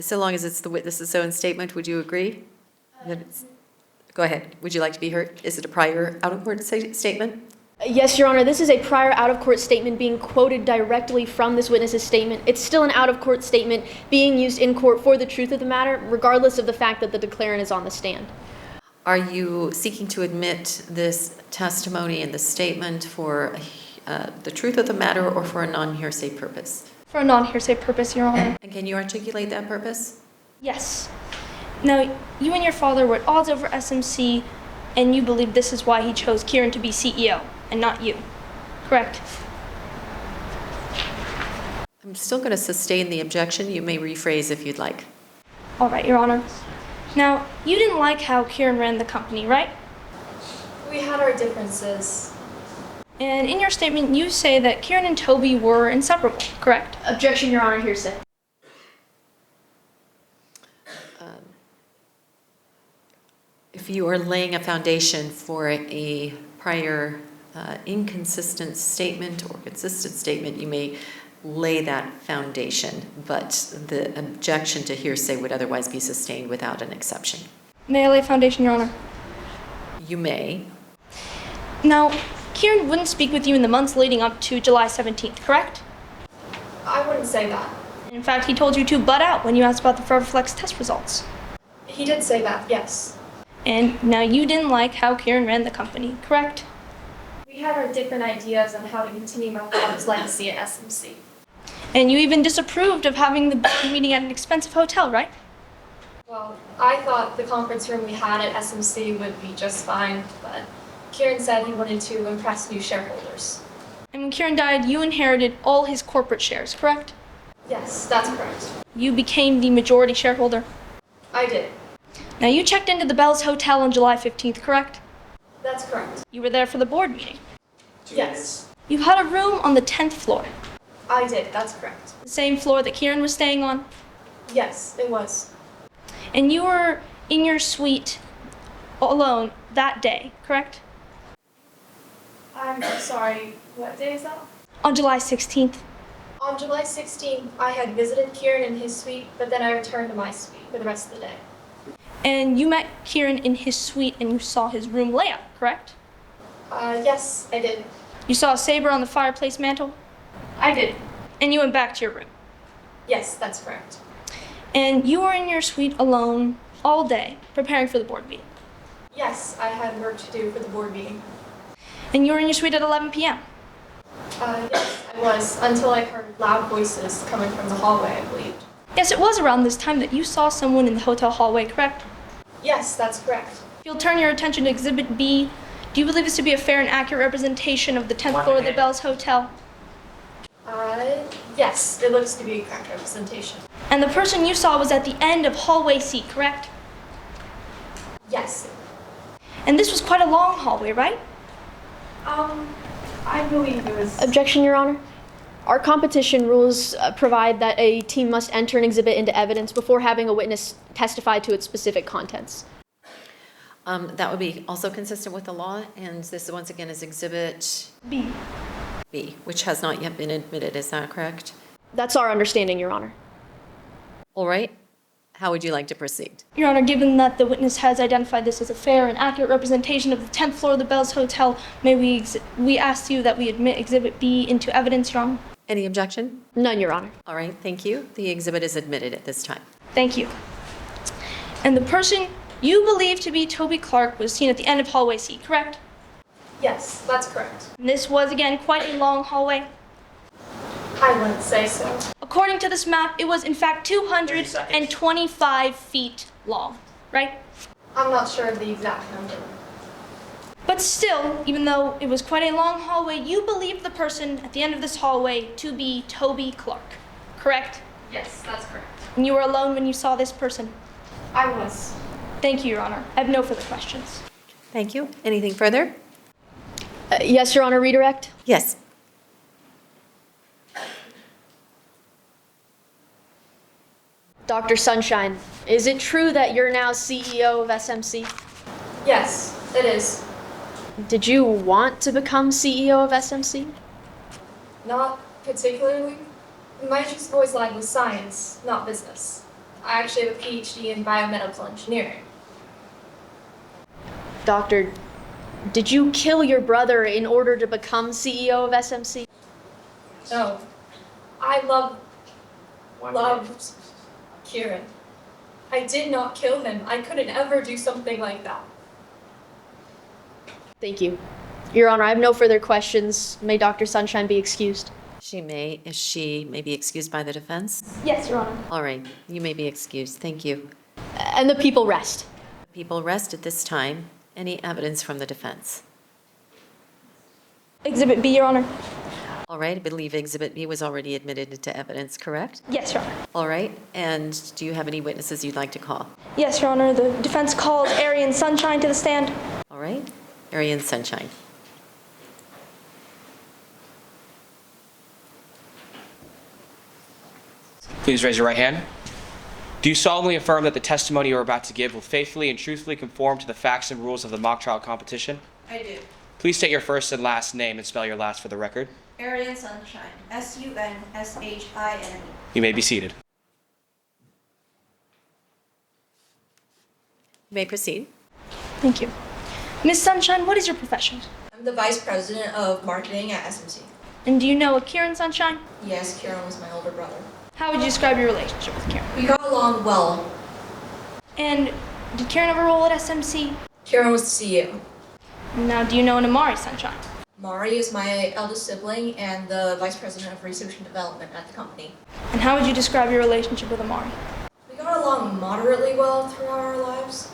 S2: So long as it's the witness's own statement, would you agree? Go ahead. Would you like to be heard? Is it a prior out-of-court statement?
S11: Yes, Your Honor. This is a prior out-of-court statement being quoted directly from this witness's statement. It's still an out-of-court statement being used in court for the truth of the matter, regardless of the fact that the declarant is on the stand.
S2: Are you seeking to admit this testimony and the statement for the truth of the matter or for a non-hearsay purpose?
S3: For a non-hearsay purpose, Your Honor.
S2: And can you articulate that purpose?
S3: Yes. Now, you and your father were at odds over SMC, and you believe this is why he chose Kieran to be CEO, and not you. Correct?
S2: I'm still going to sustain the objection. You may rephrase if you'd like.
S3: All right, Your Honor. Now, you didn't like how Kieran ran the company, right? We had our differences. And in your statement, you say that Kieran and Toby were inseparable, correct?
S11: Objection, Your Honor. Hearsay.
S2: If you are laying a foundation for a prior inconsistent statement or consistent statement, you may lay that foundation, but the objection to hearsay would otherwise be sustained without an exception.
S3: May I lay a foundation, Your Honor?
S2: You may.
S3: Now, Kieran wouldn't speak with you in the months leading up to July 17th, correct? I wouldn't say that. In fact, he told you to butt out when you asked about the Forever Flex test results. He did say that, yes. And now you didn't like how Kieran ran the company, correct? We had our different ideas on how to continue my father's legacy at SMC. And you even disapproved of having the board meeting at an expensive hotel, right? Well, I thought the conference room we had at SMC would be just fine, but Kieran said he wanted to impress new shareholders. And when Kieran died, you inherited all his corporate shares, correct? Yes, that's correct. You became the majority shareholder? I did. Now, you checked into the Bells Hotel on July 15th, correct? That's correct. You were there for the board meeting? Yes. You had a room on the 10th floor? I did, that's correct. The same floor that Kieran was staying on? Yes, it was. And you were in your suite alone that day, correct? I'm sorry, what day is that? On July 16th. On July 16th, I had visited Kieran in his suite, but then I returned to my suite for the rest of the day. And you met Kieran in his suite and you saw his room layout, correct? Yes, I did. You saw a saber on the fireplace mantle? I did. And you went back to your room? Yes, that's correct. And you were in your suite alone all day, preparing for the board meeting? Yes, I had work to do for the board meeting. And you were in your suite at 11 p.m.? Yes, I was, until I heard loud voices coming from the hallway, I believed. Yes, it was around this time that you saw someone in the hotel hallway, correct? Yes, that's correct. If you'll turn your attention to Exhibit B, do you believe this to be a fair and accurate representation of the 10th floor of the Bells Hotel?
S8: Yes, it looks to be a correct representation.
S3: And the person you saw was at the end of hallway C, correct?
S8: Yes.
S3: And this was quite a long hallway, right?
S8: I believe it was.
S18: Objection, Your Honor. Our competition rules provide that a team must enter an exhibit into evidence before having a witness testify to its specific contents.
S2: That would be also consistent with the law, and this once again is Exhibit
S3: B,
S2: which has not yet been admitted. Is that correct?
S18: That's our understanding, Your Honor.
S2: All right. How would you like to proceed?
S3: Your Honor, given that the witness has identified this as a fair and accurate representation of the 10th floor of the Bells Hotel, may we ask you that we admit Exhibit B into evidence, Your Honor?
S2: Any objection?
S18: None, Your Honor.
S2: All right, thank you. The exhibit is admitted at this time.
S3: Thank you. And the person you believe to be Toby Clark was seen at the end of hallway C, correct?
S8: Yes, that's correct.
S3: And this was, again, quite a long hallway.
S8: I wouldn't say so.
S3: According to this map, it was in fact 225 feet long, right?
S8: I'm not sure of the exact number.
S3: But still, even though it was quite a long hallway, you believe the person at the end of this hallway to be Toby Clark, correct?
S8: Yes, that's correct.
S3: And you were alone when you saw this person?
S8: I was.
S3: Thank you, Your Honor. I have no further questions.
S2: Thank you. Anything further?
S18: Yes, Your Honor, redirect?
S2: Yes.
S18: Dr. Sunshine, is it true that you're now CEO of SMC?
S8: Yes, it is.
S18: Did you want to become CEO of SMC?
S8: Not particularly. My interest have always lied with science, not business. I actually have a PhD in biomedical engineering.
S18: Doctor, did you kill your brother in order to become CEO of SMC?
S8: No. I loved Kieran. I did not kill him. I couldn't ever do something like that.
S18: Thank you. Your Honor, I have no further questions. May Dr. Sunshine be excused.
S2: She may be excused by the defense?
S3: Yes, Your Honor.
S2: All right, you may be excused. Thank you.
S18: And the people rest.
S2: People rest at this time. Any evidence from the defense?
S3: Exhibit B, Your Honor.
S2: All right, I believe Exhibit B was already admitted into evidence, correct?
S3: Yes, Your Honor.
S2: All right, and do you have any witnesses you'd like to call?
S3: Yes, Your Honor. The defense calls Arian Sunshine to the stand.
S2: All right, Arian Sunshine.
S1: Please raise your right hand. Do you solemnly affirm that the testimony you are about to give will faithfully and truthfully conform to the facts and rules of the mock trial competition?
S12: I do.
S1: Please state your first and last name and spell your last for the record.
S12: Arian Sunshine. Sunshine.
S1: You may be seated.
S2: You may proceed.
S3: Thank you. Miss Sunshine, what is your profession?
S12: I'm the Vice President of Marketing at SMC.
S3: And do you know a Kieran Sunshine?
S12: Yes, Kieran was my older brother.
S3: How would you describe your relationship with Kieran?
S12: We got along well.
S3: And did Kieran have a role at SMC?
S12: Kieran was the CEO.
S3: Now, do you know an Amari Sunshine?
S12: Mari is my eldest sibling and the Vice President of Research and Development at the company.
S3: And how would you describe your relationship with Amari?
S12: We got along moderately well throughout our lives.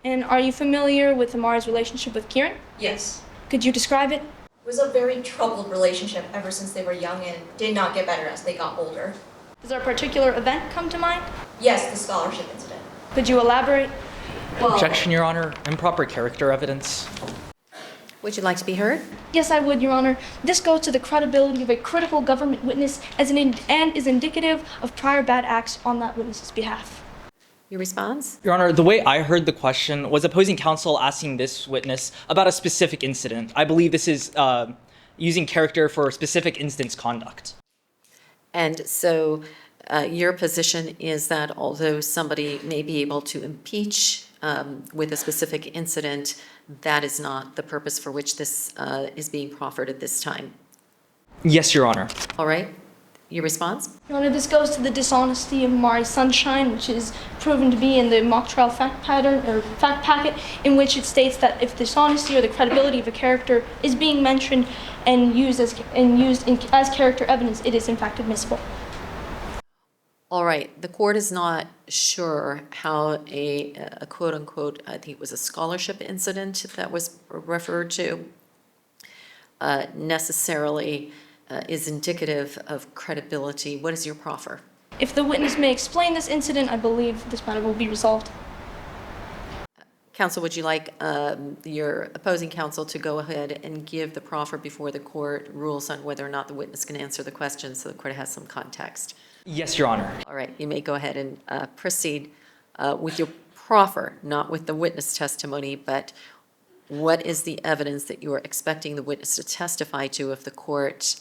S3: And are you familiar with Amari's relationship with Kieran?
S12: Yes.
S3: Could you describe it?
S12: It was a very troubled relationship ever since they were young and did not get better as they got older.
S3: Does a particular event come to mind?
S12: Yes, the scholarship incident.
S3: Could you elaborate?
S12: Well,
S4: Objection, Your Honor. Improper character evidence.
S2: Would you like to be heard?
S3: Yes, I would, Your Honor. This goes to the credibility of a critical government witness and is indicative of prior bad acts on that witness's behalf.
S2: Your response?
S4: Your Honor, the way I heard the question was opposing counsel asking this witness about a specific incident. I believe this is using character for specific instance conduct.
S2: And so your position is that although somebody may be able to impeach with a specific incident, that is not the purpose for which this is being proffered at this time.
S4: Yes, Your Honor.
S2: All right. Your response?
S3: Your Honor, this goes to the dishonesty of Amari Sunshine, which is proven to be in the mock trial fact packet, in which it states that if dishonesty or the credibility of a character is being mentioned and used as character evidence, it is in fact admissible.
S2: All right. The court is not sure how a quote unquote, I think it was a scholarship incident that was referred to, necessarily is indicative of credibility. What is your proffer?
S3: If the witness may explain this incident, I believe this matter will be resolved.
S2: Counsel, would you like your opposing counsel to go ahead and give the proffer before the court rules on whether or not the witness can answer the question so the court has some context?
S4: Yes, Your Honor.
S2: All right, you may go ahead and proceed with your proffer, not with the witness testimony, but what is the evidence that you are expecting the witness to testify to if the court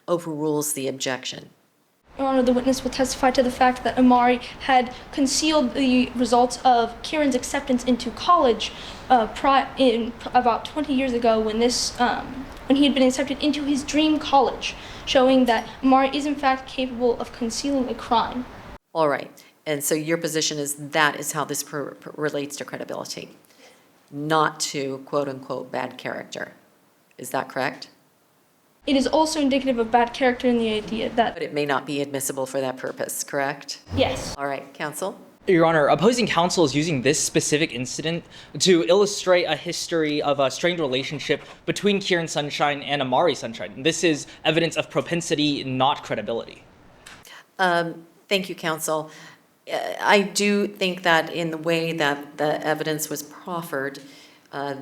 S2: overrules the objection?
S3: Your Honor, the witness will testify to the fact that Amari had concealed the results of Kieran's acceptance into college about 20 years ago when he had been accepted into his dream college, showing that Amari is in fact capable of concealing a crime.
S2: All right, and so your position is that is how this relates to credibility, not to quote-unquote bad character. Is that correct?
S3: It is also indicative of bad character in the idea that...
S2: But it may not be admissible for that purpose, correct?
S3: Yes.
S2: All right, counsel?
S4: Your Honor, opposing counsel is using this specific incident to illustrate a history of a strained relationship between Kieran Sunshine and Amari Sunshine. This is evidence of propensity, not credibility.
S2: Thank you, counsel. I do think that in the way that the evidence was proffered,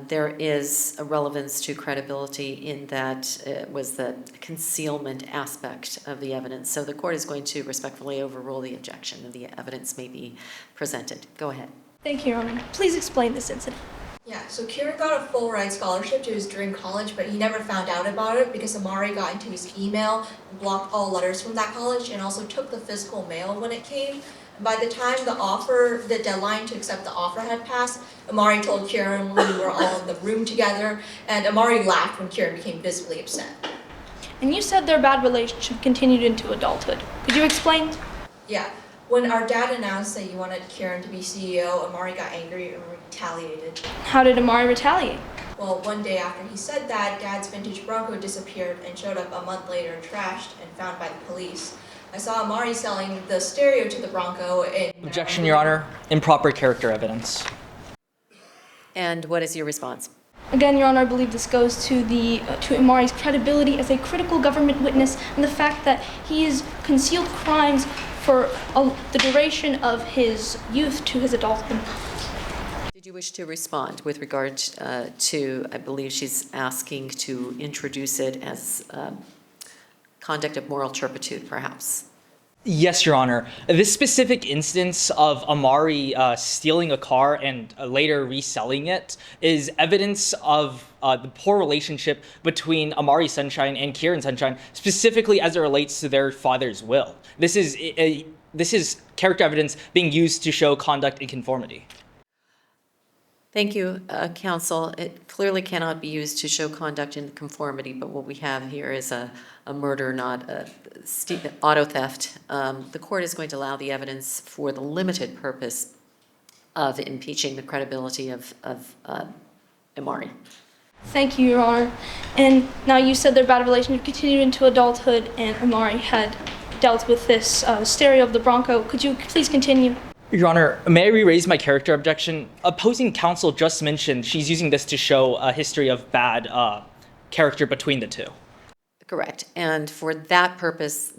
S2: there is a relevance to credibility in that it was the concealment aspect of the evidence. So the court is going to respectfully overrule the objection and the evidence may be presented. Go ahead.
S3: Thank you, Your Honor. Please explain this incident.
S12: Yeah, so Kieran got a full ride scholarship to his dream college, but he never found out about it because Amari got into his email, blocked all letters from that college, and also took the physical mail when it came. By the time the deadline to accept the offer had passed, Amari told Kieran we were all in the room together, and Amari laughed when Kieran became visibly upset.
S3: And you said their bad relationship continued into adulthood. Could you explain?
S12: Yeah, when our dad announced that he wanted Kieran to be CEO, Amari got angry and retaliated.
S3: How did Amari retaliate?
S12: Well, one day after he said that, Dad's vintage Bronco disappeared and showed up a month later trashed and found by the police. I saw Amari selling the stereo to the Bronco and...
S4: Objection, Your Honor. Improper character evidence.
S2: And what is your response?
S3: Again, Your Honor, I believe this goes to Amari's credibility as a critical government witness and the fact that he has concealed crimes for the duration of his youth to his adulthood.
S2: Did you wish to respond with regard to, I believe she's asking to introduce it as conduct of moral turpitude, perhaps?
S4: Yes, Your Honor. This specific instance of Amari stealing a car and later reselling it is evidence of the poor relationship between Amari Sunshine and Kieran Sunshine, specifically as it relates to their father's will. This is character evidence being used to show conduct in conformity.
S2: Thank you, counsel. It clearly cannot be used to show conduct in conformity, but what we have here is a murder, not a auto theft. The court is going to allow the evidence for the limited purpose of impeaching the credibility of Amari.
S3: Thank you, Your Honor. And now you said their bad relationship continued into adulthood and Amari had dealt with this stereo of the Bronco. Could you please continue?
S4: Your Honor, may I re-raise my character objection? Opposing counsel just mentioned she's using this to show a history of bad character between the two.
S2: Correct. And for that purpose,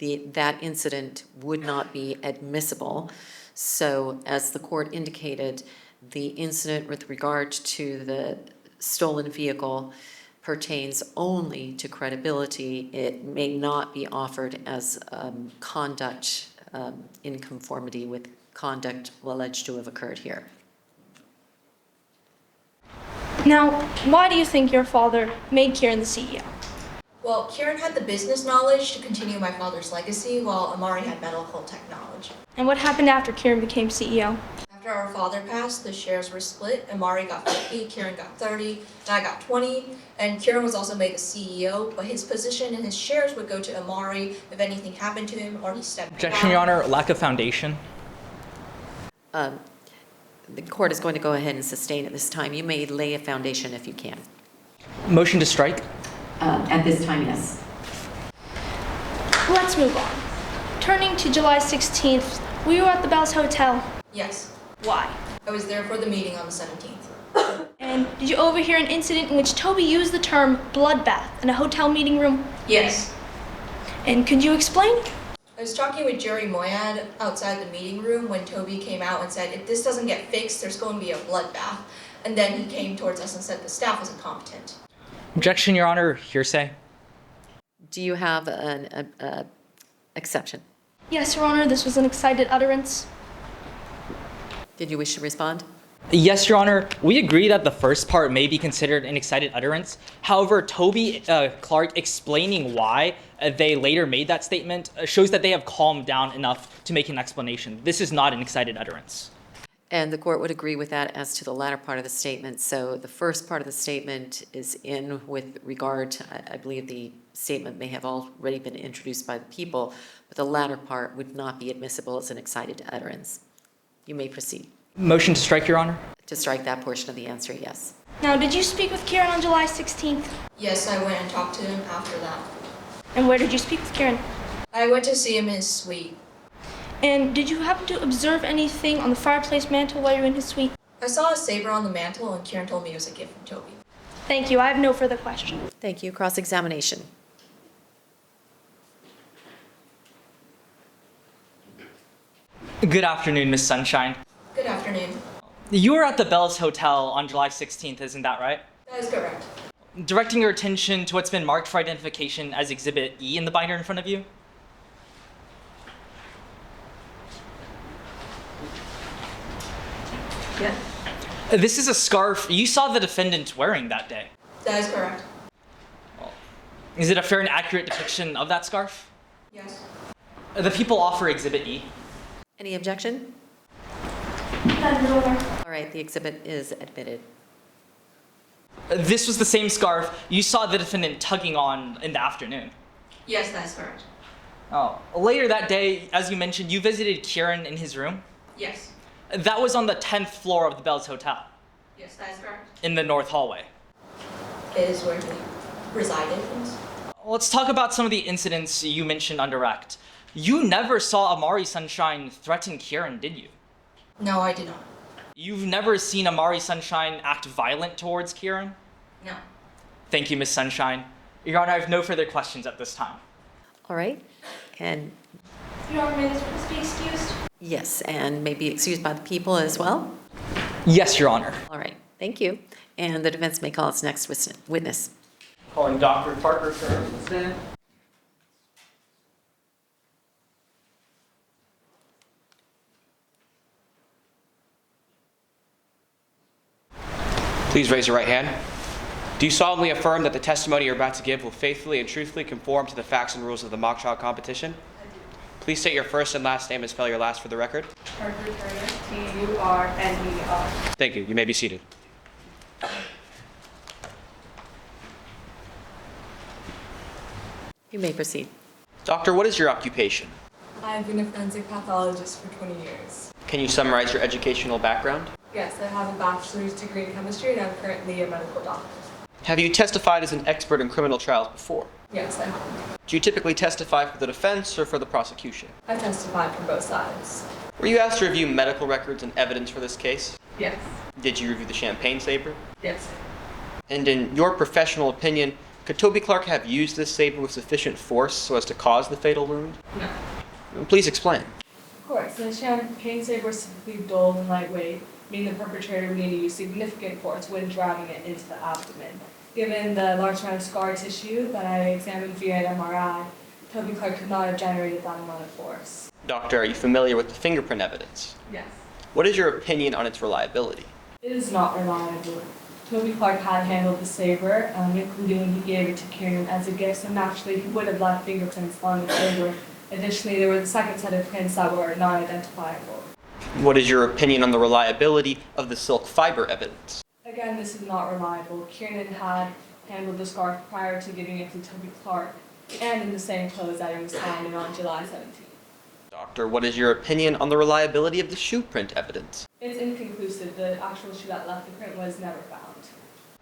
S2: that incident would not be admissible. So as the court indicated, the incident with regard to the stolen vehicle pertains only to credibility. It may not be offered as conduct in conformity with conduct alleged to have occurred here.
S3: Now, why do you think your father made Kieran the CEO?
S12: Well, Kieran had the business knowledge to continue my father's legacy, while Amari had medical tech knowledge.
S3: And what happened after Kieran became CEO?
S12: After our father passed, the shares were split. Amari got 50, Kieran got 30, and I got 20. And Kieran was also made the CEO, but his position and his shares would go to Amari if anything happened to him or he stepped down.
S4: Objection, Your Honor. Lack of foundation.
S2: The court is going to go ahead and sustain at this time. You may lay a foundation if you can.
S4: Motion to strike.
S2: At this time, yes.
S3: Let's move on. Turning to July 16th, we were at the Bells Hotel.
S12: Yes.
S3: Why?
S12: I was there for the meeting on the 17th.
S3: And did you overhear an incident in which Toby used the term bloodbath in a hotel meeting room?
S12: Yes.
S3: And could you explain?
S12: I was talking with Jury Moyad outside the meeting room when Toby came out and said, if this doesn't get fixed, there's going to be a bloodbath. And then he came towards us and said the staff was incompetent.
S4: Objection, Your Honor. Hearsay.
S2: Do you have an exception?
S3: Yes, Your Honor, this was an excited utterance.
S2: Did you wish to respond?
S4: Yes, Your Honor. We agree that the first part may be considered an excited utterance. However, Toby Clark explaining why they later made that statement shows that they have calmed down enough to make an explanation. This is not an excited utterance.
S2: And the court would agree with that as to the latter part of the statement. So the first part of the statement is in with regard to, I believe the statement may have already been introduced by the people, but the latter part would not be admissible as an excited utterance. You may proceed.
S4: Motion to strike, Your Honor.
S2: To strike that portion of the answer, yes.
S3: Now, did you speak with Kieran on July 16th?
S12: Yes, I went and talked to him after that.
S3: And where did you speak with Kieran?
S12: I went to see him in his suite.
S3: And did you happen to observe anything on the fireplace mantle while you were in his suite?
S12: I saw a saber on the mantle and Kieran told me it was a gift from Toby.
S3: Thank you. I have no further questions.
S2: Thank you. Cross-examination.
S4: Good afternoon, Miss Sunshine.
S12: Good afternoon.
S4: You were at the Bells Hotel on July 16th, isn't that right?
S12: That is correct.
S4: Directing your attention to what's been marked for identification as Exhibit E in the binder in front of you.
S12: Yeah.
S4: This is a scarf you saw the defendant wearing that day.
S12: That is correct.
S4: Is it a fair and accurate depiction of that scarf?
S12: Yes.
S4: The people offer Exhibit E.
S2: Any objection? All right, the exhibit is admitted.
S4: This was the same scarf you saw the defendant tugging on in the afternoon.
S12: Yes, that is correct.
S4: Oh, later that day, as you mentioned, you visited Kieran in his room?
S12: Yes.
S4: That was on the 10th floor of the Bells Hotel.
S12: Yes, that is correct.
S4: In the north hallway.
S12: It is where he resided.
S4: Let's talk about some of the incidents you mentioned on direct. You never saw Amari Sunshine threaten Kieran, did you?
S12: No, I did not.
S4: You've never seen Amari Sunshine act violent towards Kieran?
S12: No.
S4: Thank you, Miss Sunshine. Your Honor, I have no further questions at this time.
S2: All right, and
S3: Your Honor, may this witness be excused?
S2: yes, and may be excused by the people as well?
S4: Yes, Your Honor.
S2: All right, thank you. And the defense may call its next witness.
S1: Calling Dr. Parker Turner to the stand. Please raise your right hand. Do you solemnly affirm that the testimony you're about to give will faithfully and truthfully conform to the facts and rules of the mock trial competition? Please state your first and last name and spell your last for the record.
S9: Parker Turner, Turner.
S1: Thank you. You may be seated.
S2: You may proceed.
S1: Doctor, what is your occupation?
S9: I've been a forensic pathologist for 20 years.
S1: Can you summarize your educational background?
S9: Yes, I have a bachelor's degree in chemistry and I'm currently a medical doctor.
S1: Have you testified as an expert in criminal trials before?
S9: Yes, I have.
S1: Do you typically testify for the defense or for the prosecution?
S9: I testified for both sides.
S1: Were you asked to review medical records and evidence for this case?
S9: Yes.
S1: Did you review the champagne saber?
S9: Yes.
S1: And in your professional opinion, could Toby Clark have used this saber with sufficient force so as to cause the fatal wound?
S9: No.
S1: Please explain.
S9: Of course, the champagne saber is typically dull and lightweight, meaning the perpetrator would need to use significant force when driving it into the abdomen. Given the large amount of scar tissue that I examined via an MRI, Toby Clark could not have generated that amount of force.
S1: Doctor, are you familiar with the fingerprint evidence?
S9: Yes.
S1: What is your opinion on its reliability?
S9: It is not reliable. Toby Clark had handled the saber, including when he gave it to Kieran as a gift, so naturally he would have left fingerprints on the saber. Additionally, there was a second set of prints that were not identifiable.
S1: What is your opinion on the reliability of the silk fiber evidence?
S9: Again, this is not reliable. Kieran had handled the scarf prior to giving it to Toby Clark, and in the same clothes that it was found in on July 17th.
S1: Doctor, what is your opinion on the reliability of the shoe print evidence?
S9: It's inconclusive. The actual shoe that left the print was never found.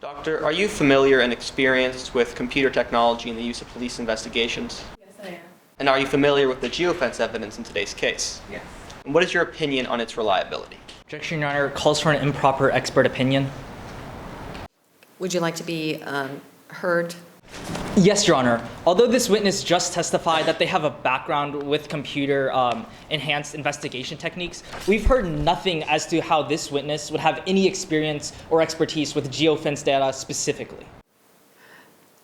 S1: Doctor, are you familiar and experienced with computer technology and the use of police investigations?
S9: Yes, I am.
S1: And are you familiar with the geofence evidence in today's case?
S9: Yes.
S1: And what is your opinion on its reliability?
S4: Objection, Your Honor, calls for an improper expert opinion.
S2: Would you like to be heard?
S4: Yes, Your Honor. Although this witness just testified that they have a background with computer enhanced investigation techniques, we've heard nothing as to how this witness would have any experience or expertise with geofence data specifically.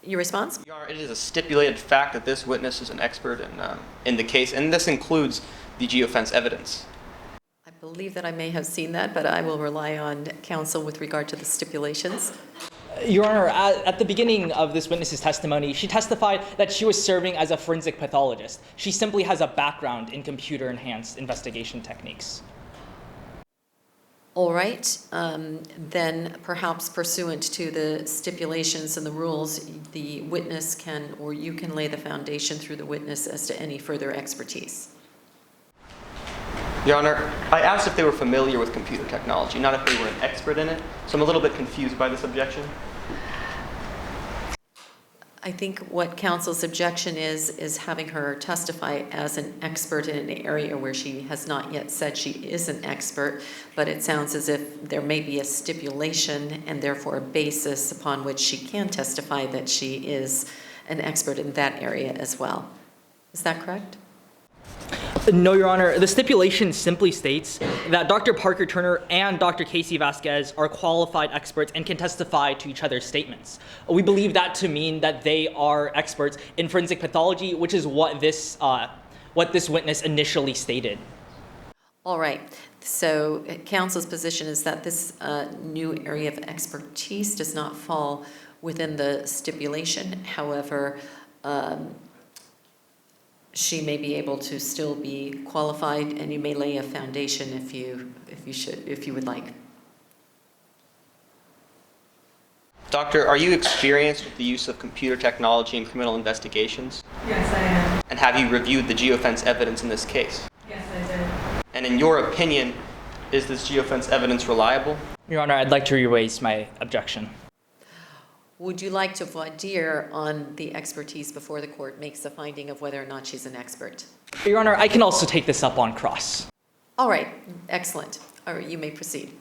S2: Your response?
S13: Your Honor, it is a stipulated fact that this witness is an expert in the case, and this includes the geofence evidence.
S2: I believe that I may have seen that, but I will rely on counsel with regard to the stipulations.
S4: Your Honor, at the beginning of this witness's testimony, she testified that she was serving as a forensic pathologist. She simply has a background in computer-enhanced investigation techniques.
S2: All right, then perhaps pursuant to the stipulations and the rules, the witness can, or you can lay the foundation through the witness as to any further expertise.
S13: Your Honor, I asked if they were familiar with computer technology, not if they were an expert in it, so I'm a little bit confused by this objection.
S2: I think what counsel's objection is having her testify as an expert in an area where she has not yet said she is an expert, but it sounds as if there may be a stipulation and therefore a basis upon which she can testify that she is an expert in that area as well. Is that correct?
S4: No, Your Honor. The stipulation simply states that Dr. Parker Turner and Dr. Casey Vasquez are qualified experts and can testify to each other's statements. We believe that to mean that they are experts in forensic pathology, which is what this witness initially stated.
S2: All right. So counsel's position is that this new area of expertise does not fall within the stipulation. However, she may be able to still be qualified, and you may lay a foundation if you would like.
S13: Doctor, are you experienced with the use of computer technology in criminal investigations?
S9: Yes, I am.
S13: And have you reviewed the geofence evidence in this case?
S9: Yes, I did.
S13: And in your opinion, is this geofence evidence reliable?
S4: Your Honor, I'd like to raise my objection.
S2: Would you like to voir dire on the expertise before the court makes a finding of whether or not she's an expert?
S4: Your Honor, I can also take this up on cross.
S2: All right, excellent. All right, you may proceed.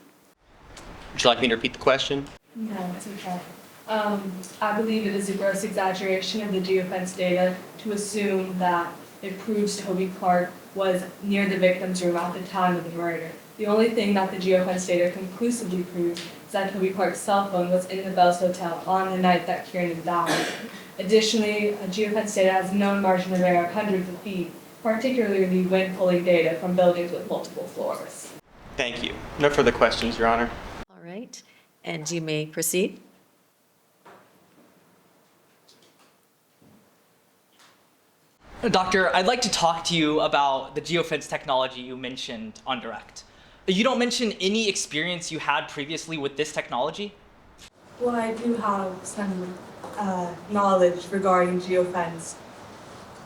S13: Would you like me to repeat the question?
S9: No, it's okay. I believe it is a gross exaggeration of the geofence data to assume that it proves Toby Clark was near the victim's room at the time of the murder. The only thing that the geofence data conclusively proves is that Toby Clark's cell phone was in the Bells Hotel on the night that Kieran died. Additionally, geofence data has a known margin of error of hundreds of feet, particularly when pulling data from buildings with multiple floors.
S13: Thank you. No further questions, Your Honor.
S2: All right, and you may proceed.
S4: Doctor, I'd like to talk to you about the geofence technology you mentioned on direct. You don't mention any experience you had previously with this technology?
S9: Well, I do have some knowledge regarding geofence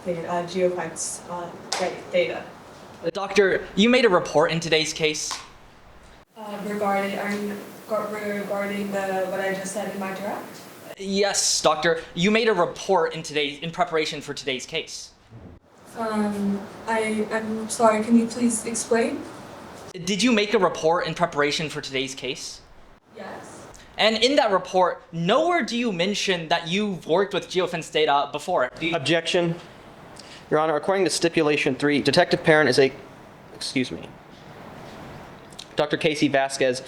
S9: data.
S4: Doctor, you made a report in today's case.
S9: Regarding what I just said in my direct?
S4: Yes, Doctor. You made a report in preparation for today's case.
S9: I'm sorry, can you please explain?
S4: Did you make a report in preparation for today's case?
S9: Yes.
S4: And in that report, nowhere do you mention that you've worked with geofence data before.
S13: Objection. Your Honor, according to Stipulation 3, Detective Perrin is Dr. Casey Vasquez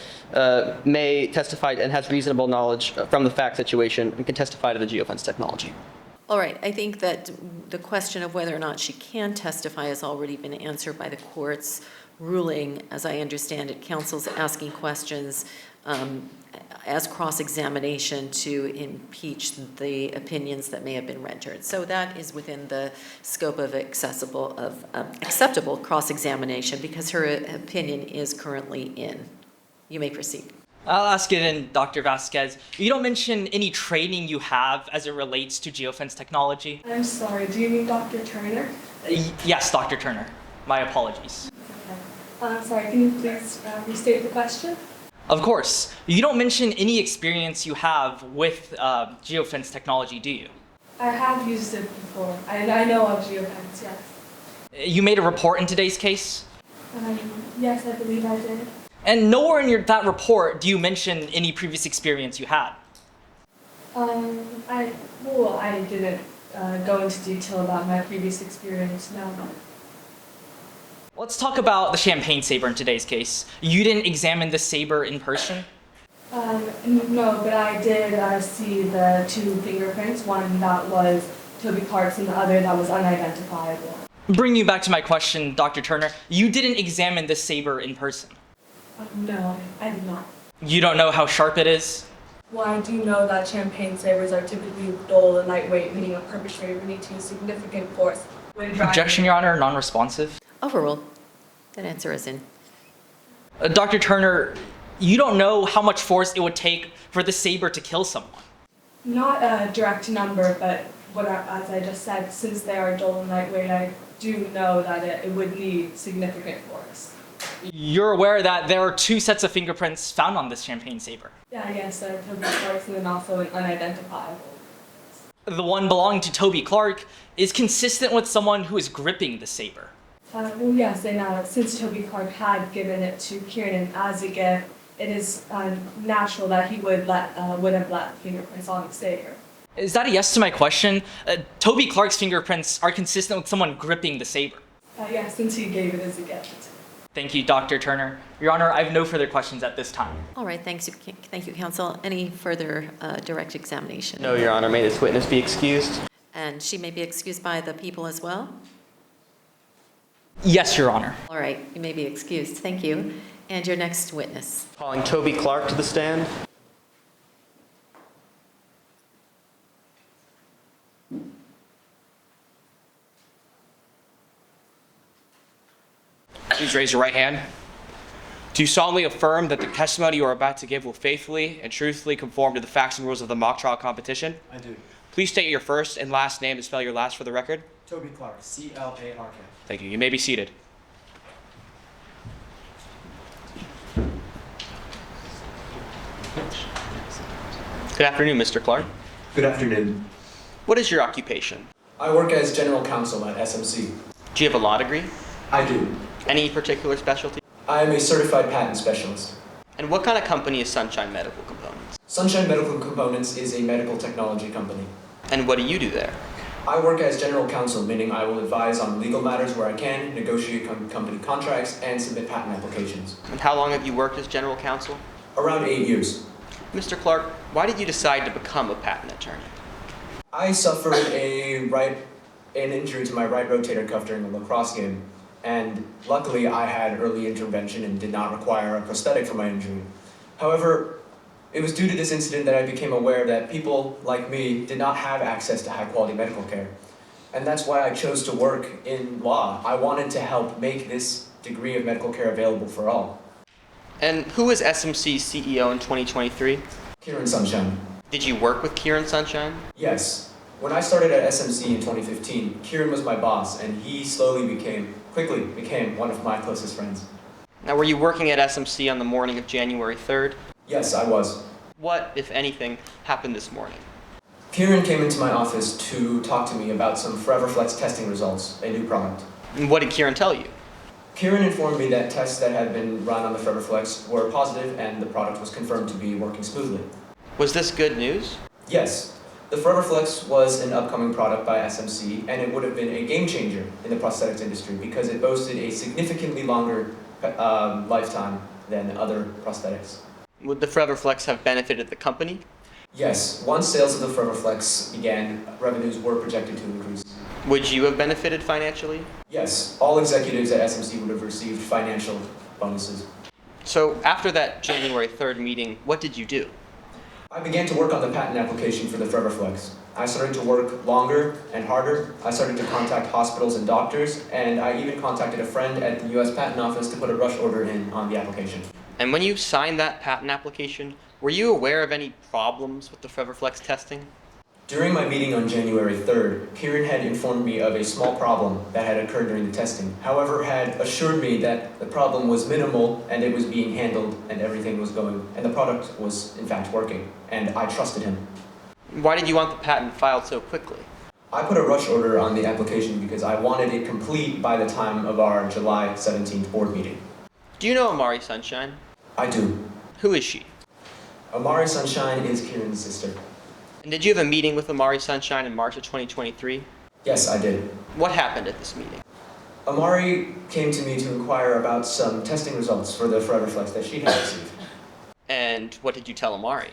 S13: may testify and has reasonable knowledge from the fact situation and can testify to the geofence technology.
S2: All right, I think that the question of whether or not she can testify has already been answered by the court's ruling. As I understand it, counsel's asking questions as cross-examination to impeach the opinions that may have been rendered. So that is within the scope of acceptable cross-examination because her opinion is currently in. You may proceed.
S4: I'll ask it in, Dr. Vasquez. You don't mention any training you have as it relates to geofence technology.
S9: I'm sorry, do you mean Dr. Turner?
S4: Yes, Dr. Turner. My apologies.
S9: Okay. Sorry, can you please restate the question?
S4: Of course. You don't mention any experience you have with geofence technology, do you?
S9: I have used it before. I know of geofence, yes.
S4: You made a report in today's case?
S9: Yes, I believe I did.
S4: And nowhere in that report do you mention any previous experience you had?
S9: I didn't go into detail about my previous experience, no.
S4: Let's talk about the champagne saber in today's case. You didn't examine the saber in person?
S9: No, but I did see the two fingerprints, one that was Toby Clark's and the other that was unidentifiable.
S4: Bringing you back to my question, Dr. Turner, you didn't examine the saber in person?
S9: No, I did not.
S4: You don't know how sharp it is?
S9: Well, I do know that champagne sabers are typically dull and lightweight, meaning a perpetrator would need to use significant force when driving.
S4: Objection, Your Honor, non-responsive.
S2: Overruled. That answer is in.
S4: Dr. Turner, you don't know how much force it would take for the saber to kill someone.
S9: Not a direct number, but as I just said, since they are dull and lightweight, I do know that it would need significant force.
S4: You're aware that there are two sets of fingerprints found on this champagne saber?
S9: Yeah, yes, Toby Clark's and then also an unidentifiable.
S4: The one belonging to Toby Clark is consistent with someone who is gripping the saber.
S9: Well, yes, and since Toby Clark had given it to Kieran as a gift, it is natural that he would have left fingerprints on the saber.
S4: Is that a yes to my question? Toby Clark's fingerprints are consistent with someone gripping the saber.
S9: Yes, since he gave it as a gift.
S4: Thank you, Dr. Turner. Your Honor, I have no further questions at this time.
S2: All right, thank you, counsel. Any further direct examination?
S13: No, Your Honor. May this witness be excused?
S2: And she may be excused by the people as well?
S4: Yes, Your Honor.
S2: All right, you may be excused. Thank you. And your next witness.
S13: Calling Toby Clark to the stand.
S1: Please raise your right hand. Do you solemnly affirm that the testimony you are about to give will faithfully and truthfully conform to the facts and rules of the mock trial competition?
S19: I do.
S1: Please state your first and last name and spell your last for the record.
S19: Toby Clark, C-L-A-R-K.
S1: Thank you. You may be seated. Good afternoon, Mr. Clark.
S19: Good afternoon.
S1: What is your occupation?
S19: I work as general counsel at SMC.
S1: Do you have a law degree?
S19: I do.
S1: Any particular specialty?
S19: I am a certified patent specialist.
S1: And what kind of company is Sunshine Medical Components?
S19: Sunshine Medical Components is a medical technology company.
S1: And what do you do there?
S19: I work as general counsel, meaning I will advise on legal matters where I can, negotiate company contracts, and submit patent applications.
S1: And how long have you worked as general counsel?
S19: Around 8 years.
S1: Mr. Clark, why did you decide to become a patent attorney?
S19: I suffered an injury to my right rotator cuff during a lacrosse game, and luckily I had early intervention and did not require a prosthetic for my injury. However, it was due to this incident that I became aware that people like me did not have access to high-quality medical care. And that's why I chose to work in law. I wanted to help make this degree of medical care available for all.
S1: And who was SMC's CEO in 2023?
S19: Kieran Sunshine.
S1: Did you work with Kieran Sunshine?
S19: Yes. When I started at SMC in 2015, Kieran was my boss, and he quickly became one of my closest friends.
S1: Now, were you working at SMC on the morning of January 3rd?
S19: Yes, I was.
S1: What, if anything, happened this morning?
S19: Kieran came into my office to talk to me about some Forever Flex testing results, a new product.
S1: And what did Kieran tell you?
S19: Kieran informed me that tests that had been run on the Forever Flex were positive and the product was confirmed to be working smoothly.
S1: Was this good news?
S19: Yes. The Forever Flex was an upcoming product by SMC, and it would have been a game changer in the prosthetics industry because it boasted a significantly longer lifetime than other prosthetics.
S1: Would the Forever Flex have benefited the company?
S19: Yes. Once sales of the Forever Flex began, revenues were projected to increase.
S1: Would you have benefited financially?
S19: Yes. All executives at SMC would have received financial bonuses.
S1: So after that January 3rd meeting, what did you do?
S19: I began to work on the patent application for the Forever Flex. I started to work longer and harder. I started to contact hospitals and doctors, and I even contacted a friend at the U.S. Patent Office to put a rush order in on the application.
S1: And when you signed that patent application, were you aware of any problems with the Forever Flex testing?
S19: During my meeting on January 3rd, Kieran had informed me of a small problem that had occurred during the testing. However, had assured me that the problem was minimal and it was being handled and everything was going, and the product was in fact working, and I trusted him.
S1: Why did you want the patent filed so quickly?
S19: I put a rush order on the application because I wanted it complete by the time of our July 17th board meeting.
S1: Do you know Amari Sunshine?
S19: I do.
S1: Who is she?
S19: Amari Sunshine is Kieran's sister.
S13: And did you have a meeting with Amari Sunshine in March of 2023?
S19: Yes, I did.
S13: What happened at this meeting?
S19: Amari came to me to inquire about some testing results for the Forever Flex that she had received.
S13: And what did you tell Amari?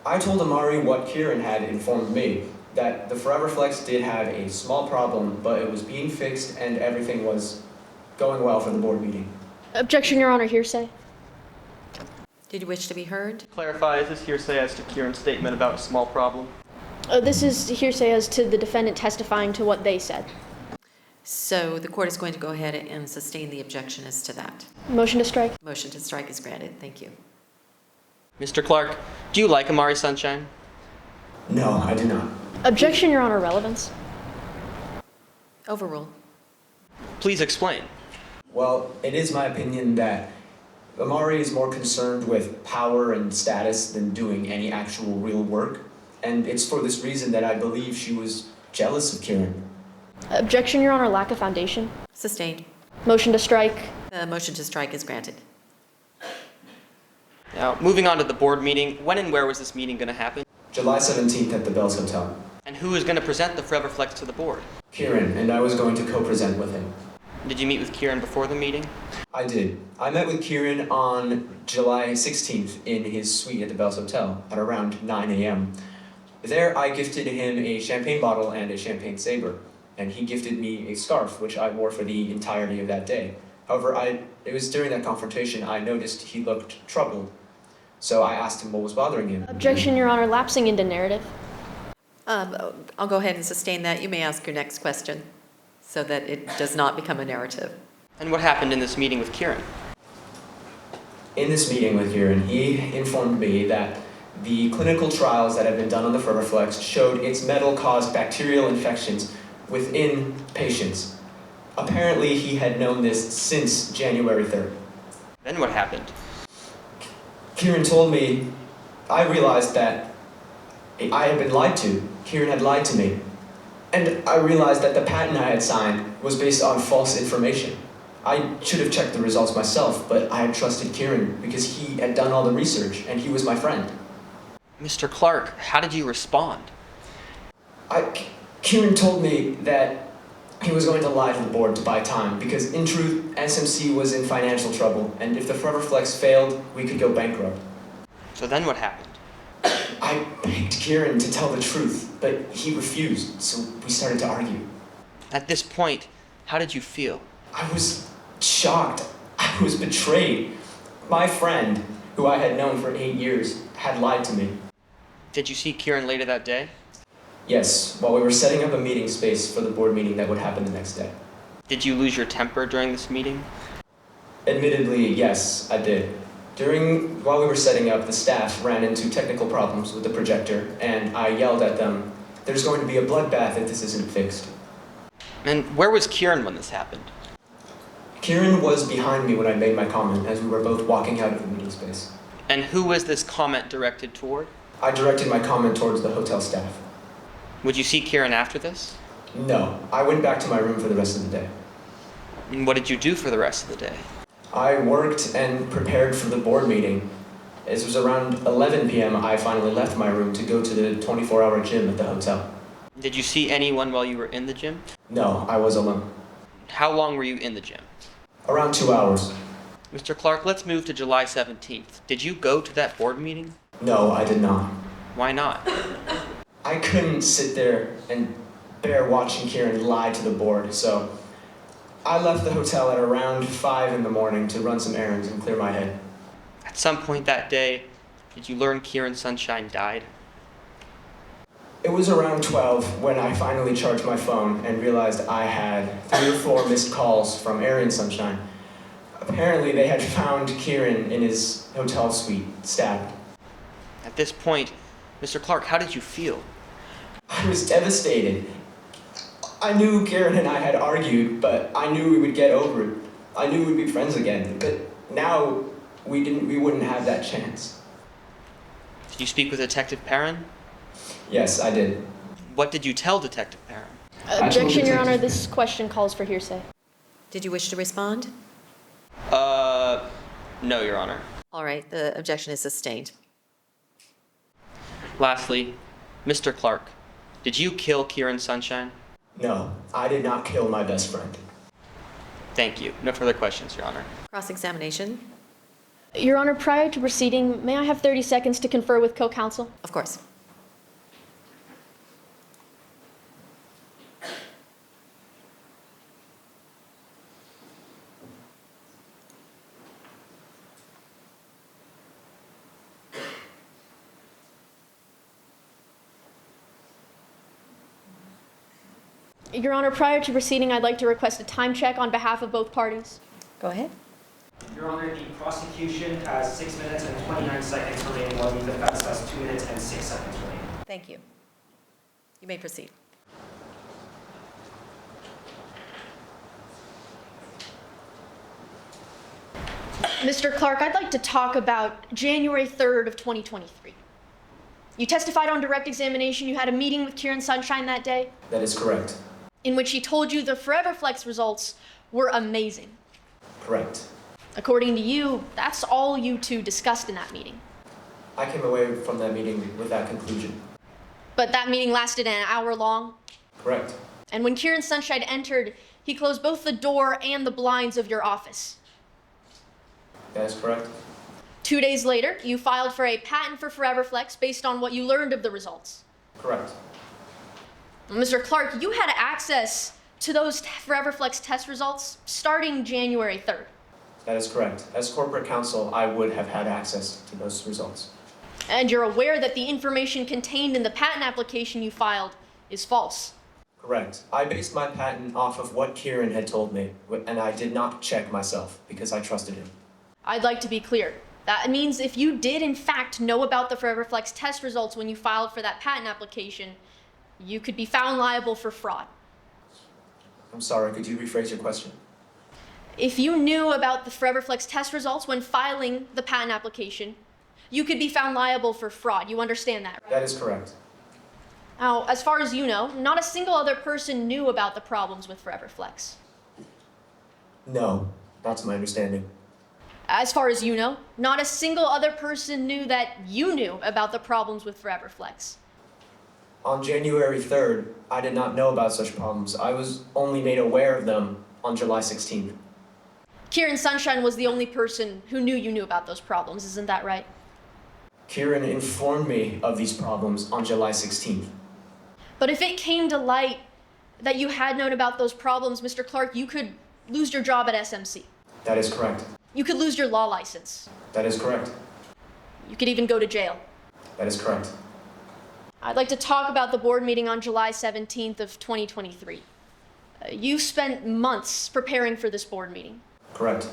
S19: I told Amari what Kieran had informed me, that the Forever Flex did have a small problem, but it was being fixed and everything was going well for the board meeting.
S18: Objection, Your Honor, hearsay.
S2: Did you wish to be heard?
S13: Clarify, is this hearsay as to Kieran's statement about a small problem?
S18: This is hearsay as to the defendant testifying to what they said.
S2: So the court is going to go ahead and sustain the objection as to that.
S18: Motion to strike.
S2: Motion to strike is granted. Thank you.
S13: Mr. Clark, do you like Amari Sunshine?
S19: No, I do not.
S18: Objection, Your Honor, relevance.
S2: Overrule.
S13: Please explain.
S19: Well, it is my opinion that Amari is more concerned with power and status than doing any actual real work. And it's for this reason that I believe she was jealous of Kieran.
S18: Objection, Your Honor, lack of foundation.
S2: Sustained.
S18: Motion to strike.
S2: The motion to strike is granted.
S13: Now, moving on to the board meeting, when and where was this meeting going to happen?
S19: July 17th at the Bells Hotel.
S13: And who is going to present the Forever Flex to the board?
S19: Kieran, and I was going to co-present with him.
S13: Did you meet with Kieran before the meeting?
S19: I did. I met with Kieran on July 16th in his suite at the Bells Hotel at around 9 a.m. There, I gifted him a champagne bottle and a champagne saber, and he gifted me a scarf, which I wore for the entirety of that day. However, it was during that confrontation I noticed he looked troubled, so I asked him what was bothering him.
S18: Objection, Your Honor, lapsing into narrative.
S2: I'll go ahead and sustain that. You may ask your next question so that it does not become a narrative.
S13: And what happened in this meeting with Kieran?
S19: In this meeting with Kieran, he informed me that the clinical trials that have been done on the Forever Flex showed its metal caused bacterial infections within patients. Apparently, he had known this since January 3rd.
S13: Then what happened?
S19: Kieran told me, I realized that I had been lied to. Kieran had lied to me. And I realized that the patent I had signed was based on false information. I should have checked the results myself, but I had trusted Kieran because he had done all the research and he was my friend.
S13: Mr. Clark, how did you respond?
S19: Kieran told me that he was going to lie to the board to buy time because in truth, SMC was in financial trouble and if the Forever Flex failed, we could go bankrupt.
S13: So then what happened?
S19: I begged Kieran to tell the truth, but he refused, so we started to argue.
S13: At this point, how did you feel?
S19: I was shocked. I was betrayed. My friend, who I had known for 8 years, had lied to me.
S13: Did you see Kieran later that day?
S19: Yes, while we were setting up a meeting space for the board meeting that would happen the next day.
S13: Did you lose your temper during this meeting?
S19: Admittedly, yes, I did. While we were setting up, the staff ran into technical problems with the projector, and I yelled at them, "There's going to be a bloodbath if this isn't fixed."
S13: And where was Kieran when this happened?
S19: Kieran was behind me when I made my comment, as we were both walking out of the meeting space.
S13: And who was this comment directed toward?
S19: I directed my comment towards the hotel staff.
S13: Would you see Kieran after this?
S19: No, I went back to my room for the rest of the day.
S13: And what did you do for the rest of the day?
S19: I worked and prepared for the board meeting. It was around 11 p.m. I finally left my room to go to the 24-hour gym at the hotel.
S13: Did you see anyone while you were in the gym?
S19: No, I was alone.
S13: How long were you in the gym?
S19: Around 2 hours.
S13: Mr. Clark, let's move to July 17th. Did you go to that board meeting?
S19: No, I did not.
S13: Why not?
S19: I couldn't sit there and bear watching Kieran lie to the board, so I left the hotel at around 5 in the morning to run some errands and clear my head.
S13: At some point that day, did you learn Kieran Sunshine died?
S19: It was around 12 when I finally charged my phone and realized I had 3 or 4 missed calls from Arian Sunshine. Apparently they had found Kieran in his hotel suite, stabbed.
S13: At this point, Mr. Clark, how did you feel?
S19: I was devastated. I knew Kieran and I had argued, but I knew we would get over it. I knew we'd be friends again, but now we wouldn't have that chance.
S13: Did you speak with Detective Perrin?
S19: Yes, I did.
S13: What did you tell Detective Perrin?
S18: Objection, Your Honor, this question calls for hearsay.
S2: Did you wish to respond?
S13: No, Your Honor.
S2: All right, the objection is sustained.
S13: Lastly, Mr. Clark, did you kill Kieran Sunshine?
S19: No, I did not kill my best friend.
S13: Thank you. No further questions, Your Honor.
S2: Cross-examination?
S18: Your Honor, prior to proceeding, may I have 30 seconds to confer with co-counsel?
S2: Of course.
S18: Your Honor, prior to proceeding, I'd like to request a time check on behalf of both parties.
S2: Go ahead.
S16: Your Honor, the prosecution has 6 minutes and 29 seconds remaining, while the defense has 2 minutes and 6 seconds remaining.
S2: Thank you. You may proceed.
S18: Mr. Clark, I'd like to talk about January 3rd of 2023. You testified on direct examination you had a meeting with Kieran Sunshine that day,
S19: That is correct.
S18: in which he told you the Forever Flex results were amazing.
S19: Correct.
S18: According to you, that's all you two discussed in that meeting.
S19: I came away from that meeting with that conclusion.
S18: But that meeting lasted an hour long,
S19: Correct.
S18: and when Kieran Sunshine entered, he closed both the door and the blinds of your office.
S19: That is correct.
S18: 2 days later, you filed for a patent for Forever Flex based on what you learned of the results.
S19: Correct.
S18: Mr. Clark, you had access to those Forever Flex test results starting January 3rd.
S19: That is correct. As corporate counsel, I would have had access to those results.
S18: And you're aware that the information contained in the patent application you filed is false.
S19: Correct. I based my patent off of what Kieran had told me, and I did not check myself because I trusted him.
S18: I'd like to be clear. That means if you did in fact know about the Forever Flex test results when you filed for that patent application, you could be found liable for fraud.
S19: I'm sorry, could you rephrase your question?
S18: If you knew about the Forever Flex test results when filing the patent application, you could be found liable for fraud. You understand that, right?
S19: That is correct.
S18: Now, as far as you know, not a single other person knew about the problems with Forever Flex.
S19: No, not to my understanding.
S18: As far as you know, not a single other person knew that you knew about the problems with Forever Flex.
S19: On January 3rd, I did not know about such problems. I was only made aware of them on July 16th.
S18: Kieran Sunshine was the only person who knew you knew about those problems, isn't that right?
S19: Kieran informed me of these problems on July 16th.
S18: But if it came to light that you had known about those problems, Mr. Clark, you could lose your job at SMC.
S19: That is correct.
S18: You could lose your law license.
S19: That is correct.
S18: You could even go to jail.
S19: That is correct.
S18: I'd like to talk about the board meeting on July 17th of 2023. You spent months preparing for this board meeting.
S19: Correct.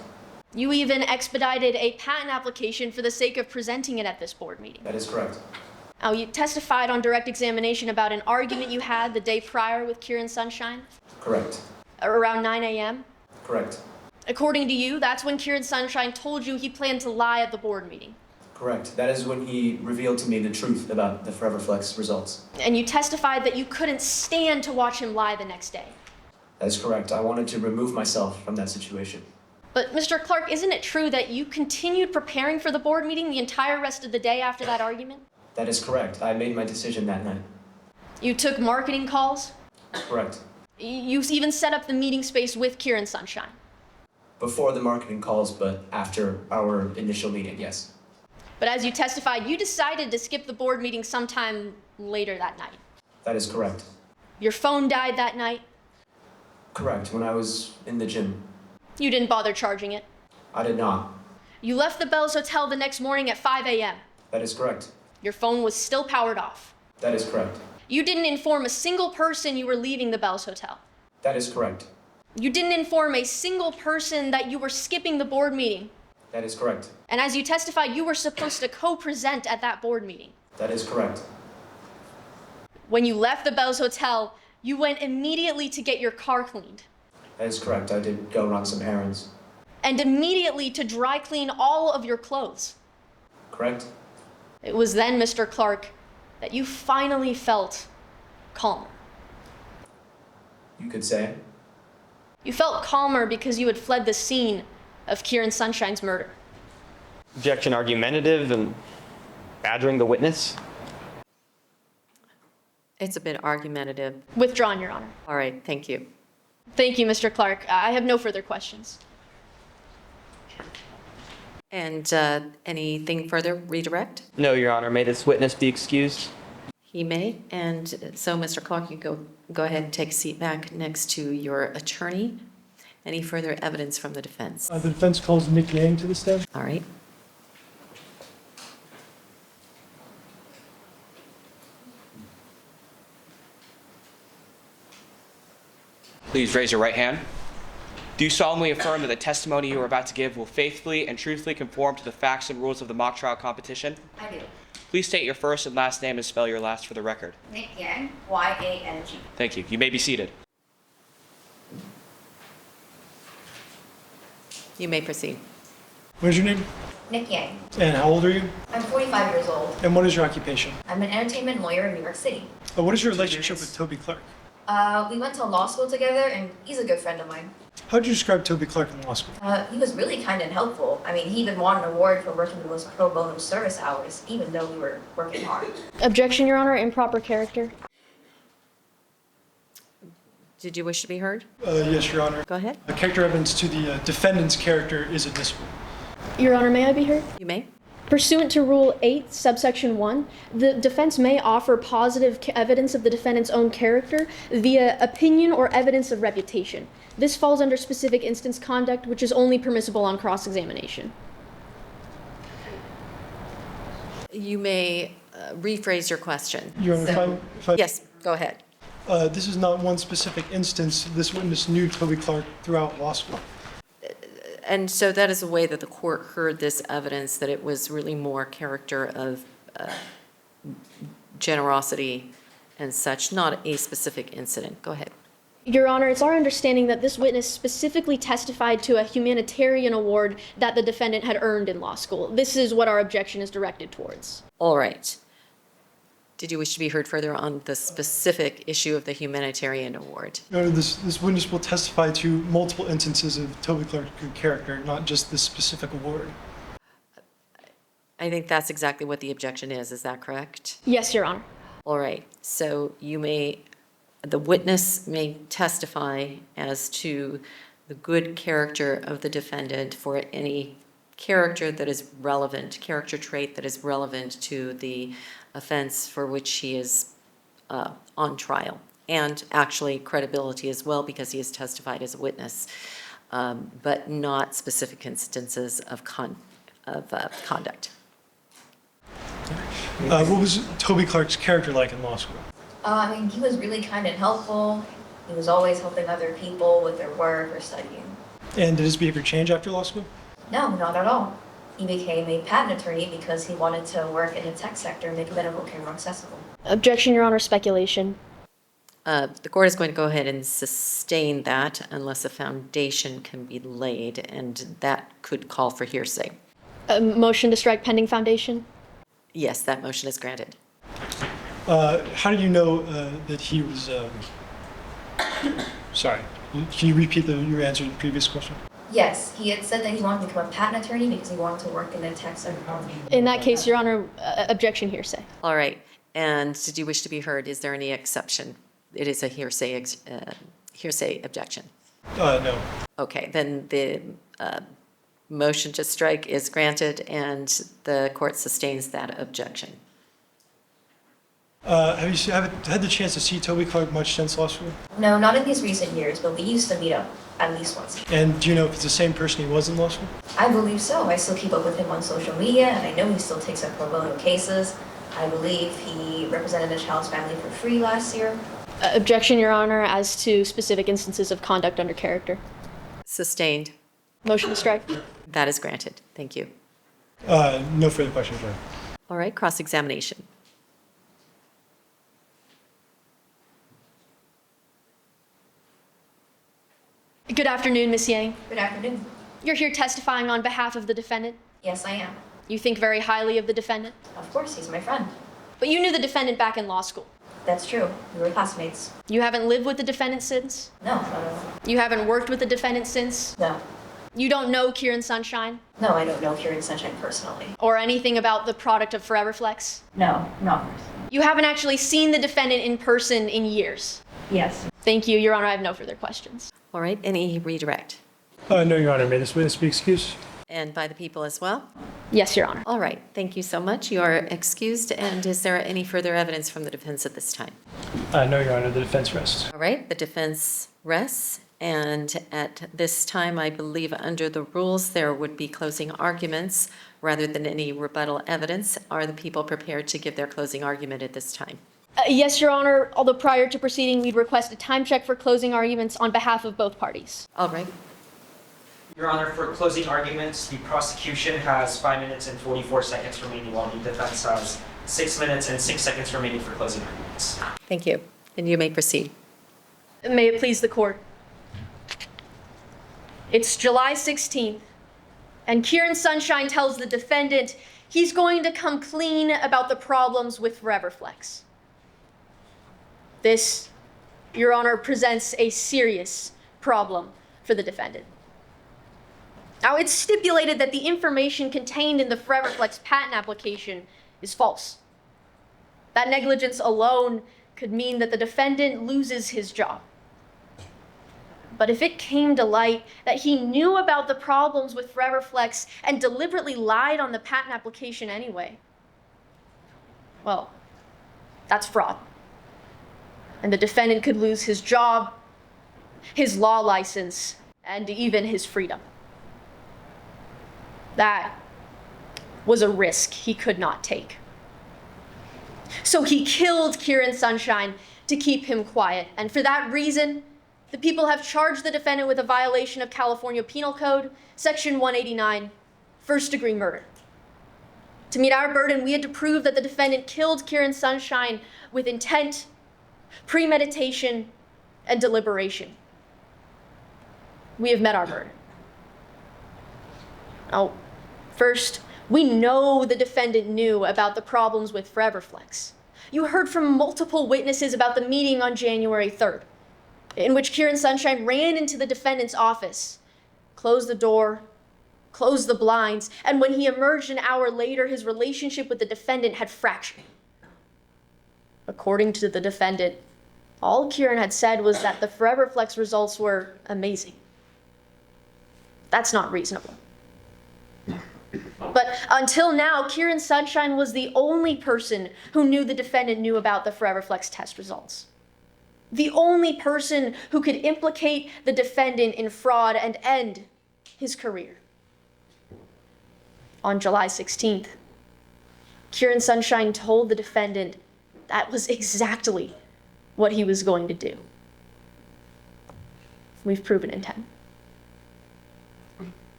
S18: You even expedited a patent application for the sake of presenting it at this board meeting.
S19: That is correct.
S18: Now, you testified on direct examination about an argument you had the day prior with Kieran Sunshine,
S19: Correct.
S18: around 9 a.m.
S19: Correct.
S18: According to you, that's when Kieran Sunshine told you he planned to lie at the board meeting.
S19: Correct. That is when he revealed to me the truth about the Forever Flex results.
S18: And you testified that you couldn't stand to watch him lie the next day.
S19: That is correct. I wanted to remove myself from that situation.
S18: But Mr. Clark, isn't it true that you continued preparing for the board meeting the entire rest of the day after that argument?
S19: That is correct. I made my decision that night.
S18: You took marketing calls?
S19: Correct.
S18: You even set up the meeting space with Kieran Sunshine?
S19: Before the marketing calls, but after our initial meeting, yes.
S18: But as you testified, you decided to skip the board meeting sometime later that night.
S19: That is correct.
S18: Your phone died that night.
S19: Correct. When I was in the gym.
S18: You didn't bother charging it.
S19: I did not.
S18: You left the Bells Hotel the next morning at 5 a.m.
S19: That is correct.
S18: Your phone was still powered off.
S19: That is correct.
S18: You didn't inform a single person you were leaving the Bells Hotel.
S19: That is correct.
S18: You didn't inform a single person that you were skipping the board meeting.
S19: That is correct.
S18: And as you testified, you were supposed to co-present at that board meeting.
S19: That is correct.
S18: When you left the Bells Hotel, you went immediately to get your car cleaned.
S19: That is correct. I did go run some errands.
S18: And immediately to dry clean all of your clothes.
S19: Correct.
S18: It was then, Mr. Clark, that you finally felt calmer.
S19: You could say.
S18: You felt calmer because you had fled the scene of Kieran Sunshine's murder.
S13: Objection argumentative and badgering the witness.
S2: It's a bit argumentative.
S18: Withdrawn, Your Honor.
S2: All right, thank you.
S18: Thank you, Mr. Clark. I have no further questions.
S2: And anything further? Redirect?
S13: No, Your Honor. May this witness be excused?
S2: He may. And so, Mr. Clark, you go ahead and take a seat back next to your attorney. Any further evidence from the defense?
S10: The defense calls Nick Yang to the stand.
S2: All right.
S1: Please raise your right hand. Do you solemnly affirm that the testimony you are about to give will faithfully and truthfully conform to the facts and rules of the mock trial competition?
S15: I do.
S1: Please state your first and last name and spell your last for the record.
S15: Nick Yang, Y-A-N-G.
S1: Thank you. You may be seated.
S2: You may proceed.
S10: What is your name?
S15: Nick Yang.
S10: And how old are you?
S15: I'm 45 years old.
S10: And what is your occupation?
S15: I'm an entertainment lawyer in New York City.
S10: What is your relationship with Toby Clark?
S15: We went to law school together, and he's a good friend of mine.
S10: How would you describe Toby Clark in law school?
S15: He was really kind and helpful. I mean, he even won an award for working the most pro bono service hours, even though we were working hard.
S18: Objection, Your Honor. Improper character.
S2: Did you wish to be heard?
S10: Yes, Your Honor.
S2: Go ahead.
S10: Character evidence to the defendant's character is admissible.
S18: Your Honor, may I be heard?
S2: You may.
S18: Pursuant to Rule 8, subsection 1, the defense may offer positive evidence of the defendant's own character via opinion or evidence of reputation. This falls under specific instance conduct, which is only permissible on cross-examination.
S2: You may rephrase your question.
S10: Your Honor, if I...
S2: Yes, go ahead.
S10: This is not one specific instance. This witness knew Toby Clark throughout law school.
S2: And so that is the way that the court heard this evidence, that it was really more character of generosity and such, not a specific incident. Go ahead.
S18: Your Honor, it's our understanding that this witness specifically testified to a humanitarian award that the defendant had earned in law school. This is what our objection is directed towards.
S2: All right. Did you wish to be heard further on the specific issue of the humanitarian award?
S10: Your Honor, this witness will testify to multiple instances of Toby Clark's good character, not just this specific award.
S2: I think that's exactly what the objection is. Is that correct?
S18: Yes, Your Honor.
S2: All right. So the witness may testify as to the good character of the defendant for any character that is relevant, character trait that is relevant to the offense for which he is on trial, and actually credibility as well, because he has testified as a witness, but not specific instances of conduct.
S10: What was Toby Clark's character like in law school?
S15: I mean, he was really kind and helpful. He was always helping other people with their work or studying.
S10: And did his behavior change after law school?
S15: No, not at all. He became a patent attorney because he wanted to work in the tech sector and make medical care more accessible.
S18: Objection, Your Honor. Speculation.
S2: The court is going to go ahead and sustain that unless a foundation can be laid, and that could call for hearsay.
S18: Motion to strike pending foundation?
S2: Yes, that motion is granted.
S10: How do you know that he was... Sorry, can you repeat your answer to the previous question?
S15: Yes, he had said that he wanted to become a patent attorney because he wanted to work in the tech sector.
S18: In that case, Your Honor, objection hearsay.
S2: All right. And did you wish to be heard? Is there any exception? It is a hearsay objection.
S10: No.
S2: Okay, then the motion to strike is granted, and the court sustains that objection.
S10: Have you had the chance to see Toby Clark much since law school?
S15: No, not in these recent years, but we used to meet up at least once.
S10: And do you know if it's the same person he was in law school?
S15: I believe so. I still keep up with him on social media, and I know he still takes up pro bono cases. I believe he represented a child's family for free last year.
S18: Objection, Your Honor, as to specific instances of conduct under character.
S2: Sustained.
S18: Motion to strike.
S2: That is granted. Thank you.
S10: No further questions, Your Honor.
S2: All right, cross-examination.
S18: Good afternoon, Ms. Yang.
S15: Good afternoon.
S18: You're here testifying on behalf of the defendant?
S15: Yes, I am.
S18: You think very highly of the defendant?
S15: Of course, he's my friend.
S18: But you knew the defendant back in law school.
S15: That's true. We were classmates.
S18: You haven't lived with the defendant since?
S15: No, no.
S18: You haven't worked with the defendant since?
S15: No.
S18: You don't know Kieran Sunshine?
S15: No, I don't know Kieran Sunshine personally.
S18: Or anything about the product of Forever Flex?
S15: No, not personally.
S18: You haven't actually seen the defendant in person in years?
S11: Yes.
S18: Thank you, Your Honor. I have no further questions.
S2: All right, any redirect?
S10: No, Your Honor. May this witness be excused?
S2: And by the people as well?
S18: Yes, Your Honor.
S2: All right, thank you so much. You are excused. And is there any further evidence from the defense at this time?
S10: No, Your Honor. The defense rests.
S2: All right, the defense rests. And at this time, I believe under the rules, there would be closing arguments rather than any rebuttal evidence. Are the people prepared to give their closing argument at this time?
S18: Yes, Your Honor, although prior to proceeding, we'd request a time check for closing arguments on behalf of both parties.
S2: All right.
S16: Your Honor, for closing arguments, the prosecution has 5 minutes and 44 seconds remaining, while the defense has 6 minutes and 6 seconds remaining for closing arguments.
S2: Thank you. And you may proceed.
S18: May it please the court. It's July 16th, and Kieran Sunshine tells the defendant he's going to come clean about the problems with Forever Flex. This, Your Honor, presents a serious problem for the defendant. Now, it's stipulated that the information contained in the Forever Flex patent application is false. That negligence alone could mean that the defendant loses his job. But if it came to light that he knew about the problems with Forever Flex and deliberately lied on the patent application anyway, well, that's fraud. And the defendant could lose his job, his law license, and even his freedom. That was a risk he could not take. So he killed Kieran Sunshine to keep him quiet, and for that reason, the people have charged the defendant with a violation of California Penal Code, Section 189, first-degree murder. To meet our burden, we had to prove that the defendant killed Kieran Sunshine with intent, premeditation, and deliberation. We have met our burden. Now, first, we know the defendant knew about the problems with Forever Flex. You heard from multiple witnesses about the meeting on January 3rd. In which Kieran Sunshine ran into the defendant's office, closed the door, closed the blinds, and when he emerged an hour later, his relationship with the defendant had fractured. According to the defendant, all Kieran had said was that the Forever Flex results were amazing. That's not reasonable. But until now, Kieran Sunshine was the only person who knew the defendant knew about the Forever Flex test results. The only person who could implicate the defendant in fraud and end his career. On July 16th, Kieran Sunshine told the defendant that was exactly what he was going to do. We've proven intent.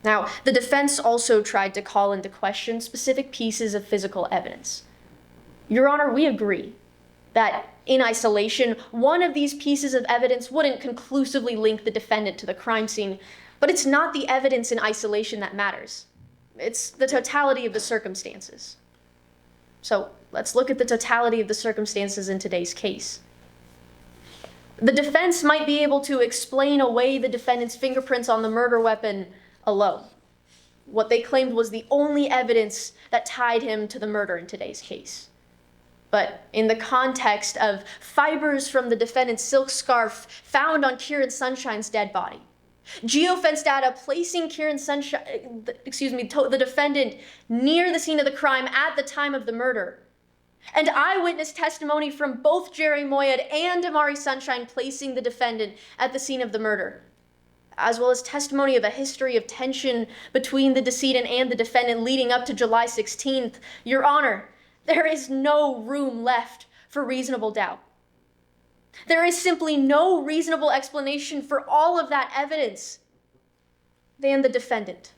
S18: Now, the defense also tried to call into question specific pieces of physical evidence. Your Honor, we agree that in isolation, one of these pieces of evidence wouldn't conclusively link the defendant to the crime scene, but it's not the evidence in isolation that matters. It's the totality of the circumstances. So let's look at the totality of the circumstances in today's case. The defense might be able to explain away the defendant's fingerprints on the murder weapon alone. What they claimed was the only evidence that tied him to the murder in today's case. But in the context of fibers from the defendant's silk scarf found on Kieran Sunshine's dead body, geofence data placing the defendant near the scene of the crime at the time of the murder, and eyewitness testimony from both Jerry Moyad and Amari Sunshine placing the defendant at the scene of the murder, as well as testimony of a history of tension between the decedent and the defendant leading up to July 16th, Your Honor, there is no room left for reasonable doubt. There is simply no reasonable explanation for all of that evidence than the defendant.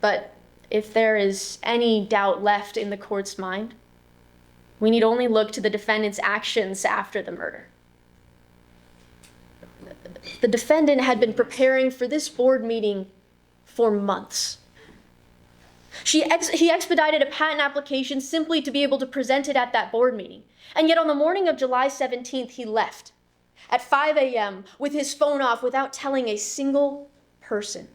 S18: But if there is any doubt left in the court's mind, we need only look to the defendant's actions after the murder. The defendant had been preparing for this board meeting for months. He expedited a patent application simply to be able to present it at that board meeting. And yet on the morning of July 17th, he left at 5 a.m. with his phone off without telling a single person.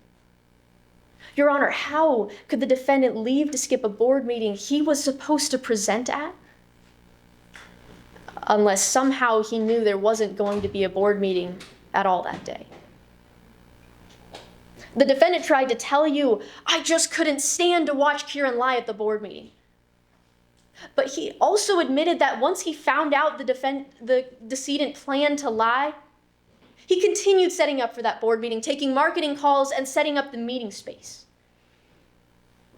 S18: Your Honor, how could the defendant leave to skip a board meeting he was supposed to present at? Unless somehow he knew there wasn't going to be a board meeting at all that day. The defendant tried to tell you, I just couldn't stand to watch Kieran lie at the board meeting. But he also admitted that once he found out the decedent planned to lie, he continued setting up for that board meeting, taking marketing calls and setting up the meeting space.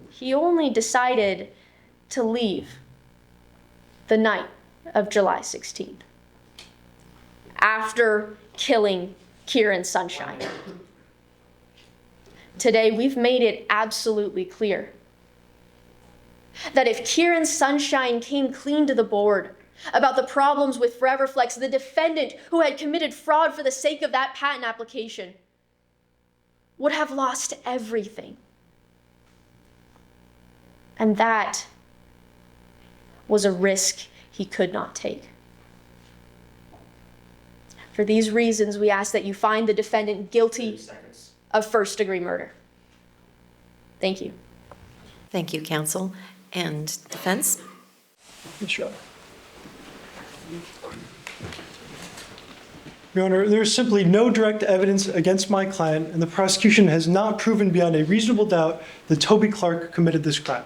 S18: He only decided to leave the night of July 16th, after killing Kieran Sunshine. Today, we've made it absolutely clear that if Kieran Sunshine came clean to the board about the problems with Forever Flex, the defendant who had committed fraud for the sake of that patent application would have lost everything. And that was a risk he could not take. For these reasons, we ask that you find the defendant guilty of first-degree murder. Thank you.
S2: Thank you, counsel. And defense?
S10: Sure. Your Honor, there is simply no direct evidence against my client, and the prosecution has not proven beyond a reasonable doubt that Toby Clark committed this crime.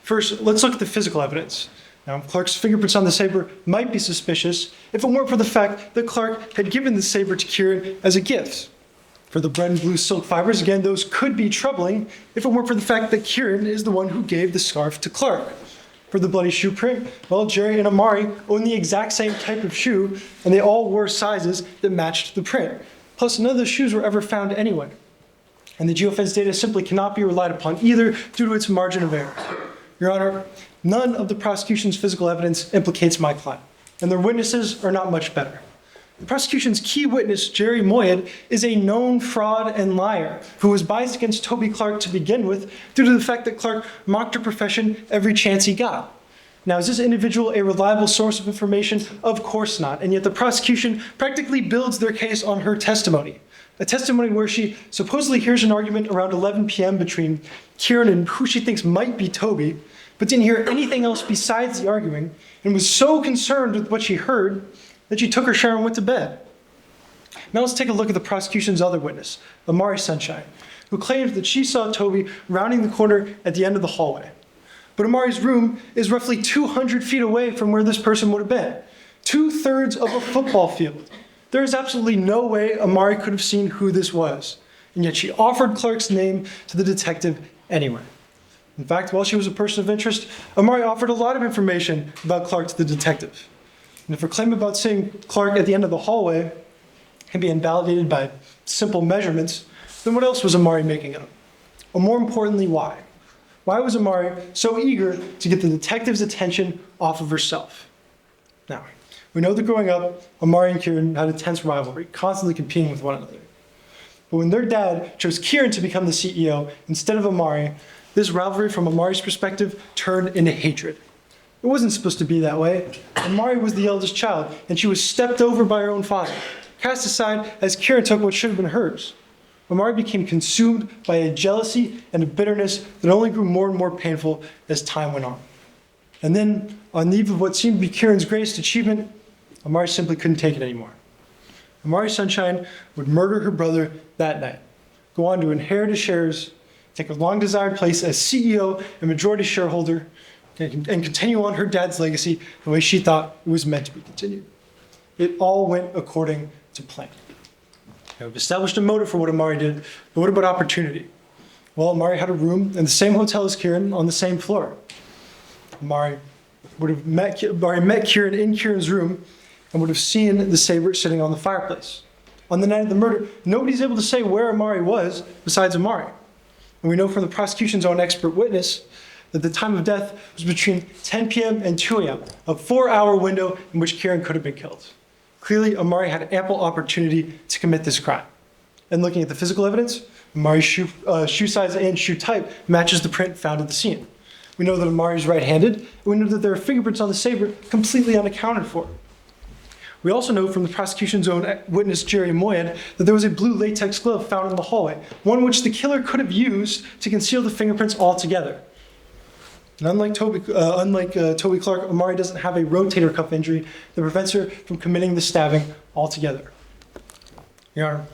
S10: First, let's look at the physical evidence. Now, Clark's fingerprints on the saber might be suspicious if it weren't for the fact that Clark had given the saber to Kieran as a gift. For the red and blue silk fibers, again, those could be troubling if it weren't for the fact that Kieran is the one who gave the scarf to Clark. For the bloody shoe print, well, Jerry and Amari own the exact same type of shoe, and they all wore sizes that matched the print. Plus, none of those shoes were ever found anyway. And the geofence data simply cannot be relied upon either due to its margin of error. Your Honor, none of the prosecution's physical evidence implicates my client, and their witnesses are not much better. The prosecution's key witness, Jerry Moyed, is a known fraud and liar who was biased against Toby Clark to begin with due to the fact that Clark mocked her profession every chance he got. Now, is this individual a reliable source of information? Of course not, and yet the prosecution practically builds their case on her testimony. A testimony where she supposedly hears an argument around 11 p.m. between Kieran and who she thinks might be Toby, but didn't hear anything else besides the arguing, and was so concerned with what she heard that she took her shower and went to bed. Now let's take a look at the prosecution's other witness, Amari Sunshine, who claims that she saw Toby rounding the corner at the end of the hallway. But Amari's room is roughly 200 feet away from where this person would have been, 2/3 of a football field. There is absolutely no way Amari could have seen who this was, and yet she offered Clark's name to the detective anyway. In fact, while she was a person of interest, Amari offered a lot of information about Clark to the detective. And if her claim about seeing Clark at the end of the hallway can be invalidated by simple measurements, then what else was Amari making up? Or more importantly, why? Why was Amari so eager to get the detective's attention off of herself? Now, we know that growing up, Amari and Kieran had a tense rivalry, constantly competing with one another. But when their dad chose Kieran to become the CEO instead of Amari, this rivalry from Amari's perspective turned into hatred. It wasn't supposed to be that way. Amari was the eldest child, and she was stepped over by her own father, cast aside as Kieran took what should have been hers. Amari became consumed by a jealousy and a bitterness that only grew more and more painful as time went on. And then, on the eve of what seemed to be Kieran's greatest achievement, Amari simply couldn't take it anymore. Amari Sunshine would murder her brother that night, go on to inherit his shares, take a long-desired place as CEO and majority shareholder, and continue on her dad's legacy the way she thought it was meant to be continued. It all went according to plan. Now, we've established a motive for what Amari did, but what about opportunity? Well, Amari had a room in the same hotel as Kieran on the same floor. Amari met Kieran in Kieran's room and would have seen the saber sitting on the fireplace. On the night of the murder, nobody's able to say where Amari was besides Amari. And we know from the prosecution's own expert witness that the time of death was between 10 p.m. and 2 a.m., a 4-hour window in which Kieran could have been killed. Clearly, Amari had ample opportunity to commit this crime. And looking at the physical evidence, Amari's shoe size and shoe type matches the print found at the scene. We know that Amari is right-handed, and we know that there are fingerprints on the saber completely unaccounted for. We also know from the prosecution's own witness, Jerry Moyed, that there was a blue latex glove found in the hallway, one which the killer could have used to conceal the fingerprints altogether. And unlike Toby Clark, Amari doesn't have a rotator cuff injury that prevents her from committing the stabbing altogether. Your Honor,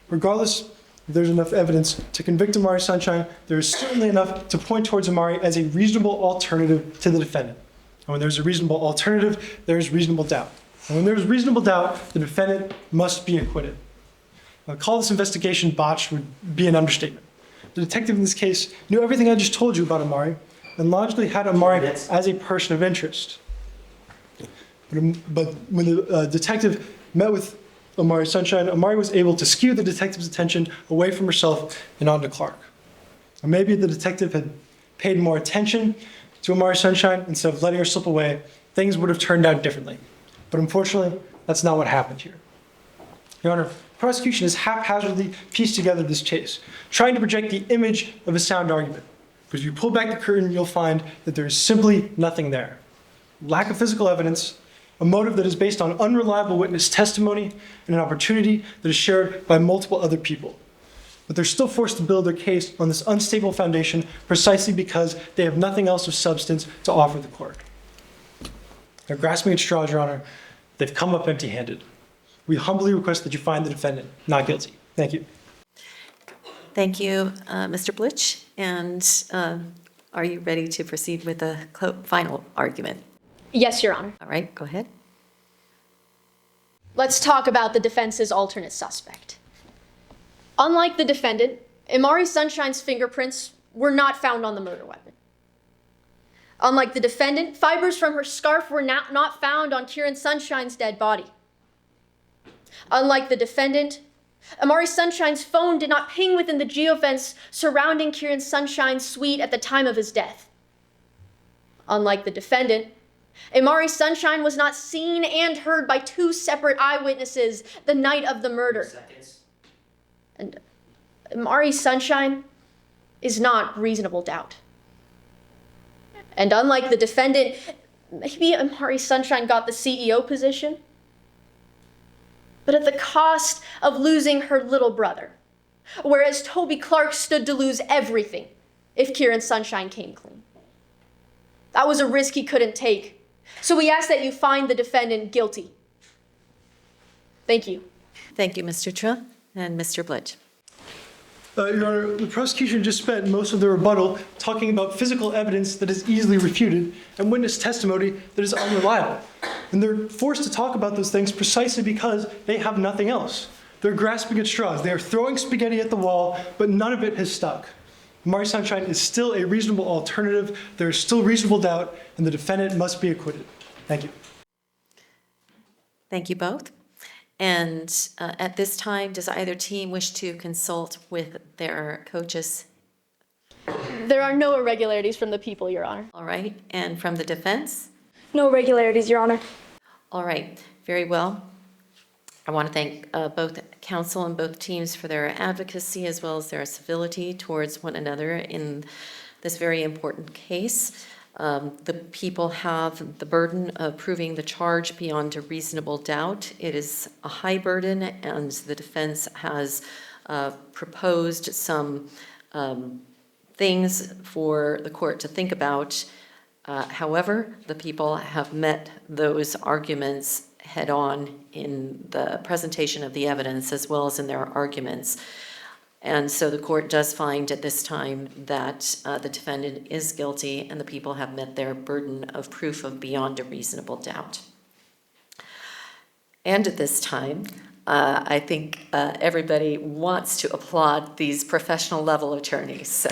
S10: regardless if there's enough evidence to convict Amari Sunshine, there is certainly enough to point towards Amari as a reasonable alternative to the defendant. And when there's a reasonable alternative, there is reasonable doubt. And when there is reasonable doubt, the defendant must be acquitted. Now, call this investigation botched would be an understatement. The detective in this case knew everything I just told you about Amari and logically had Amari as a person of interest. But when the detective met with Amari Sunshine, Amari was able to skew the detective's attention away from herself and onto Clark. Or maybe the detective had paid more attention to Amari Sunshine instead of letting her slip away, things would have turned out differently. But unfortunately, that's not what happened here. Your Honor, the prosecution has haphazardly pieced together this case, trying to project the image of a sound argument. But if you pull back the curtain, you'll find that there is simply nothing there. Lack of physical evidence, a motive that is based on unreliable witness testimony, and an opportunity that is shared by multiple other people. But they're still forced to build their case on this unstable foundation precisely because they have nothing else of substance to offer the court. They're grasping at straws, Your Honor. They've come up empty-handed. We humbly request that you find the defendant not guilty. Thank you.
S2: Thank you, Mr. Blitch. And are you ready to proceed with the final argument?
S18: Yes, Your Honor.
S2: All right, go ahead.
S18: Let's talk about the defense's alternate suspect. Unlike the defendant, Amari Sunshine's fingerprints were not found on the murder weapon. Unlike the defendant, fibers from her scarf were not found on Kieran Sunshine's dead body. Unlike the defendant, Amari Sunshine's phone did not ping within the geofence surrounding Kieran Sunshine's suite at the time of his death. Unlike the defendant, Amari Sunshine was not seen and heard by two separate eyewitnesses the night of the murder. And Amari Sunshine is not reasonable doubt. And unlike the defendant, maybe Amari Sunshine got the CEO position, but at the cost of losing her little brother, whereas Toby Clark stood to lose everything if Kieran Sunshine came clean. That was a risk he couldn't take. So we ask that you find the defendant guilty. Thank you.
S2: Thank you, Mr. Truh and Mr. Blitch.
S10: Your Honor, the prosecution just spent most of the rebuttal talking about physical evidence that is easily refuted and witness testimony that is unreliable. And they're forced to talk about those things precisely because they have nothing else. They're grasping at straws. They are throwing spaghetti at the wall, but none of it has stuck. Amari Sunshine is still a reasonable alternative. There is still reasonable doubt, and the defendant must be acquitted. Thank you.
S2: Thank you both. And at this time, does either team wish to consult with their coaches?
S11: There are no irregularities from the people, Your Honor.
S2: All right. And from the defense?
S11: No irregularities, Your Honor.
S2: All right. Very well. I want to thank both counsel and both teams for their advocacy as well as their civility towards one another in this very important case. The people have the burden of proving the charge beyond a reasonable doubt. It is a high burden, and the defense has proposed some things for the court to think about. However, the people have met those arguments head-on in the presentation of the evidence as well as in their arguments. And so the court does find at this time that the defendant is guilty and the people have met their burden of proof of beyond a reasonable doubt. And at this time, I think everybody wants to applaud these professional level attorneys. So.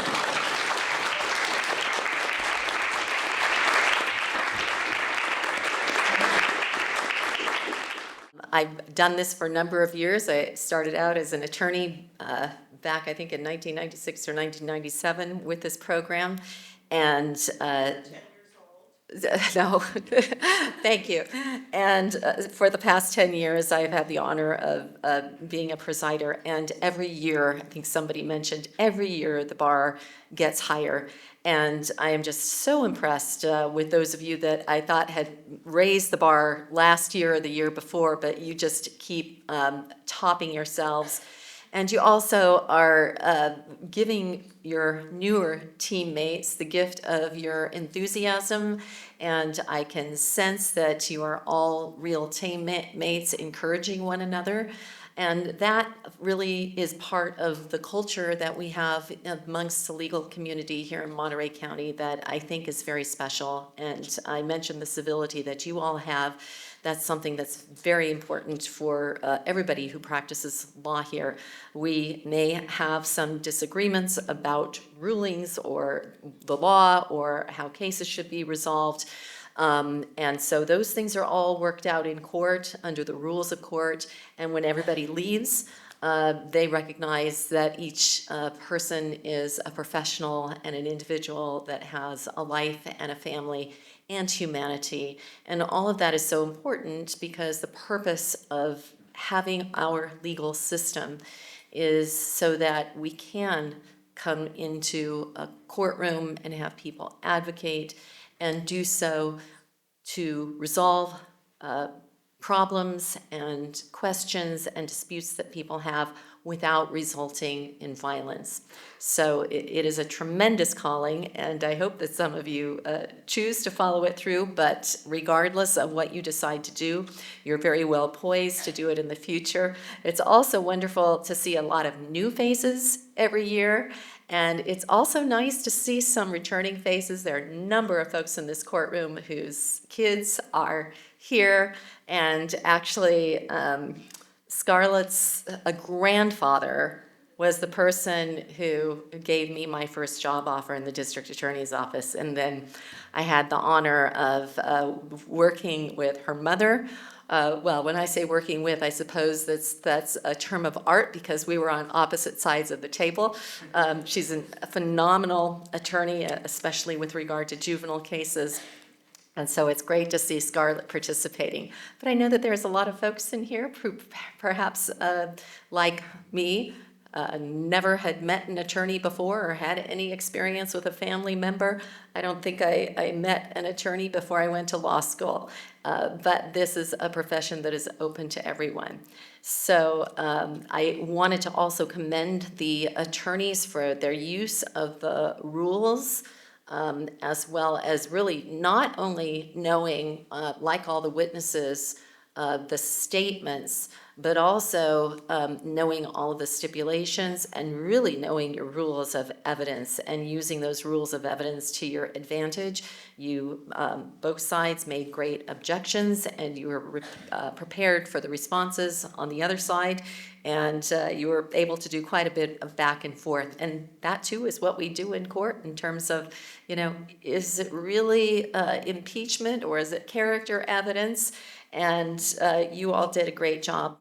S2: I've done this for a number of years. I started out as an attorney back, I think, in 1996 or 1997 with this program. And No, thank you. And for the past 10 years, I've had the honor of being a presider. And every year, I think somebody mentioned, every year the bar gets higher. And I am just so impressed with those of you that I thought had raised the bar last year or the year before, but you just keep topping yourselves. And you also are giving your newer teammates the gift of your enthusiasm, and I can sense that you are all real teammates encouraging one another. And that really is part of the culture that we have amongst the legal community here in Monterey County that I think is very special. And I mentioned the civility that you all have. That's something that's very important for everybody who practices law here. We may have some disagreements about rulings or the law or how cases should be resolved. And so those things are all worked out in court under the rules of court. And when everybody leaves, they recognize that each person is a professional and an individual that has a life and a family and humanity. And all of that is so important because the purpose of having our legal system is so that we can come into a courtroom and have people advocate and do so to resolve problems and questions and disputes that people have without resulting in violence. So it is a tremendous calling, and I hope that some of you choose to follow it through, but regardless of what you decide to do, you're very well poised to do it in the future. It's also wonderful to see a lot of new faces every year, and it's also nice to see some returning faces. There are a number of folks in this courtroom whose kids are here, and actually Scarlett's grandfather was the person who gave me my first job offer in the district attorney's office. And then I had the honor of working with her mother. Well, when I say working with, I suppose that's a term of art because we were on opposite sides of the table. She's a phenomenal attorney, especially with regard to juvenile cases. And so it's great to see Scarlett participating. But I know that there's a lot of folks in here, perhaps like me, never had met an attorney before or had any experience with a family member. I don't think I met an attorney before I went to law school. But this is a profession that is open to everyone. So I wanted to also commend the attorneys for their use of the rules, as well as really not only knowing, like all the witnesses, the statements, but also knowing all of the stipulations and really knowing your rules of evidence and using those rules of evidence to your advantage. You, both sides made great objections and you were prepared for the responses on the other side, and you were able to do quite a bit of back and forth. And that too is what we do in court in terms of, you know, is it really impeachment or is it character evidence? And you all did a great job.